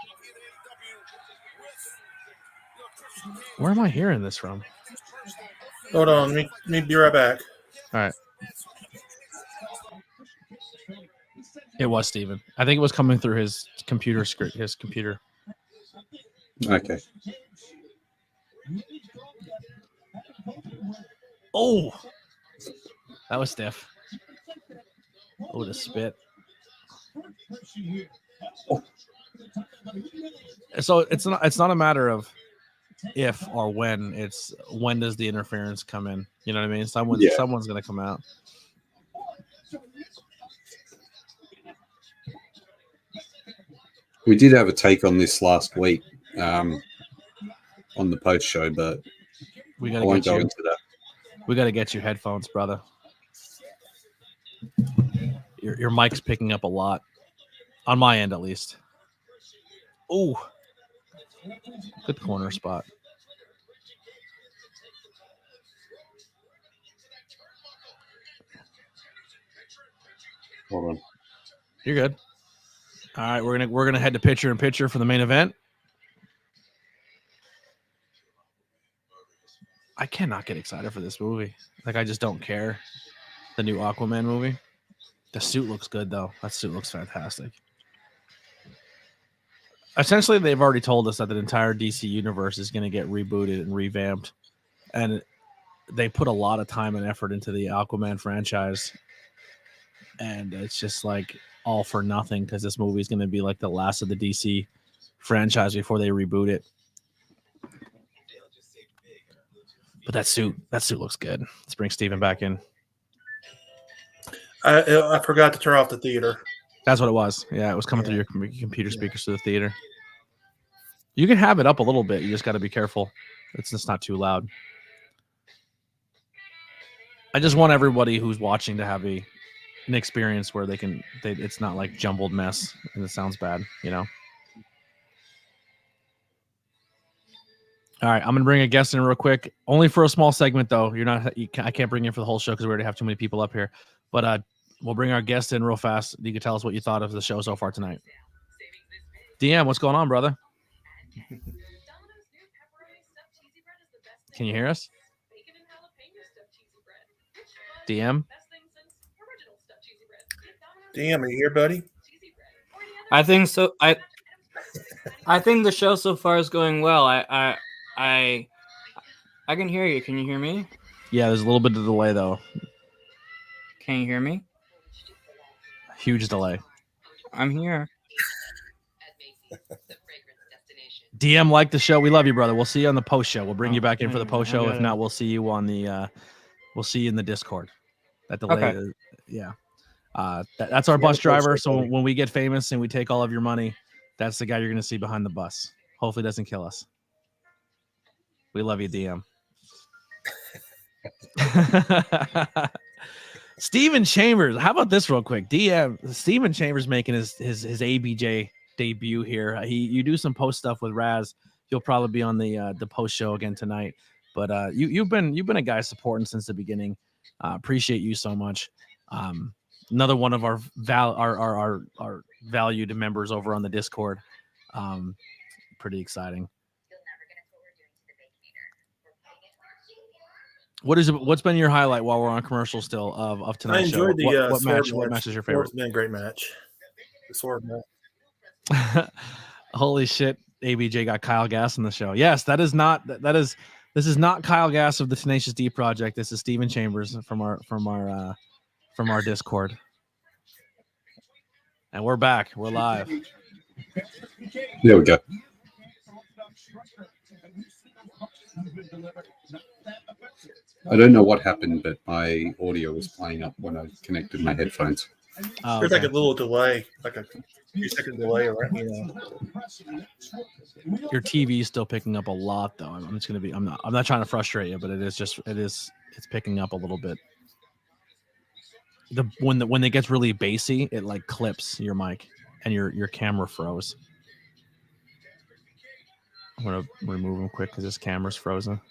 Where am I hearing this from? Hold on. Let me be right back. All right. It was Steven. I think it was coming through his computer screen. His computer. Okay. Oh, that was stiff. Oh, the spit. Oh. So it's not a matter of if or when. It's when does the interference come in? You know what I mean? Someone's gonna come out. We did have a take on this last week on the post show, but We I gotta won't get go you. into that. We gotta get you headphones, brother. Your mic's picking up a lot, on my end at least. Oh, good corner spot. Hold on. You're good. All right, we're gonna head to picture in picture for the main event. I cannot get excited for this movie. Like, I just don't care. The new Aquaman movie. The suit looks good though. That suit looks fantastic. Essentially, they've already told us that the entire DC universe is going to get rebooted and revamped, and they put a lot of time and effort into the Aquaman franchise, and it's just like all for nothing because this movie is going to be like the last of the DC franchise before they reboot it. But that suit looks good. Let's bring Steven back in. I forgot to turn off the theater. That's what it was. Yeah, it was coming through your computer speakers to the theater. You can have it up a little bit. You just got to be careful. It's just not too loud. I just want everybody who's watching to have an experience where it's not like jumbled mess and it sounds bad, you know? All right, I'm gonna bring a guest in real quick, only for a small segment though. I can't bring you in for the whole show because we already have too many people up here. But we'll bring our guest in real fast. You can tell us what you thought of the show so far tonight. DM, what's going on, brother? Can you hear us? DM? Damn, are you here, buddy? I think so. I think the show so far is going well. I can hear you. Can you hear me? Yeah, there's a little bit of delay though. Can you hear me? Huge delay. I'm here. DM, like the show. We love you, brother. We'll see you on the post show. We'll bring you back in for the post show. I got If it. not, we'll see you on the. We'll see you in the Discord. That delay. Okay. Yeah. That's our bus driver. So when we get famous and we take all of your money, that's the guy you're going to see behind the bus. Hopefully, it doesn't kill us. We love you, DM. Steven Chambers. How about this real quick? DM Steven Chambers making his ABJ debut here. You do some post stuff with Raz. You'll probably be on the post show again tonight. But you've been a guy supporting since the beginning. Appreciate you so much. Another one of our valued members over on the Discord. Pretty exciting. What's been your highlight while we're on commercial still of tonight's show? I enjoyed the What match is your favorite? Sword's been a great match. The sword match. Holy shit! ABJ got Kyle Gass in the show. Yes, this is not Kyle Gass of the Tenacious D Project. This is Steven Chambers from our Discord. And we're back. We're live. There we go. I don't know what happened, but my audio was playing up when I connected my headphones. Oh, There's okay. like a little delay, like a few-second delay, right? Your TV is still picking up a lot, though. I'm not trying to frustrate you, but it's picking up a little bit. When it gets really bassy, it like clips your mic and your camera froze. I'm gonna remove him quick because his camera's frozen.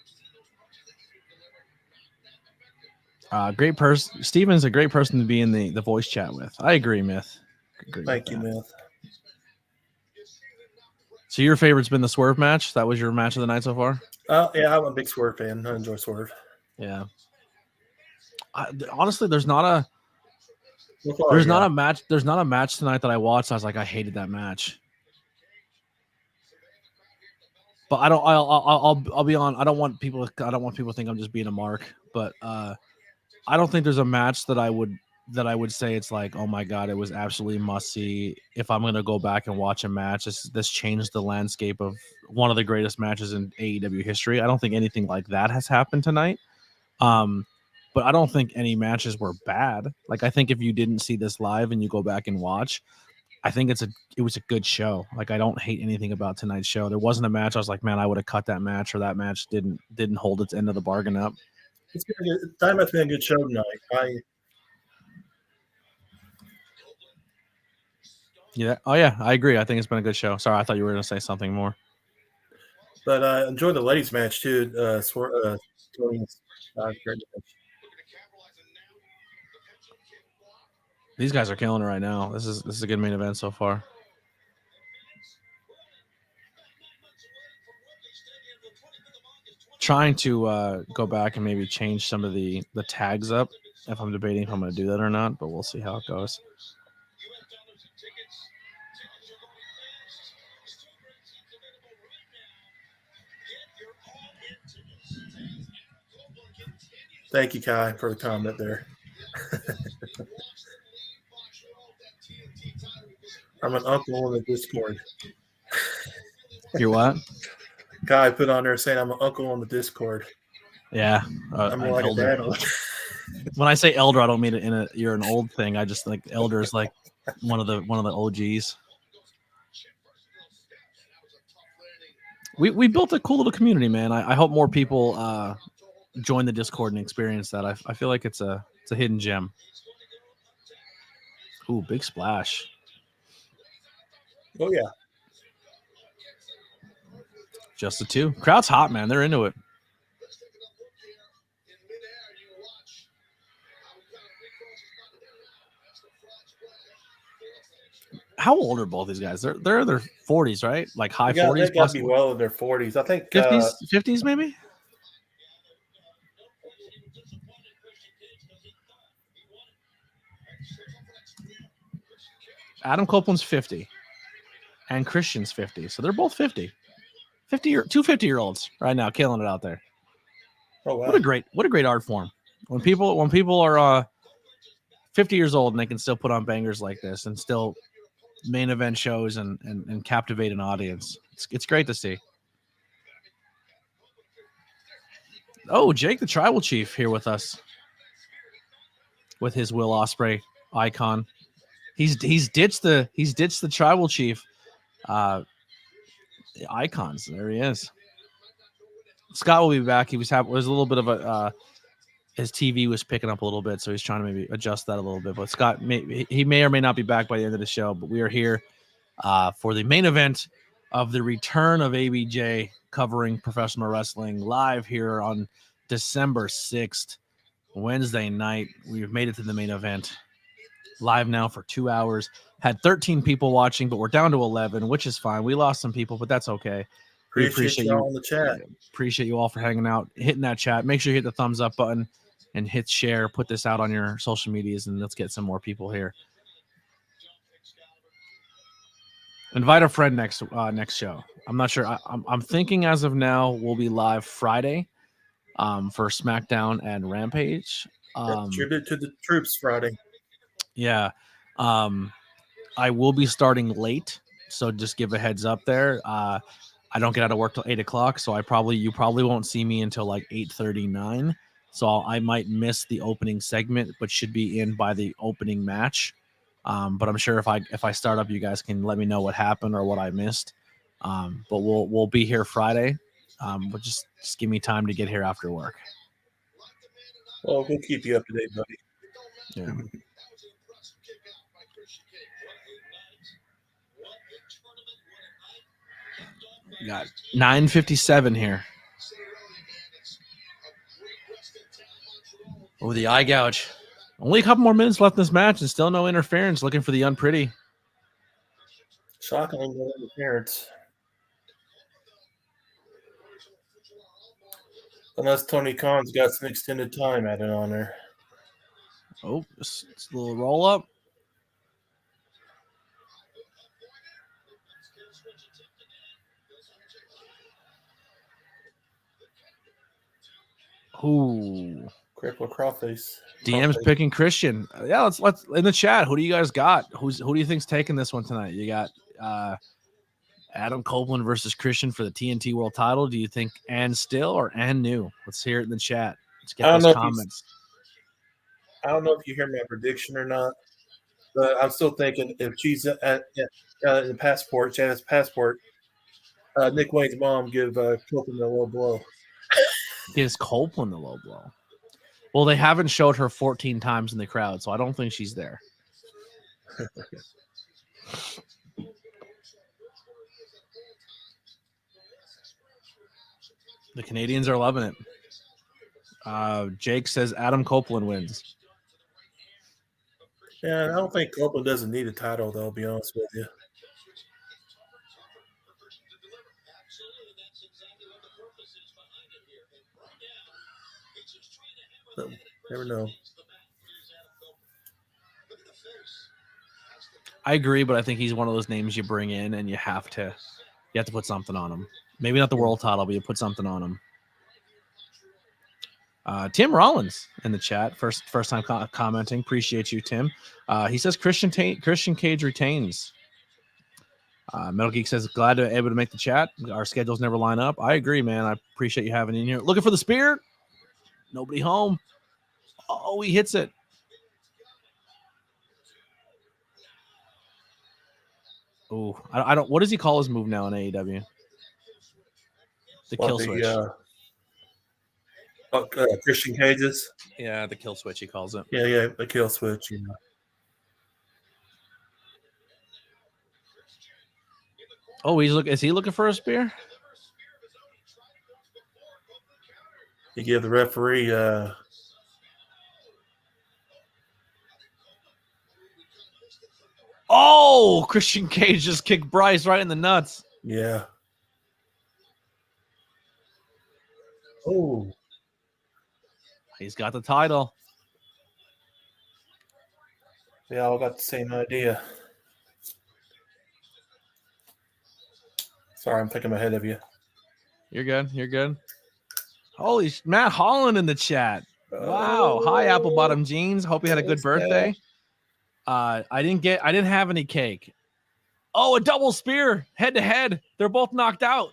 Great person. Steven's a great person to be in the voice chat with. I agree, Myth. Thank you, Myth. So your favorite's been the Swerve match? That was your match of the night so far? Yeah, I'm a big Swerve fan. I enjoy Swerve. Yeah. Honestly, there's not a match. There's not a match tonight that I watched. I was like, I hated that match. But I'll be on. I don't want people to think I'm just being a mark. But I don't think there's a match that I would say it's like, oh my god, it was absolutely must see. If I'm gonna go back and watch a match, this changed the landscape of one of the greatest matches in AEW history. I don't think anything like that has happened tonight. But I don't think any matches were bad. Like I think if you didn't see this live and you go back and watch, I think it was a good show. Like I don't hate anything about tonight's show. There wasn't a match I was like, man, I would have cut that match, or that match didn't hold its end of the bargain up. It's been a good, Dynamite's been a good show tonight. Yeah. Oh yeah, I agree. I think it's been a good show. Sorry, I thought you were going to say something more. But I enjoyed the ladies' match too. These guys are killing it right now. This is a good main event so far. Trying to go back and maybe change some of the tags up. If I'm debating if I'm going to do that or not, but we'll see how it goes. Thank you, Kai, for the comment there. I'm an uncle in the Discord. You're what? Kai put on there saying I'm an uncle on the Discord. Yeah, I'm more like a dad. When I say elder, I don't mean it you're an old thing. I just think elder is like one of the OGs. We built a cool little community, man. I hope more people join the Discord and experience that. I feel like it's a hidden gem. Ooh, big splash. Oh yeah. Just the two. Crowd's hot, man. They're into it. How old are both these guys? They're in their 40s, right? Like high 40s. They got to be well in their 40s. I think 50s maybe. Adam Copeland's 50 and Christian's 50. So they're both 50. 2 50-year-olds right now killing it out there. Oh wow. What a great art form. When people are 50 years old and they can still put on bangers like this and still main event shows and captivate an audience. It's great to see. Oh, Jake the Tribal Chief here with us with his Will Ospreay icon. He's ditched the Tribal Chief icons. There he is. Scott will be back. He was a little bit of a his TV was picking up a little bit, so he's trying to maybe adjust that a little bit. But Scott, he may or may not be back by the end of the show. But we are here for the main event of the return of ABJ, covering professional wrestling live here on December 6th, Wednesday night. We've made it to the main event. Live now for 2 hours. Had 13 people watching, but we're down to 11, which is fine. We lost some people, but that's okay. We appreciate y'all you in the chat. Appreciate you all for hanging out, hitting that chat. Make sure you hit the thumbs up button and hit share. Put this out on your social medias, and let's get some more people here. Invite a friend next show. I'm not sure. I'm thinking as of now we'll be live Friday for SmackDown and Rampage. Tribute to the troops Friday. Yeah. I will be starting late, so just give a heads up there. I don't get out of work till 8 o'clock, so you probably won't see me until like 8:39. So I might miss the opening segment, but should be in by the opening match. But I'm sure if I start up, you guys can let me know what happened or what I missed. But we'll be here Friday. But just give me time to get here after work. Well, we'll keep you up to date, buddy. Yeah. We got 9:57 here. Oh, the eye gouge. Only a couple more minutes left in this match and still no interference. Looking for the unpretty. Shockingly, no interference. Unless Tony Khan's got some extended time added on there. Oh, just a little roll up. Ooh. Cripple Crawface. DM's picking Christian. Yeah, let's in the chat. Who do you guys got? Who do you think's taking this one tonight? You got Adam Copeland versus Christian for the TNT World Title. Do you think and still or and new? Let's hear it in the chat. Let's get those comments. I don't know if you hear my prediction or not, but I'm still thinking if she's at the passport, she has passport. Nick Wayne's mom give Copeland a low blow. Gives Copeland a low blow. Well, they haven't showed her 14 times in the crowd, so I don't think she's there. The Canadians are loving it. Jake says Adam Copeland wins. Yeah, I don't think Copeland doesn't need a title, though, to be honest with you. But never know. I agree, but I think he's one of those names you bring in and you have to put something on him. Maybe not the world title, but you put something on him. Tim Rollins in the chat, first time commenting. Appreciate you, Tim. He says Christian Cage retains. Metal Geek says glad to be able to make the chat. Our schedules never line up. I agree, man. I appreciate you having in here. Looking for the spear. Nobody home. Oh, he hits it. Oh, I don't. What does he call his move now in AEW? The kill switch. Christian Cage's. Yeah, the kill switch he calls it. Yeah, the kill switch. You know. Oh, is he looking for a spear? You give the referee. Oh, Christian Cage just kicked Bryce right in the nuts. Yeah. Oh. He's got the title. They all got the same idea. Sorry, I'm thinking ahead of you. You're good. Holy Matt Holland in the chat. Wow. Hi, Apple Bottom Jeans. Hope you had a good birthday. I didn't have any cake. Oh, a double spear head to head. They're both knocked out.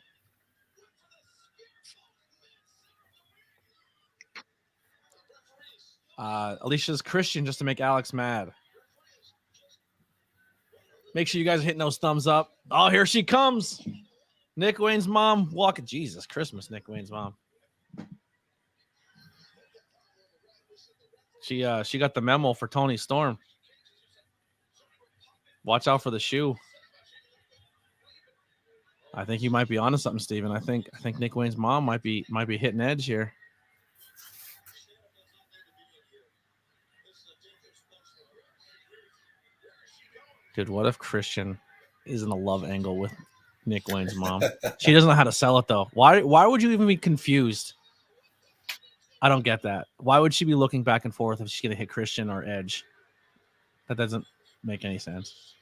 Alicia's Christian just to make Alex mad. Make sure you guys are hitting those thumbs up. Oh, here she comes. Nick Wayne's mom walking. Jesus, Christmas, Nick Wayne's mom. She got the memo for Tony Storm. Watch out for the shoe. I think you might be onto something, Steven. I think Nick Wayne's mom might be hitting edge here. Dude, what if Christian is in a love angle with Nick Wayne's mom? She doesn't know how to sell it though. Why would you even be confused? I don't get that. Why would she be looking back and forth if she's gonna hit Christian or Edge? That doesn't make any sense.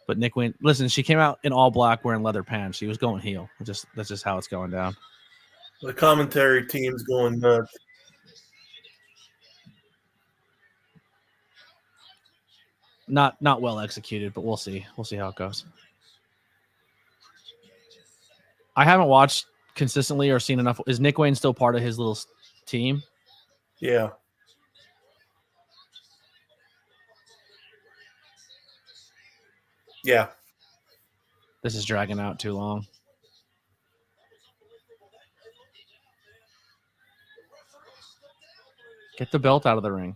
But Nick Wayne, listen, she came out in all black wearing leather pants. She was going heel. That's just how it's going down. The commentary team's going nuts. Not well executed, but we'll see. We'll see how it goes. I haven't watched consistently or seen enough. Is Nick Wayne still part of his little team? Yeah. Yeah. This is dragging out too long. Get the belt out of the ring.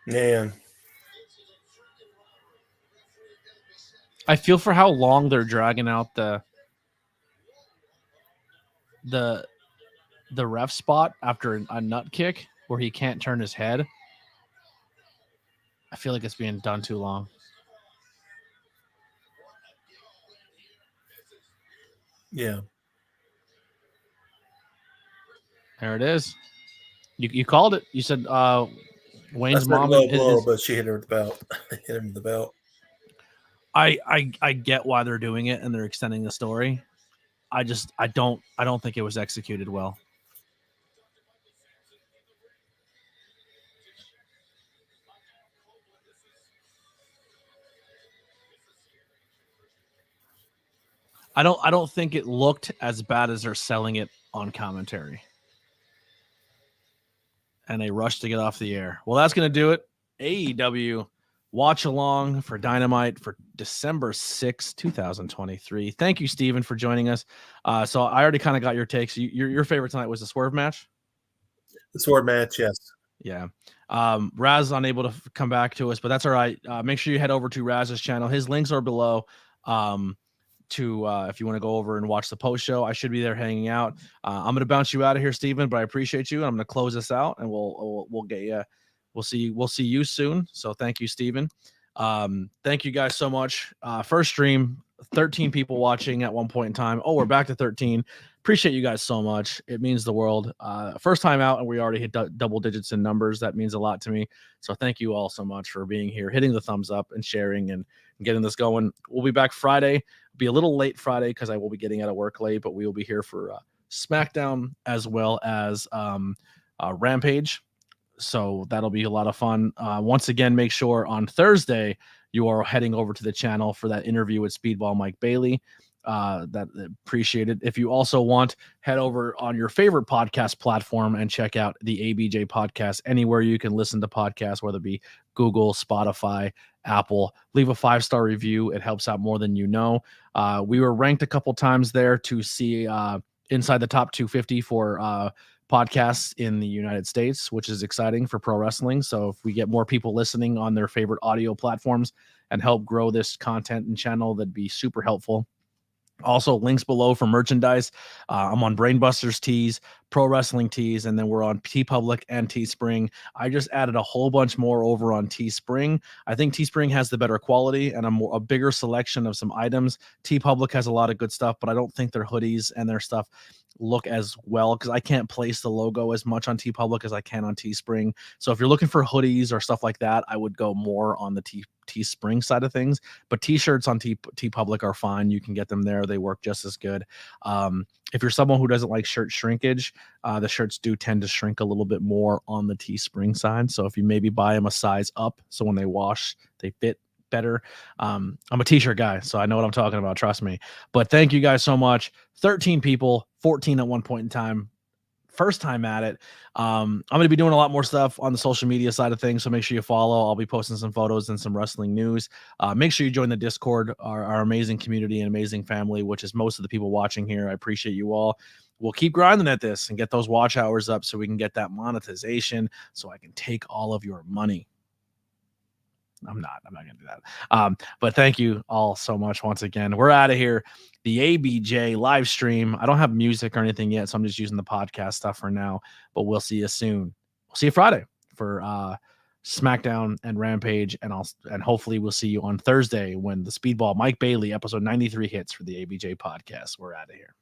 Man. I feel for how long they're dragging out the ref spot after a nut kick where he can't turn his head. I feel like it's being done too long. Yeah. There it is. You called it. You said Wayne's mom low blow, but she hit her with the belt. Hit him with the belt. I get why they're doing it and they're extending the story. I don't think it was executed well. I don't think it looked as bad as they're selling it on commentary. And they rushed to get off the air. Well, that's going to do it. AEW watch along for Dynamite for December 6, 2023. Thank you, Steven, for joining us. So I already kind of got your takes. Your favorite tonight was the swerve match? The sword match, yes. Yeah. Raz is unable to come back to us, but that's all right. Make sure you head over to Raz's channel. His links are below. If you want to go over and watch the post show, I should be there hanging out. I'm going to bounce you out of here, Steven, but I appreciate you. I'm going to close this out and we'll get you. We'll see you soon. So thank you, Steven. Thank you guys so much. First stream, 13 people watching at one point in time. Oh, we're back to 13. Appreciate you guys so much. It means the world. First time out and we already hit double digits in numbers. That means a lot to me. So thank you all so much for being here, hitting the thumbs up and sharing and getting this going. We'll be back Friday. Be a little late Friday because I will be getting out of work late, but we will be here for SmackDown as well as Rampage. So that'll be a lot of fun. Once again, make sure on Thursday you are heading over to the channel for that interview with Speedball Mike Bailey. That appreciated. If you also want, head over on your favorite podcast platform and check out the ABJ podcast anywhere you can listen to podcasts, whether it be Google, Spotify, Apple. Leave a 5-star review. It helps out more than you know. We were ranked a couple times there to see inside the top 250 for podcasts in the United States, which is exciting for pro wrestling. So if we get more people listening on their favorite audio platforms and help grow this content and channel, that'd be super helpful. Also, links below for merchandise. I'm on Brainbusters Tees, Pro Wrestling Tees, and then we're on TeePublic and Teespring. I just added a whole bunch more over on Teespring. I think Teespring has the better quality and a bigger selection of some items. TeePublic has a lot of good stuff, but I don't think their hoodies and their stuff look as well because I can't place the logo as much on TeePublic as I can on Teespring. So if you're looking for hoodies or stuff like that, I would go more on the Teespring side of things. But t-shirts on TeePublic are fine. You can get them there. They work just as good. If you're someone who doesn't like shirt shrinkage, the shirts do tend to shrink a little bit more on the Teespring side. So if you maybe buy them a size up, so when they wash, they fit better. I'm a t-shirt guy, so I know what I'm talking about. Trust me. But thank you guys so much. 13 people, 14 at one point in time. first time at it. I'm going to be doing a lot more stuff on the social media side of things, so make sure you follow. I'll be posting some photos and some wrestling news. Make sure you join the Discord, our amazing community and amazing family, which is most of the people watching here. I appreciate you all. We'll keep grinding at this and get those watch hours up so we can get that monetization so I can take all of your money. I'm not going to do that. But thank you all so much once again. We're out of here. The ABJ live stream. I don't have music or anything yet, so I'm just using the podcast stuff for now. But we'll see you soon. We'll see you Friday for SmackDown and Rampage, and hopefully we'll see you on Thursday when the Speedball Mike Bailey episode 93 hits for the ABJ podcast. We're out of here.